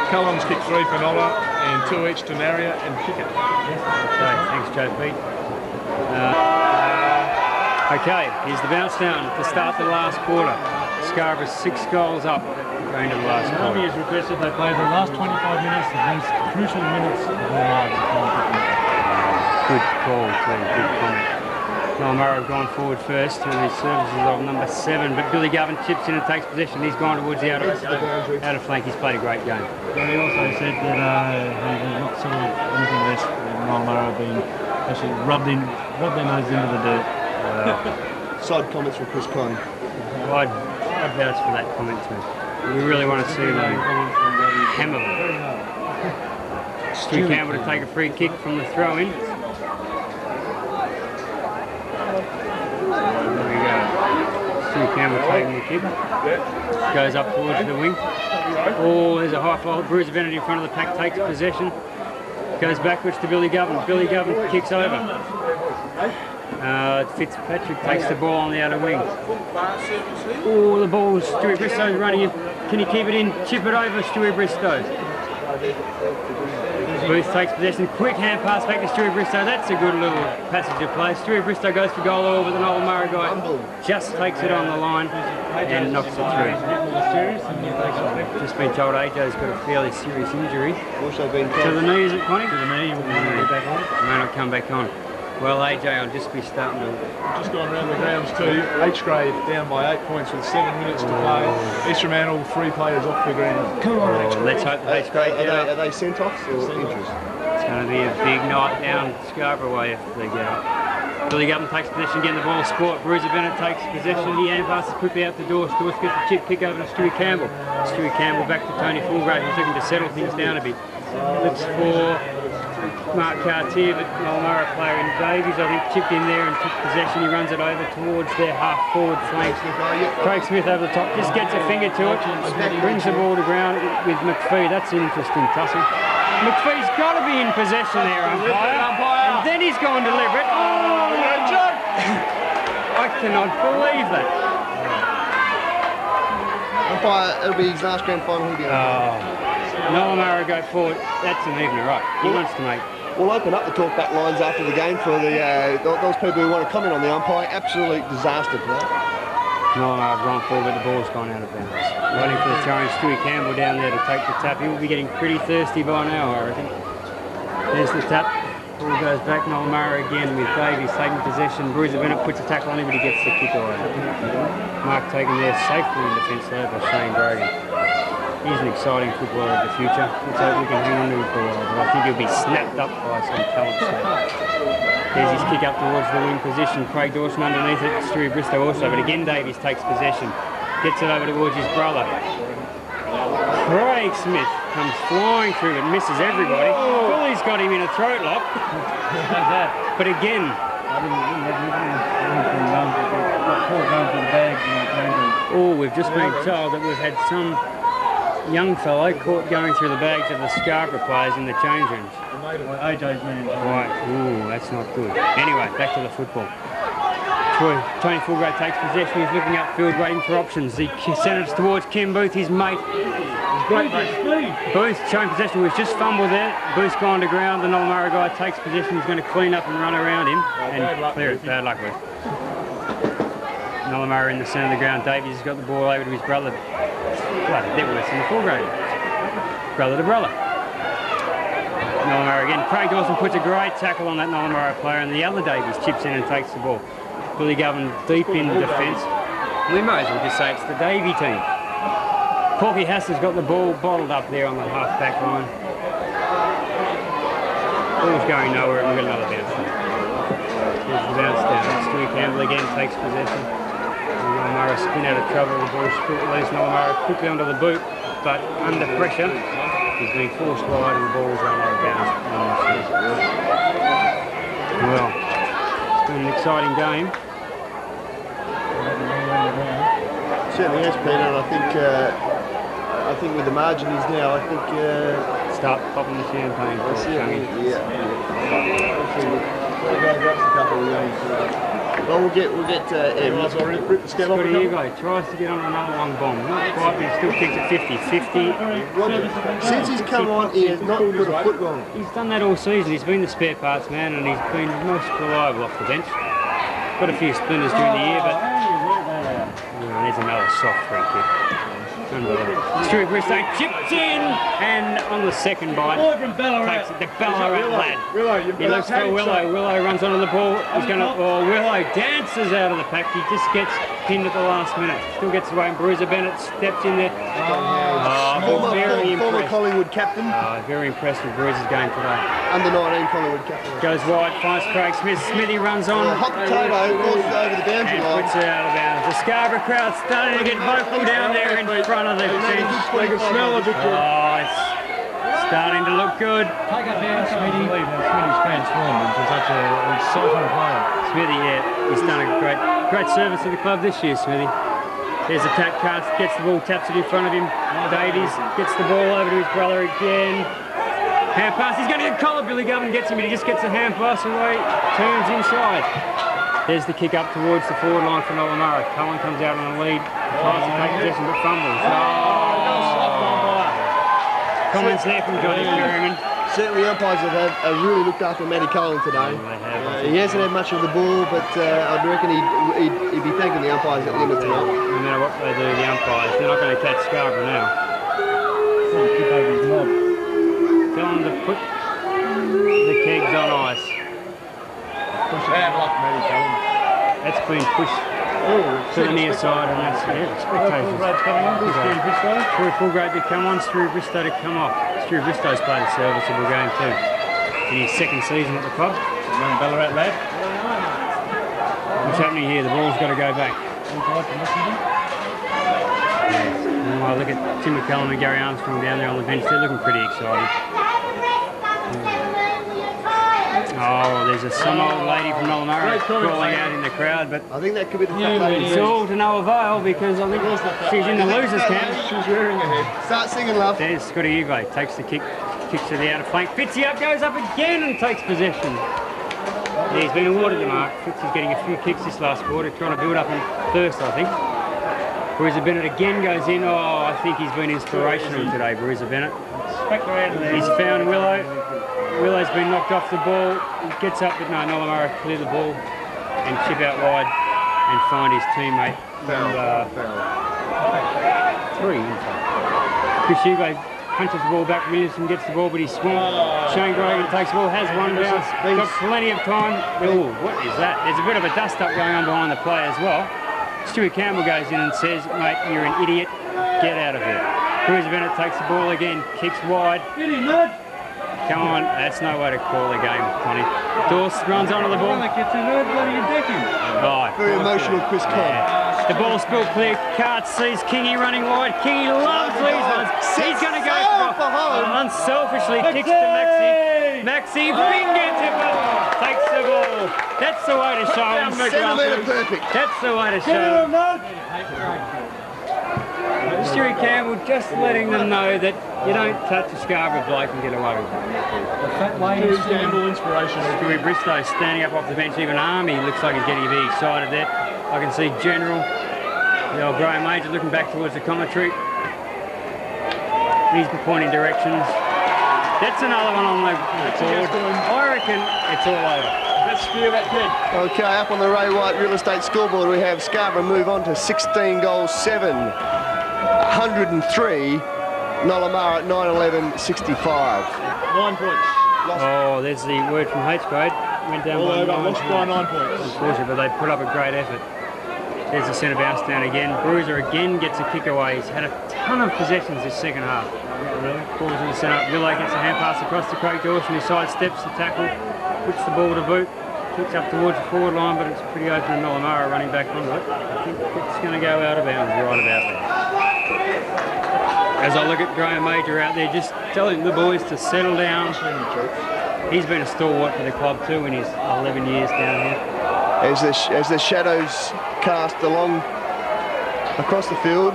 Cullen's kicked 3 for Nola and 2 each to Naria and Pickett. Okay, thanks JP. Okay, here's the bounce down to start the last quarter. Scarborough 6 goals up going to the last quarter. Army has requested they play the last 25 minutes, the most crucial minutes of their lives. Good call too, good comment. Nollamara have gone forward first through the services of number 7, but Billy Govern chips in and takes possession. He's gone towards the outer flank. He's played a great game. He also said that he's not sort of anything less than Nollamara being actually rubbed their nose into the dirt. Side comments from Chris Conn. I'd vouch for that comment too. We really want to see them hammer them. Stu Campbell to take a free kick from the throw-in. There we go. Stu Campbell taking the kick. Goes up towards the wing. Oh, there's a high fly. Bruiser Bennett in front of the pack, takes possession. Goes backwards to Billy Govern. Billy Govern kicks over. Fitzpatrick takes the ball on the outer wing. Oh, the ball, Stewie Bristow's running in. Can he keep it in? Chip it over, Stewie Bristow. Booth takes possession. Quick hand pass back to Stewie Bristow. That's a good little passage of play. Stewie Bristow goes for goal over, but the Nollamara guy just takes it on the line and knocks it through. Just been told AJ's got a fairly serious injury. Also been to the knee, is it, Connie? To the knee, May not come back on. Well, AJ, I'll just be starting to... Just gone around the grounds too. H grade down by 8 points with 7 minutes to play. East Fremantle 3 players off the ground. Come on, H grade. Let's hope the H grade are they sent-offs or injuries? It's going to be a big night down Scarborough way if they get up. Billy Govern takes possession, getting the ball sport. Bruiser Bennett takes possession. He hand passes quickly out the door. Stewart gets the chip kick over to Stewie Campbell. Stewie Campbell back to Tony Fulgrave, who's looking to settle things down a bit. Looks for Mark Cartier, but Nollamara player in Davies, I think, chipped in there and took possession. He runs it over towards their half-forward flank. Craig Smith over the top, just gets a finger to it, brings the ball to ground with McPhee. That's an interesting tussle. McPhee's got to be in possession there, umpire. And then he's gone deliberate. Oh, I cannot believe that. Umpire, it'll be his last grand final. Nollamara go forward. That's an evener, right? He wants to make. We'll open up the talkback lines after the game for those people who want to comment on the umpire. Absolute disaster play. Nollamara have gone forward, but the ball's gone out of bounds. Waiting for the challenge. Stewie Campbell down there to take the tap. He will be getting pretty thirsty by now, I reckon. There's the tap. Ball goes back. Nollamara again with Davies taking possession. Bruiser Bennett puts a tackle on him, but he gets the kick away. Mark taken there safely in defence there by Shane Brogan. He's an exciting footballer of the future. Let's hope we can hang on to him for a while, but I think he'll be snapped up by some talent. There's his kick up towards the wing position. Craig Dawson underneath it. Stewie Bristow also, but again Davies takes possession. Gets it over towards his brother. Craig Smith comes flying through but misses everybody. Bully's got him in a throat lock. But again... I didn't have anything. I didn't run for the bag and Oh, we've just been told that we've had some young fellow caught going through the bags of the Scarborough players in the change rooms. AJ's man. Right, ooh, that's not good. Anyway, back to the football. Tony Fulgrave takes possession. He's looking upfield, waiting for options. He sends it towards Kim Booth, his mate. Great mate. Booth showing possession. We've just fumbled there. Booth's gone to ground. The Nollamara guy takes possession. He's going to clean up and run around him and clear it. Bad luck with. Nollamara in the centre of the ground. Davies has got the ball over to his brother. Bloody Deadworth in the foreground. Brother to brother. Nollamara again. Craig Dawson puts a great tackle on that Nollamara player, and the other Davies chips in and takes the ball. Billy Govan deep in defence. We might as well just say it's the Davey team. Porky Hasler's got the ball bottled up there on the half-back line. Ball's going nowhere, and we've got another bounce down. Here's the bounce down. Stewie Campbell again takes possession. Nollamara spin out of trouble, the ball spilt loose. Nollamara quickly onto the boot, but under pressure, he's been forced wide and the ball's run out of bounds. Well, it's been an exciting game. Certainly has, Peter, and I think with the margin is now, I think... Start popping the champagne. Well, we'll get Evans. Scotty Hugo tries to get on another long bomb. Not quite, but he still kicks at 50. Since he's come on, he has not put a foot wrong. He's done that all season. He's been the spare parts man, and he's been most reliable off the bench. Got a few splinters during the year, but there's another soft free kick. Stuart Bristow chips in, and on the second bite, takes it. The Ballarat lad. He looks for Willow. Willow runs onto the ball. He's going to. Oh, Willow dances out of the pack. He just gets pinned at the last minute. Still gets away, and Bruiser Bennett steps in there. Former Collingwood captain. Very impressed with Bruiser's game today. Under 19 Collingwood captain. Goes wide, finds Craig Smith. Smithy runs on. Hot potato crosses over the boundary line. Puts it out of bounds. The Scarborough crowd starting to get vocal down there in front of the bench. They can smell the victory. Oh, it's starting to look good. Take it down, Smithy. I believe that Smithy's transformed into such an exciting player. Smithy, yeah, he's done a great service to the club this year, Smithy. There's a tap card, gets the ball, taps it in front of him. Davies gets the ball over to his brother again. Hand pass, he's going to get collar. Billy Govan gets him, but he just gets the hand pass away, turns inside. There's the kick up towards the forward line for Nollamara. Cullen comes out on the lead, tries to take possession, but fumbles. Comments there from Johnny Perryman. Certainly the umpires have really looked after Matty Cullen today. He hasn't had much of the ball, but I reckon he'd be thanking the umpires at limit tonight. No matter what they do, the umpires, they're not going to catch Scarborough now. Tell them to put the kegs on ice. Bad luck, Matty Cullen. That's been pushed to the near side, and that's expectations. Troy Fulgrave to come on, Stuart Bristow to come off. Stuart Bristow's played a serviceable game too. In his second season at the club. Young Ballarat lad. What's happening here? The ball's got to go back. Oh, look at Tim McCallum and Gary Armstrong down there on the bench. They're looking pretty excited. Oh, there's some old lady from Nollamara crawling out in the crowd, but I think that could be the fat lady. it's all to no avail because I think she's in the losers' camp. She's wearing a head. Start singing, love. There's Scotty Hugo, takes the kick, kicks to the outer flank. Fitzy up, goes up again and takes possession. Yeah, he's been awarded the mark. Fitzy's getting a few kicks this last quarter, trying to build up in first, I think. Bruiser Bennett again goes in. Oh, I think he's been inspirational today, Bruiser Bennett. He's found Willow. Willow's been knocked off the ball. He gets up, but no, Nollamara clear the ball and chip out wide and find his teammate. Number 3, in fact. Chris Hugo punches the ball back. Williamson gets the ball, but he's swamped. Shane Grogan takes the ball, has one bounce. Got plenty of time. Oh, what is that? There's a bit of a dust-up going on behind the play as well. Stuart Campbell goes in and says, mate, you're an idiot. Get out of here. Bruiser Bennett takes the ball again, kicks wide. Come on, that's no way to call the game, Connie. Dawes runs onto the ball. Very emotional, Chris Cobb. The ball spilled clear. Cart sees Kingy running wide. Kingy loves these ones. He's going to go for unselfishly kicks to Maxi. Maxi Fing gets it, but takes the ball. That's the way to show him. Centimetre perfect. That's the way to show him. Stewie Campbell just letting them know that you don't touch a Scarborough bloke and get away with it. Stewie Campbell inspirational. Stewie Bristow standing up off the bench. Even Army looks like he's getting a bit excited there. I can see General, the old Graham Major, looking back towards the commentary. He's pointing directions. That's another one on the board. I reckon it's all over. Let's spear that kid. Okay, up on the Ray White Real Estate scoreboard, we have Scarborough move on to 16 goals, 7, 103. Nollamara 9-11, 65. 9 points. Oh, there's the word from H-grade. Went down by 9 lost by 9 points. Unfortunate, but they put up a great effort. There's the centre bounce down again. Bruiser again gets a kick away. He's had a ton of possessions this second half. Really? Balls in the centre. Villa gets a hand pass across to Craig Dawson, who sidesteps the tackle, puts the ball to boot, kicks up towards the forward line, but it's pretty open and Nollamara running back onto it. I think it's going to go out of bounds right about there. As I look at Graham Major out there, just telling the boys to settle down. He's been a stalwart for the club too in his 11 years down here. As the shadows cast along across the field,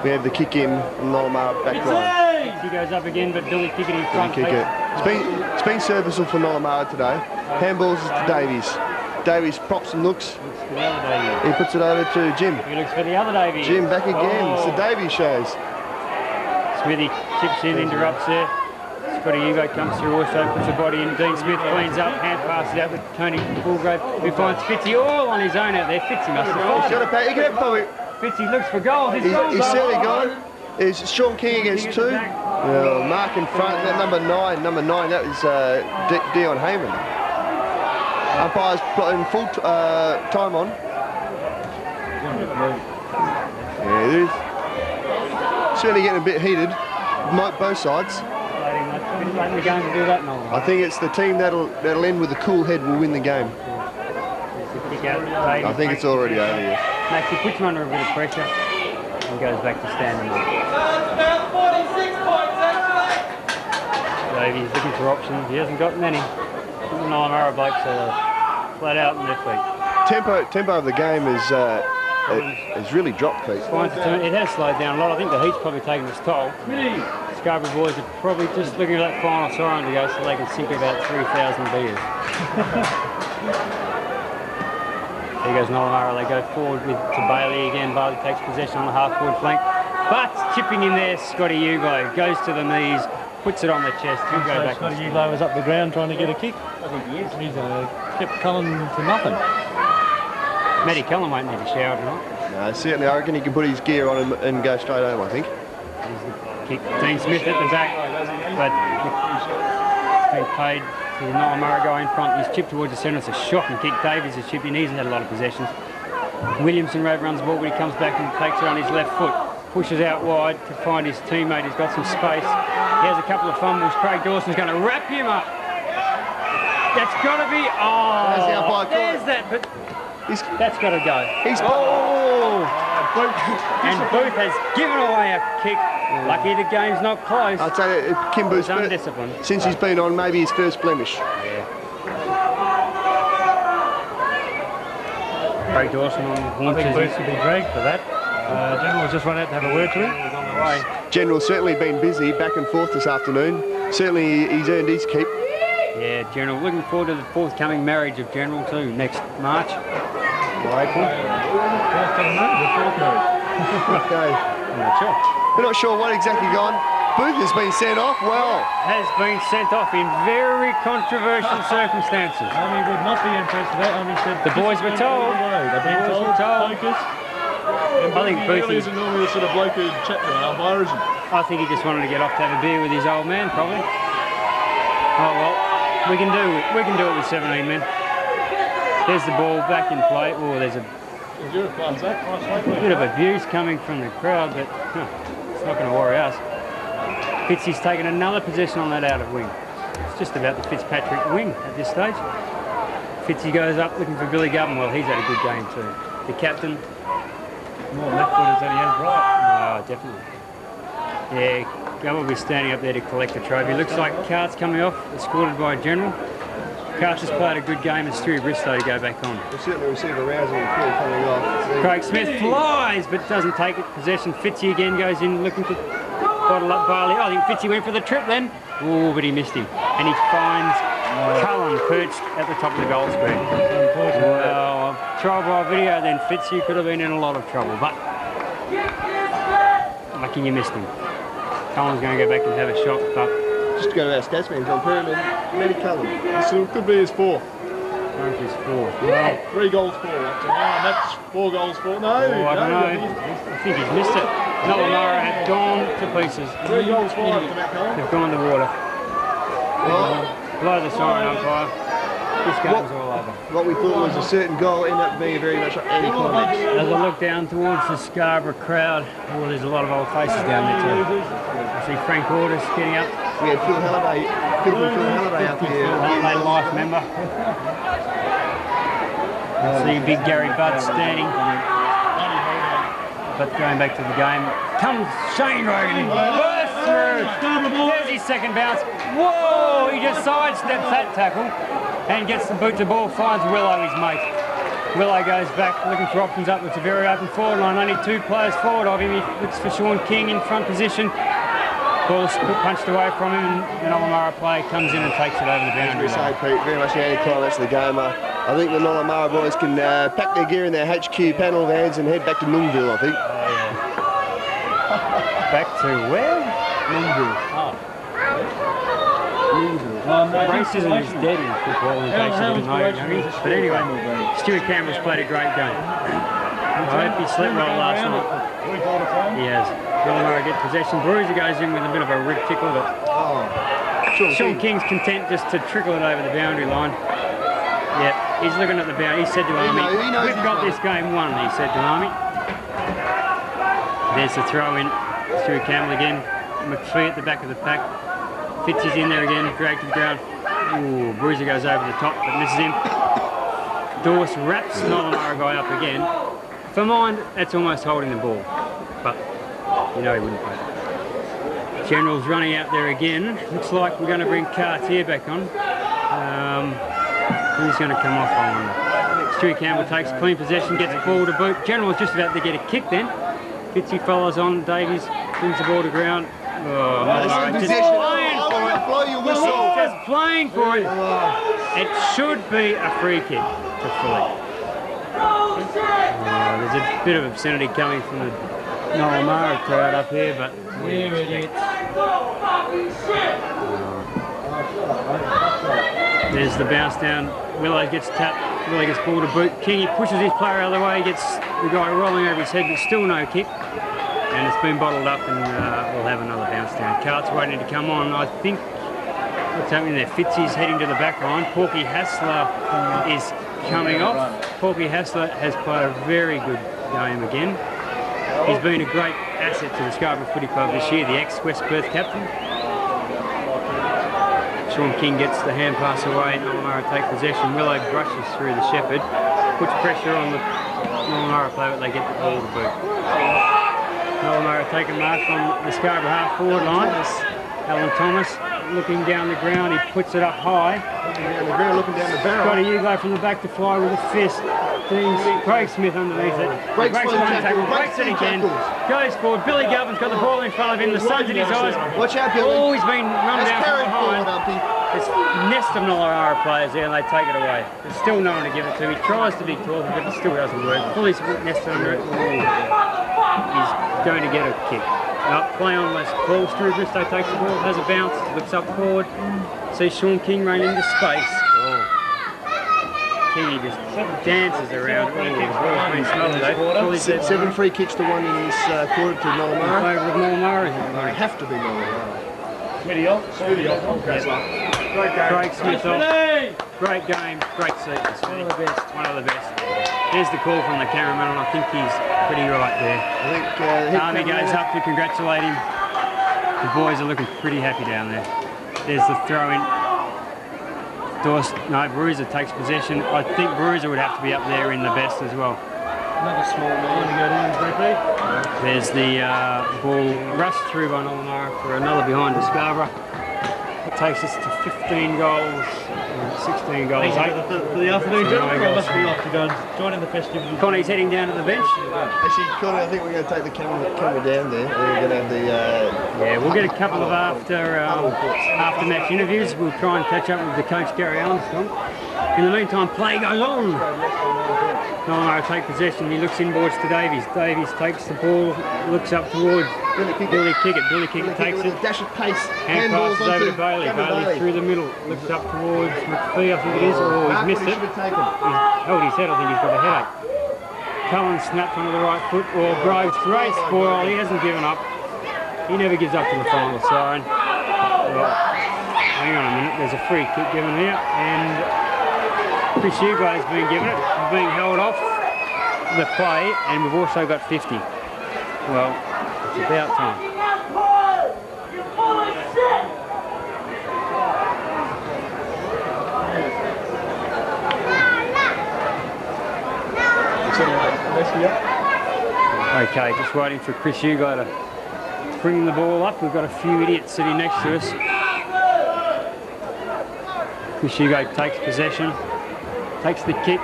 we have the kick in from Nollamara back line. He goes up again, but Billy kick it in front. Kick it. It's been serviceable for Nollamara today. Handballs is to Davies. Davies props and looks. He puts it over to Jim. He looks for the other Davies. Jim back again. Oh. It's the Davies shows. Smithy chips in, interrupts there. Scotty Hugo comes through also, puts the body in. Dean Smith cleans up, hand passes out with Tony Bulgrave, who finds Fitzy all on his own out there. Fitzy must have He's got a pack. He can have probably. Fitzy looks for goals. He's certainly gone. Is Sean King against 2? Mark in front. That number 9. That is Dion Heyman. Umpire's putting full time on. Yeah, it is. Certainly getting a bit heated. Both sides. Letting the game to do that, no. I think it's the team that'll end with a cool head will win the game. I think it's already over here. Maxie puts him under a bit of pressure and goes back to standing up. Davies looking for options. He hasn't got many. The Nollamara blokes are flat out in their feet. Tempo of the game has really dropped, Pete. It has slowed down a lot. I think the heat's probably taken its toll. Scarborough boys are probably just looking for that final siren to go so they can sink about 3,000 beers. There goes Nollamara. They go forward to Bailey again. Bailey takes possession on the half-forward flank. But chipping in there, Scotty Hugo goes to the knees, puts it on the chest. Hugo back. Scotty Hugo was up the ground trying to get a kick. I think he is. He's kept Cullen to nothing. Matty Cullen won't need a shower tonight. No, certainly I reckon he can put his gear on and go straight home, I think. Kick. Dean Smith at the back, but it's been paid to Nollamara guy in front. He's chipped towards the centre. It's a shocking kick. Davies has chipped in. He's had a lot of possessions. Williamson runs the ball, but he comes back and takes it on his left foot. Pushes out wide to find his teammate. He's got some space. He has a couple of fumbles. Craig Dawson's going to wrap him up. That's got to be. Oh, there's that. But that's got to go. And Booth has given away a kick. Lucky the game's not close. I'd say Kim Booth's undisciplined. Since he's been on, maybe his first blemish. Yeah. Craig Dawson on the haunches. I think Booth would be dragged for that. General's just run out to have a word to him. He's on the way. General's certainly been busy back and forth this afternoon. Certainly he's earned his keep. Yeah, General. Looking forward to the forthcoming marriage of General too next March or April. Okay. I'm not sure. We're not sure what exactly gone. Booth has been sent off. Well, has been sent off in very controversial circumstances. Army would not be impressed with that. Army said the boys were told. They've been told. Focus. I think Booth isn't normally the sort of bloke who'd chat to an umpire, is he? I think he just wanted to get off to have a beer with his old man, probably. Oh well, we can do it with 17 men. There's the ball back in play. Oh, there's a bit of abuse coming from the crowd, but it's not going to worry us. Fitzy's taken another possession on that out of wing. It's just about the Fitzpatrick wing at this stage. Fitzy goes up looking for Billy Govern. Well, he's had a good game too. The captain. More left footers than he has right. No, definitely. Yeah, Gabba will be standing up there to collect the trophy. Looks like Cart's coming off, escorted by General. Cart just played a good game and Stewie Bristow to go back on. We'll certainly receive a rousing appeal coming off. Craig Smith flies but doesn't take it. Possession. Fitzy again goes in looking to bottle up Barley. I think Fitzy went for the trip then. Oh, but he missed him. And he finds Cullen perched at the top of the goal square. Well, trial by video then. Fitzy could have been in a lot of trouble, but lucky you missed him. Cullen's going to go back and have a shot, but Just to go to our stats man, John Perryman, Matty Cullen. So it could be his fourth. I think he's fourth. No, 3 goals for up to now, and that's 4 goals for. No, I don't know. I think he's missed it. Nollamara have gone to pieces. 3 goals for up to Matt Cullen. They've gone to water. Blow the siren umpire. This game's all over. What we thought was a certain goal ended up being very much anticlimax. As I look down towards the Scarborough crowd, oh, there's a lot of old faces down there too. I see Frank Orders getting up. We had Phil Halliday up here. Late life member. I see big Gary Budd standing. But going back to the game, comes Shane Rogan, bursts through. There's his second bounce. Whoa! He just sidesteps that tackle and gets the boot to ball, finds Willow, his mate. Willow goes back, looking for options up. It's a very open forward line. Only 2 players forward of him. He looks for Sean King in front position. Ball's punched away from him, and an Nollamara player comes in and takes it over the boundary. So, Pete, very much the anticlimax of the game. I think the Nollamara boys can pack their gear in their HQ panel vans and head back to Noonville, I think. Back to where? Noonville. Racism is dead in football in case you didn't know, youngies. But anyway, Stuart Campbell's played a great game. I hope he slept well last night. He has. Nollamara get possession. Bruiser goes in with a bit of a rib tickle, but Sean King's content just to trickle it over the boundary line. Yep, he's looking at the boundary. He said to Army, we've got this game won, he said to Army. There's the throw in. Stuart Campbell again. McPhee at the back of the pack. Fitz is in there again, dragged to the ground. Ooh, Bruiser goes over the top, but misses him. Dorse wraps Nollamara guy up again. For mine, that's almost holding the ball, but you know he wouldn't play it. General's running out there again. Looks like we're going to bring Cartier back on. Who's going to come off, I wonder. Stewie Campbell takes clean possession, gets the ball to boot. General's just about to get a kick then. Fitzy follows on, Davies brings the ball to ground. Oh, Nollamara just playing for it. Blow your whistle. Just playing for it. It should be a free kick to Philly. There's a bit of obscenity coming from the Nollamara crowd up here, but There it is. there's the bounce down. Willow gets tapped. Willow gets ball to boot. Kingy pushes his player out of the way. Gets the guy rolling over his head, but still no kick. And it's been bottled up, and we'll have another bounce down. Cart's waiting to come on. I think what's happening there? Fitzy's heading to the back line. Porky Hassler is coming off. Porky Hassler has played a very good game again. He's been a great asset to the Scarborough Footy Club this year, the ex-West Perth captain. Sean King gets the hand pass away. Nollamara take possession. Willow brushes through the shepherd, puts pressure on the Nollamara player, but they get the ball to boot. Nollamara take a mark on the Scarborough half forward line. Alan Thomas looking down the ground. He puts it up high. Looking down the barrel. Scotty Uglo from the back to fly with a fist. Craig Smith underneath it. Breaks one tackle, tackle, breaks it breaks again. two Goes forward. Billy Galvin's got the ball in front of him. The sun's in his eyes. Watch out, Billy. Oh, he's been run That's down from carried forward, behind. Umpy. There's a nest of Nollamara players there, and they take it away. There's still no one to give it to. He tries to be tall, but it still doesn't work. Fully's nested under it. He's going to get a kick. Play on less ball. Stewie Bristow takes the ball, has a bounce, looks up forward. Sees Sean King run into space. Kingy just dances around. Oh, the ball's been smothered, 7 free kicks to 1 in this quarter to Nollamara. in favour of Nollamara. They have to be Nollamara. Craig Smith off. Great game, great season. One of the best. One of the best. There's the call from the cameraman, and I think he's pretty right there. I think Army goes up to congratulate him. The boys are looking pretty happy down there. There's the throw in. Bruiser takes possession. I think Bruiser would have to be up there in the best as well. Another small man to go down briefly. There's the ball rushed through by Nollamara for another behind to Scarborough. It takes us to 15 goals, 16 goals, 8. For the afternoon, gentlemen, I must be off to go and join in the festivities. Connie's heading down to the bench. Actually, Connie, I think we're going to take the camera down there. We're going to have the... Yeah, we'll get a couple of after-match interviews. We'll try and catch up with the coach, Gary Armstrong. In the meantime, play goes on. Nollamara take possession. He looks inboards to Davies. Davies takes the ball, looks up towards Billy Kickett. Billy Kickett takes it. Dash of pace. Hand passes over to Bailey. Bailey through the middle. Looks up towards McPhee, I think it is. Oh, he's missed it. He's held his head. I think he's got a headache. Cullen snapped onto the right foot. Or Groves, great spoil. He hasn't given up. He never gives up to the final siren. Well, hang on a minute. There's a free kick given here. And Chris Hugo has been given it. He's being held off the play. And we've also got 50. Well, it's about time. Okay, just waiting for Chris Hugo to bring the ball up. We've got a few idiots sitting next to us. Chris Hugo takes possession, takes the kick.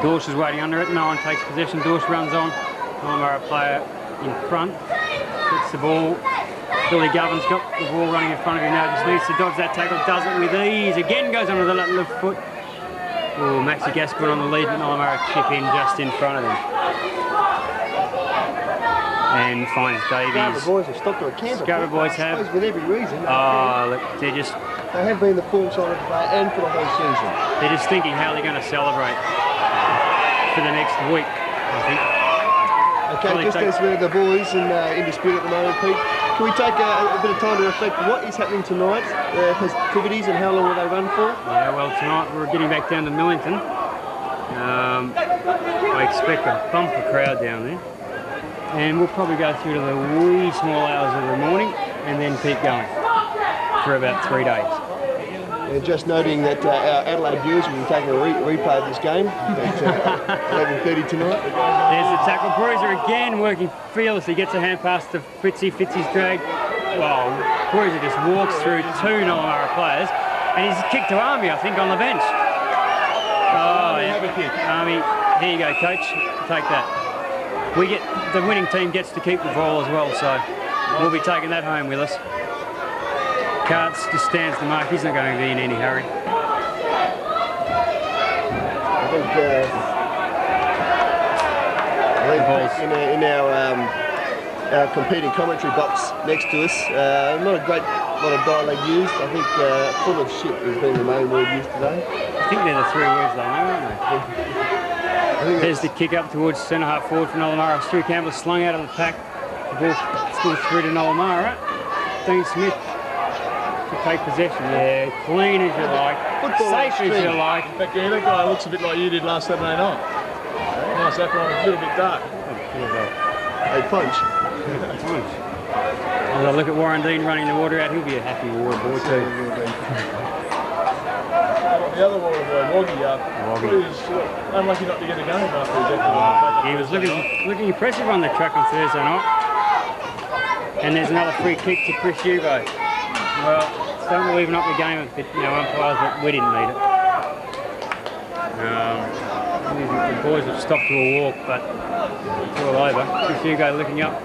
Dorsch is waiting under it. No one takes possession. Dorsch runs on. Nollamara player in front. Gets the ball. Billy Govin's got the ball running in front of him now. Just needs to dodge that tackle. Does it with ease. Again goes onto the left foot. Oh, Maxi Gascoigne on the lead, but Nollamara chip in just in front of them. And finds Davies. Scarborough boys have stopped to a camper. Scarborough boys have. With every reason. Oh, look, they're just... They have been the form side of the play and for the whole season. They're just thinking how they're going to celebrate for the next week, I think. Okay, just as we're the boys in dispute at the moment, Pete, can we take a bit of time to reflect what is happening tonight, the festivities, and how long will they run for? Yeah, well, tonight we're getting back down to Millington. I expect a bumper crowd down there. And we'll probably go through to the wee small hours of the morning and then keep going for about 3 days. And just noting that our Adelaide viewers will be taking a replay of this game at 11:30 tonight. There's the tackle. Bruiser again working fearlessly, gets a hand pass to Fitzy. Fitzy's dragged. Well, Bruiser just walks through 2 Nollamara players and he's kicked to Army, I think, on the bench. Oh, yeah. Army, here you go, coach. Take that. The winning team gets to keep the ball as well, so we'll be taking that home with us. Carts just stands the mark. He's not going to be in any hurry. I think in our competing commentary box next to us, not a great lot of dialect used. I think full of shit has been the main word used today. I think they're the 3 words they know, aren't they? There's the kick up towards centre half forward for Nollamara. Stu Campbell slung out of the pack. The ball still through to Nollamara. Dean Smith to take possession. Yeah, clean as you like, safe as you like. In fact, yeah, that guy looks a bit like you did last Saturday night. Nice apron, a little bit dark. A punch. As I look at Warren Dean running the water out, he'll be a happy water boy too. The other water boy, Woggy, was unlucky not to get a game after his effort. He was looking impressive on the track on Thursday night. And there's another free kick to Chris Hugo. Well, starting to even up the game a bit, umpires, but we didn't need it. The boys have stopped to a walk, but it's all over. Chris Hugo looking up,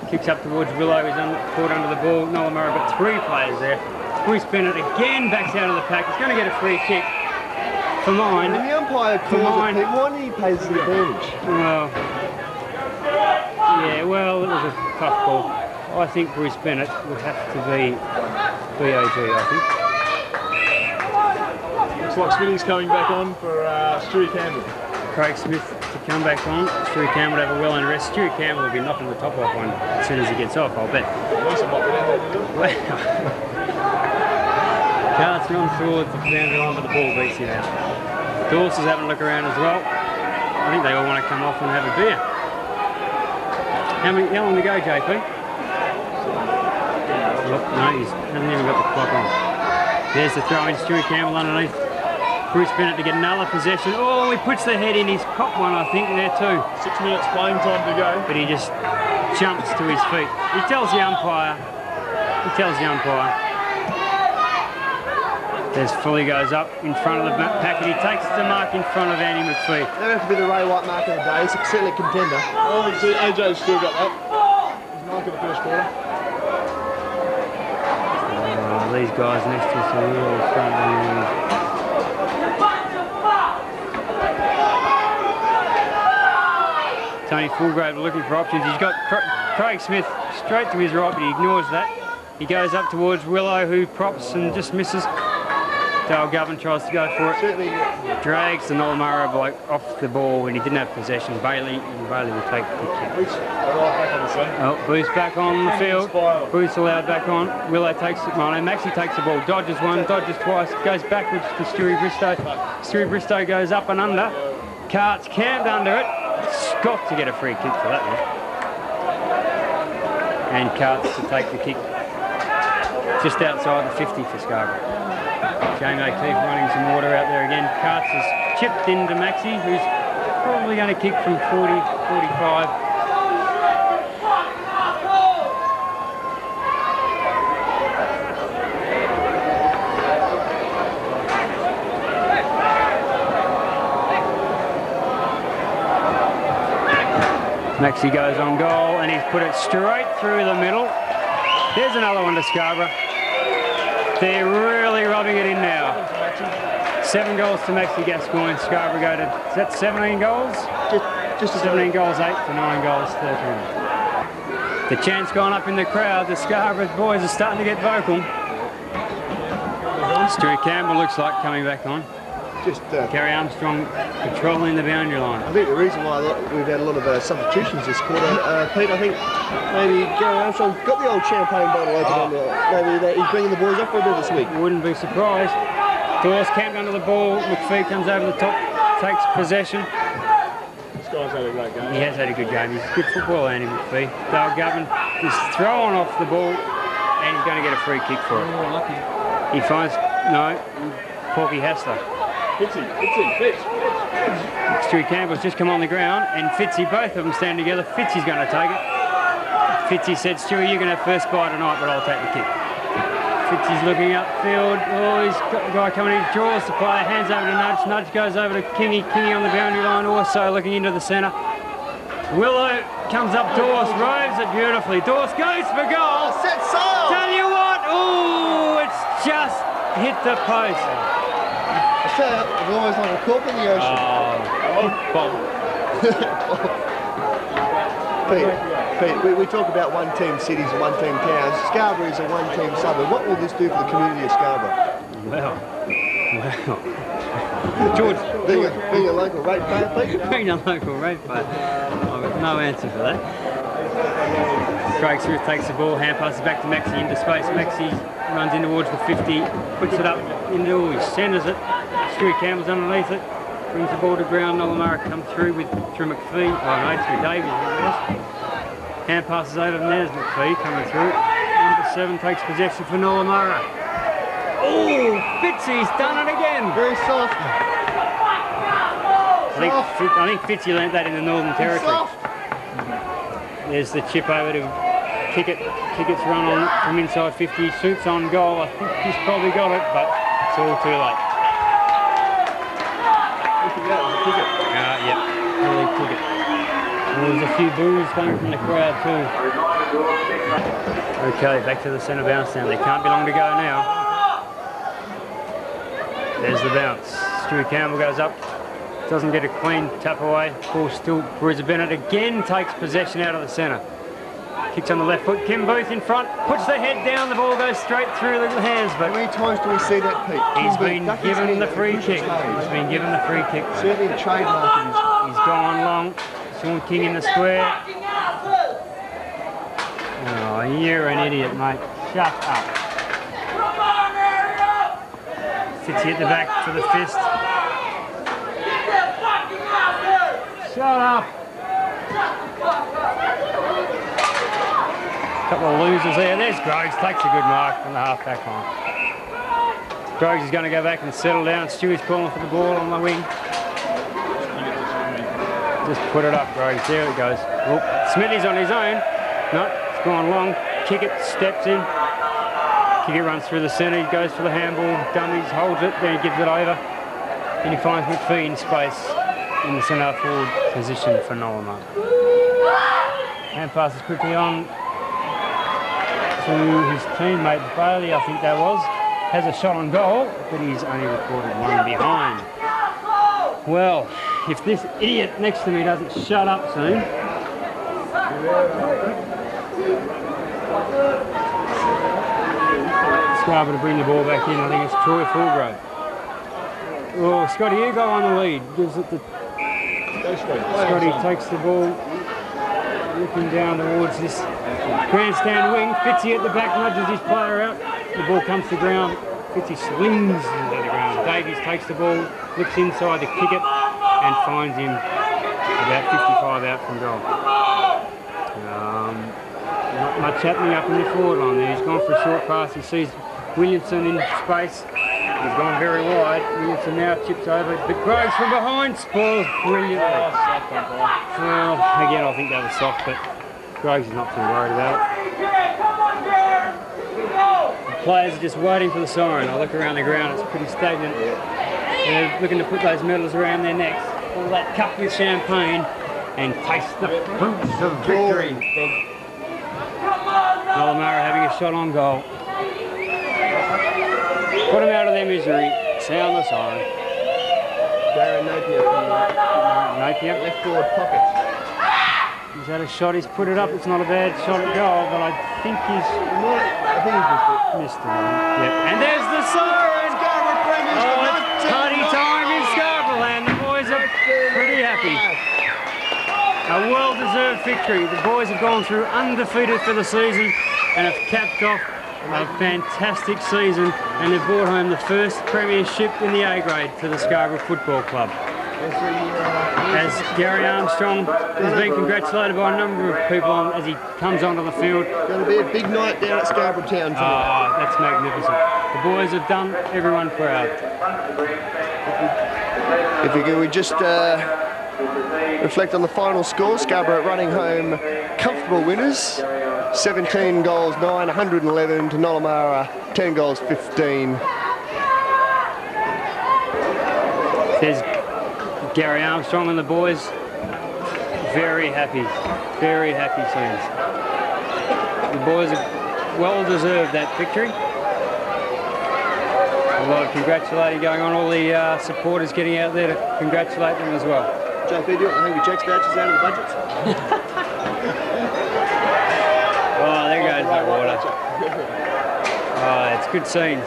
kicks up towards Willow, he's caught under the ball. Nollamara got 3 players there. Bruce Bennett again backs out of the pack. He's going to get a free kick for mine. And the umpire calls it, why did he pay the advantage? Well, yeah, well, it was a tough ball. I think Bruce Bennett would have to be BAG, I think. Looks like Smitty's coming back on for Stewie Campbell. Craig Smith to come back on. Stewie Campbell to have a well-earned rest. Stewie Campbell will be knocking the top off one as soon as he gets off, I'll bet. Carts run towards the boundary line, but the ball beats him out. Dawson's having a look around as well. I think they all want to come off and have a beer. How long to go, JP? Look, no, he hasn't even got the clock on. There's the throw in, Stewie Campbell underneath. Bruce Bennett to get another possession. Oh, he puts the head in. He's copped one, I think, there too. 6 minutes playing time to go. But he just jumps to his feet. He tells the umpire. There's Fully goes up in front of the packet. He takes the mark in front of Andy McPhee. That has to be the Ray White mark of the day. He's certainly a contender. Oh, see, AJ's still got that. His mark in the first quarter. These guys next to us are really front end. Tony Fulgrave looking for options. He's got Craig Smith straight to his right, but he ignores that. He goes up towards Willow, who props and just misses. Dale Govan tries to go for it. Certainly. Drags the Nollamara bloke off the ball when he didn't have possession. Bailey will take the kick. Oh, Booth's back on the field. Booth's allowed back on. Willow takes it. No, Maxie takes the ball. Dodges one, dodges twice. Goes backwards to Stewie Bristow. Stewie Bristow goes up and under. Cart's camped under it. Got to get a free kick for that one. And Cart's to take the kick just outside the 50 for Scarborough. Jamie O'Keefe running some water out there again. Carts is chipped into Maxie, who's probably going to kick from 40, 45. Maxie goes on goal and he's put it straight through the middle. Here's another one to Scarborough. They're really rubbing it in now. 7 goals to Maxie Gascoigne. Scarborough go to, is that 17 goals? Just 17 goals, 8 to 9 goals, 13. The chant's gone up in the crowd. The Scarborough boys are starting to get vocal. Stewie Campbell looks like coming back on. Gary Armstrong patrolling the boundary line. I think the reason why we've had a lot of substitutions this quarter, Pete, I think maybe Gary Armstrong got the old champagne bottle open. Maybe he's bringing the boys up for a bit this week. Wouldn't be surprised. Dawes camped under the ball. McPhee comes over the top, takes possession. This guy's had a great game. He has had a good game. He's a good footballer, Andy McPhee. Dale Govan is thrown off the ball and he's going to get a free kick for it. Oh, lucky. He finds, no, Porky Hassler. Fitzy. Stewie Campbell's just come on the ground and Fitzy, both of them stand together. Fitzy's going to take it. Fitzy said, Stewie, you're going to have first bite tonight, but I'll take the kick. Fitzy's looking upfield. Oh, he's got the guy coming in, draws the player, hands over to Nudge. Nudge goes over to Kingy. Kingy on the boundary line also looking into the centre. Willow comes up, Dawes roves it beautifully. Dawes goes for goal. Set sail! Tell you what, ooh, it's just hit the post. It's almost like a cork in the ocean. Pete, we talk about one-team cities and one-team towns. Scarborough is a one-team suburb. What will this do for the community of Scarborough? Well. George, being a local ratepayer, Pete? Being a local ratepayer, I've got no answer for that. Craig Smith takes the ball, hand passes back to Maxie into space. Maxie runs in towards the 50, puts it up into, he centres it. Stewie Campbell's underneath it, brings the ball to ground. Nollamara comes through through McPhee. Oh no, through Davies. Hand passes over, and there's McPhee coming through. Number 7 takes possession for Nollamara. Oh, Fitzy's done it again. Very soft. I think Fitzy learnt that in the Northern Territory. There's the chip over to Kickett's run on from inside 50. Shoots on goal. I think he's probably got it, but it's all too late. Yep, really Kickett. Well, there's a few boos coming from the crowd too. Okay, back to the centre bounce now. They can't be long to go now. There's the bounce. Stewie Campbell goes up. Doesn't get a clean tap away. Ball still. Bruiser Bennett again takes possession out of the centre. Kicks on the left foot. Kim Booth in front. Puts the head down. The ball goes straight through the hands. But how many times do we see that, Pete? He's been given the free kick. He's been given the free kick. Certainly a trademark. He's gone long. Sean King in the square. Oh, you're an idiot, mate. Shut up. Fitzy at the back for the fist. Shut up. Couple of losers there. There's Groves, takes a good mark from the half-back line. Groves is going to go back and settle down. Stewie's calling for the ball on the wing. Just put it up, Groves. There it goes. Oh, Smithy's on his own. No, it's gone long. Kickett steps in. Kickett runs through the centre. He goes for the handball. Dummies, holds it. Then he gives it over. And he finds McPhee in space in the centre forward position for Nollamara. Hand passes quickly on to his teammate Bailey, I think that was. Has a shot on goal, but he's only recorded one behind. Well, if this idiot next to me doesn't shut up soon. Scarborough to bring the ball back in. I think it's Troy Fulgrove. Oh, Scotty Hugo on the lead. Gives it to Scotty, takes the ball, looking down towards this grandstand wing. Fitzy at the back nudges his player out. The ball comes to ground. Fitzy slings into the ground. Davies takes the ball, looks inside to kick it, and finds him about 55 out from goal. Not much happening up in the forward line there. He's gone for a short pass. He sees Williamson in space. He's gone very wide. Williamson now chips over, but Groves from behind spoils brilliantly. Well, again, I think that was soft, but Groves is not too worried about it. The players are just waiting for the siren. I look around the ground, it's pretty stagnant. They're looking to put those medals around their necks, fill that cup with champagne, and taste the fruits of victory. Nollamara having a shot on goal. Put them out of their misery. Sound the siren. Darren Napier from Napier. left forward pocket. He's had a shot. He's put it up. It's not a bad shot at goal, but I think he's missed it. Yep. And there's the siren. Oh, it's party time in Scarborough, and the boys are pretty happy. A well-deserved victory. The boys have gone through undefeated for the season and have capped off a fantastic season, and they've brought home the first premiership in the A grade to the Scarborough Football Club. As Gary Armstrong has been congratulated by a number of people as he comes onto the field. Going to be a big night down at Scarborough Town tonight. Oh, that's magnificent. The boys have done everyone proud. If we just reflect on the final score, Scarborough running home comfortable winners. 17 goals 9, 111 to Nollamara, 10 goals 15. There's Gary Armstrong and the boys. Very happy scenes. The boys have well deserved that victory. A lot of congratulating going on, all the supporters getting out there to congratulate them as well. JP, do you want the Hungry Jacks vouchers out of the budget? Oh, there goes the water. Oh, it's good scenes.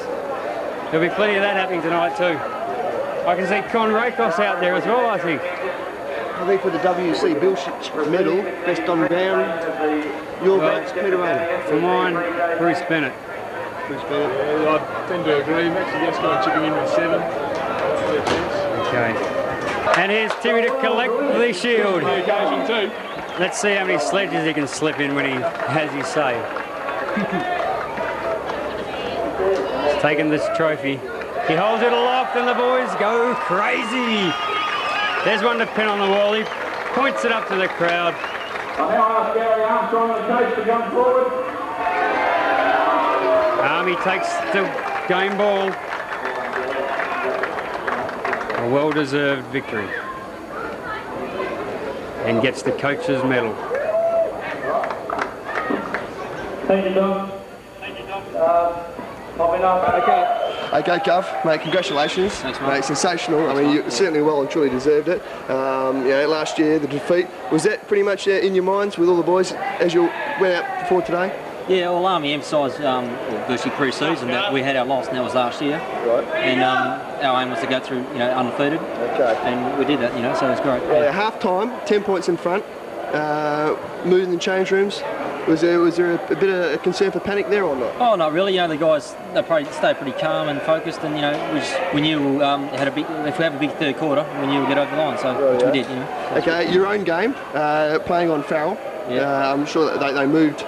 There'll be plenty of that happening tonight too. I can see Con Rakos out there as well, I think. I think for the WC Bill medal, best on ground, your votes, Peter Raynor. For mine, Bruce Bennett. Bruce Bennett. I tend to agree. Max Gasco chipping in with 7. Okay. And here's Timmy to collect the shield. The occasion too. Let's see how many sledges he can slip in when he has his say. He's taken this trophy. He holds it aloft and the boys go crazy. There's one to pin on the wall. He points it up to the crowd. Army takes the game ball. A well-deserved victory. And gets the coach's medal. Thank you, Dom. Okay, Gov, mate, congratulations. Thanks, mate. Sensational. I mean, you certainly well and truly deserved it. Last year, the defeat, was that pretty much in your minds with all the boys as you went out before today? Yeah, well, Army emphasised, virtually pre-season, that we had our loss, and that was last year. Right. And our aim was to go through, undefeated. Okay. And we did that, so it was great. Yeah, half-time, 10 points in front, moving the change rooms. Was there a bit of a concern for panic there or not? Oh, not really. The guys, they probably stayed pretty calm and focused, and we knew if we have a big third quarter, we knew we'd get over the line, so which we did. Okay, your own game, playing on Farrell. Yeah. I'm sure that they moved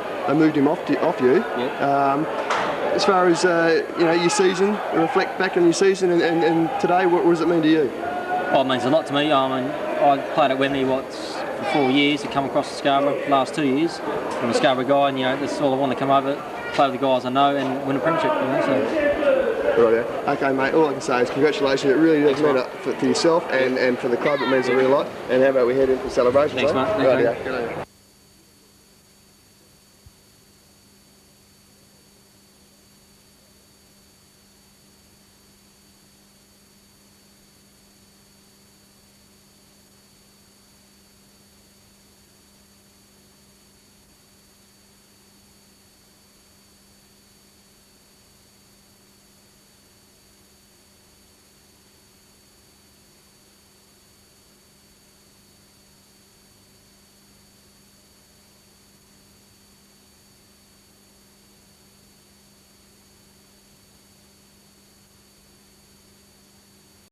him off you. Yeah. as far as you know, your season, reflect back on your season and today, what does it mean to you? Well, it means a lot to me. I played at Wembley for 4 years to come across to Scarborough. The last 2 years, I'm a Scarborough guy, and that's all I want to come over, play with the guys I know, and win a premiership. So. Right, yeah. Okay, mate. All I can say is congratulations. It really does mean for yourself and for the club. It means a real lot. And how about we head in for celebrations? Thanks, mate. Right, yeah.